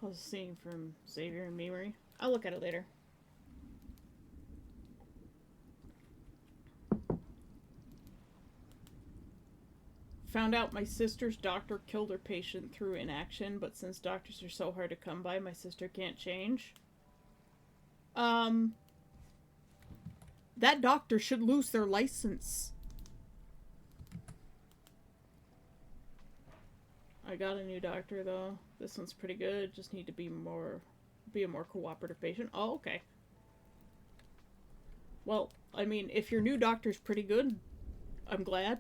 Pause the scene from Xavier and Mimiri. I'll look at it later. Found out my sister's doctor killed her patient through inaction, but since doctors are so hard to come by, my sister can't change. That doctor should lose their license. I got a new doctor though. This one's pretty good. Just need to be a more cooperative patient. Oh, okay. Well, I mean, if your new doctor's pretty good, I'm glad.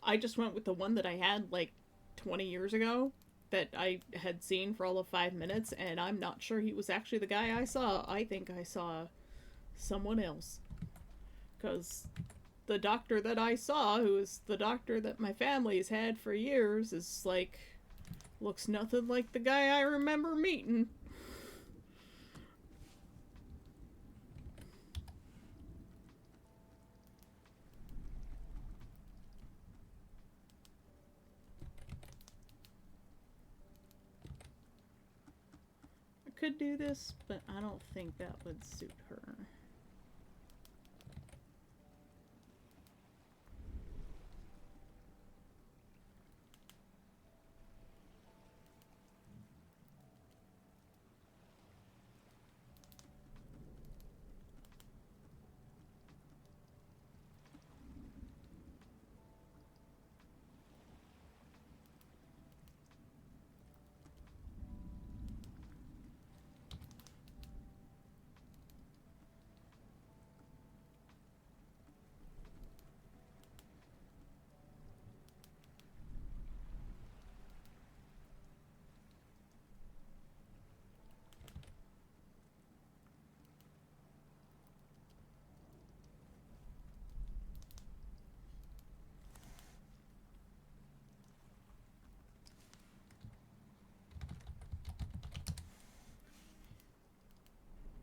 I just went with the one that I had like 20 years ago that I had seen for all of 5 minutes, and I'm not sure he was actually the guy I saw. I think I saw someone else. Because the doctor that I saw, who is the doctor that my family's had for years, is like, looks nothing like the guy I remember meeting. Could do this, but I don't think that would suit her.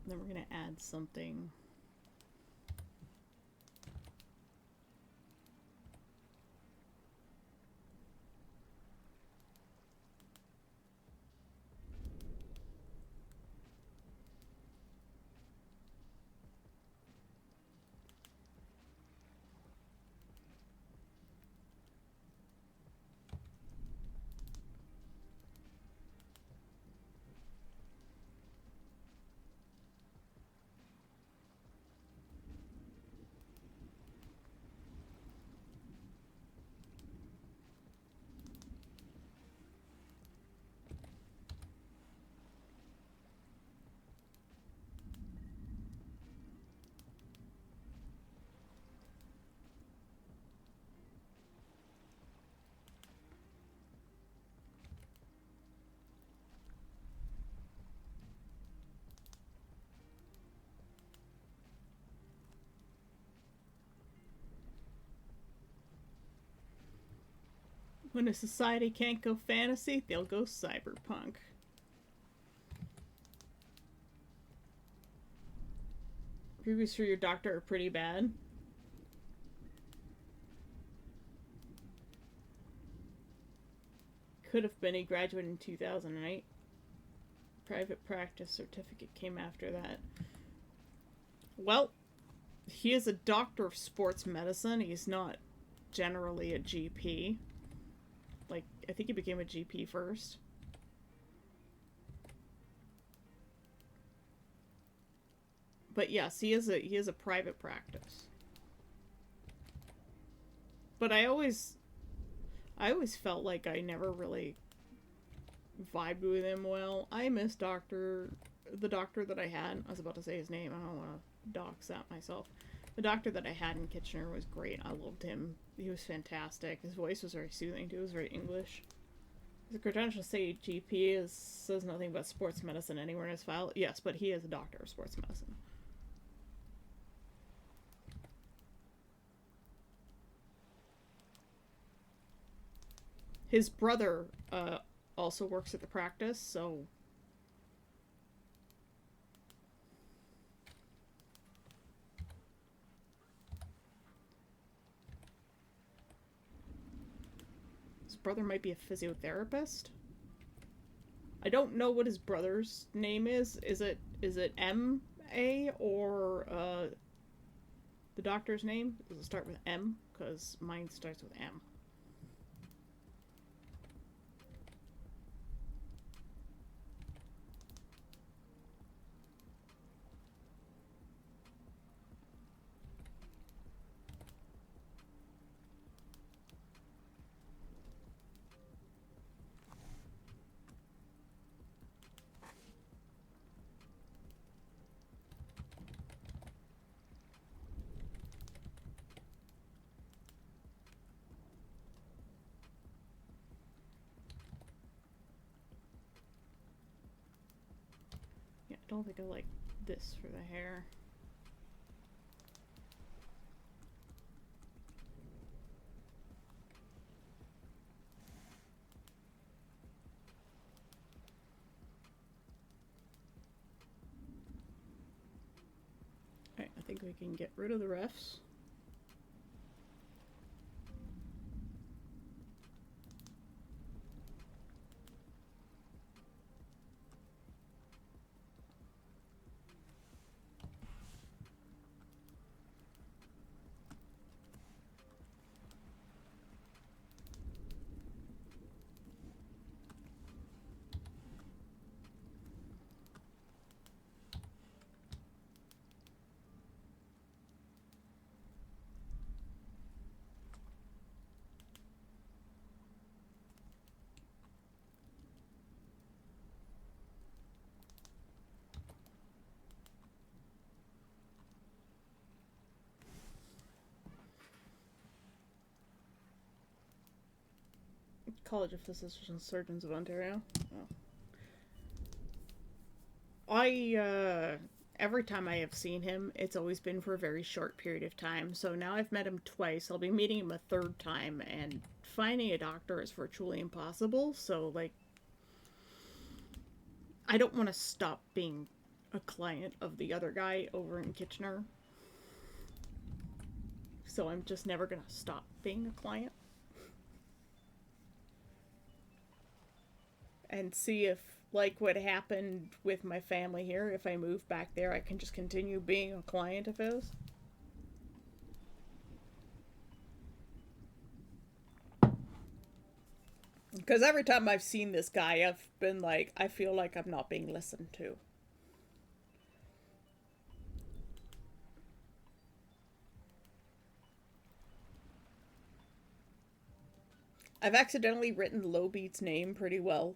Then we're gonna add something. When a society can't go fantasy, they'll go cyberpunk. Reviews for your doctor are pretty bad. Could have been. He graduated in 2008. Private practice certificate came after that. Well, he is a doctor of sports medicine. He's not generally a GP. Like, I think he became a GP first. But yes, he is a private practice. But I always felt like I never really vibed with him well. I miss the doctor that I had. I was about to say his name. I don't want to dox that myself. The doctor that I had in Kitchener was great. I loved him. He was fantastic. His voice was very soothing too. It was very English. The credentials say GP says nothing about sports medicine anywhere in his file. Yes, but he is a doctor of sports medicine. His brother also works at the practice, so... His brother might be a physiotherapist? I don't know what his brother's name is. Is it M.A. or the doctor's name? Does it start with M? Because mine starts with M. Yeah, I don't think I like this for the hair. Alright, I think we can get rid of the refs. College of Physicians and Surgeons of Ontario. Oh. Every time I have seen him, it's always been for a very short period of time. So now I've met him twice. I'll be meeting him a third time, and finding a doctor is virtually impossible. So, like, I don't want to stop being a client of the other guy over in Kitchener. So I'm just never going to stop being a client. And see if, like what happened with my family here, if I move back there, I can just continue being a client of his. Because every time I've seen this guy, I've been like, I feel like I'm not being listened to. I've accidentally written Lowbeat's name pretty well.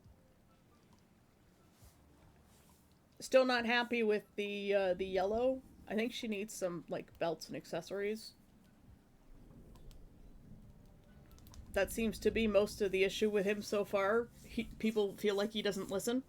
Still not happy with the yellow. I think she needs some, like, belts and accessories. That seems to be most of the issue with him so far. People feel like he doesn't listen.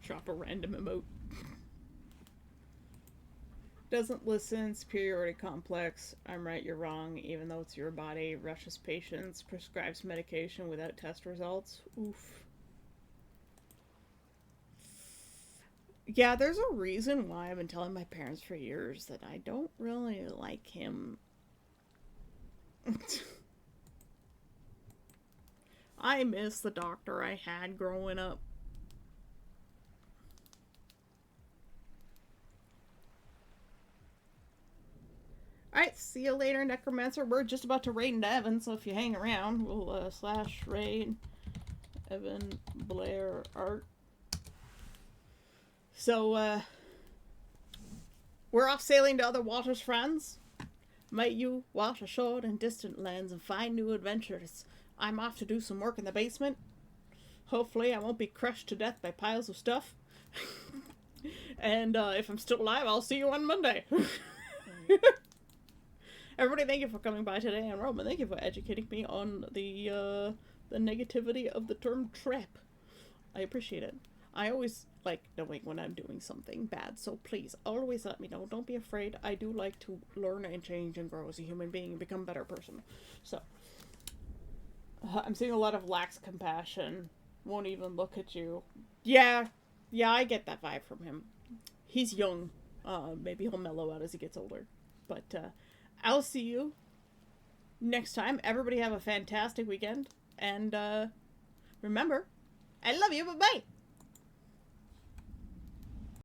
Drop a random emote. Doesn't listen, superiority complex, I'm right, you're wrong, even though it's your body, rushes patients, prescribes medication without test results. Oof. Yeah, there's a reason why I've been telling my parents for years that I don't really like him. I miss the doctor I had growing up. Alright, see you later, Necromancer. We're just about to raid into Evan, so if you hang around, we'll slash raid Evan Blair Art. So, we're off sailing to other waters, friends. Might you wash ashore in distant lands and find new adventures. I'm off to do some work in the basement. Hopefully I won't be crushed to death by piles of stuff. And if I'm still alive, I'll see you on Monday. Everybody, thank you for coming by today, and Roman, thank you for educating me on the negativity of the term trap. I appreciate it. I always like knowing when I'm doing something bad, so please, always let me know. Don't be afraid. I do like to learn and change and grow as a human being and become a better person. So, I'm seeing a lot of lax compassion. Won't even look at you. Yeah, I get that vibe from him. He's young. Maybe he'll mellow out as he gets older. But, I'll see you next time. Everybody have a fantastic weekend. And, remember, I love you. Bye-bye.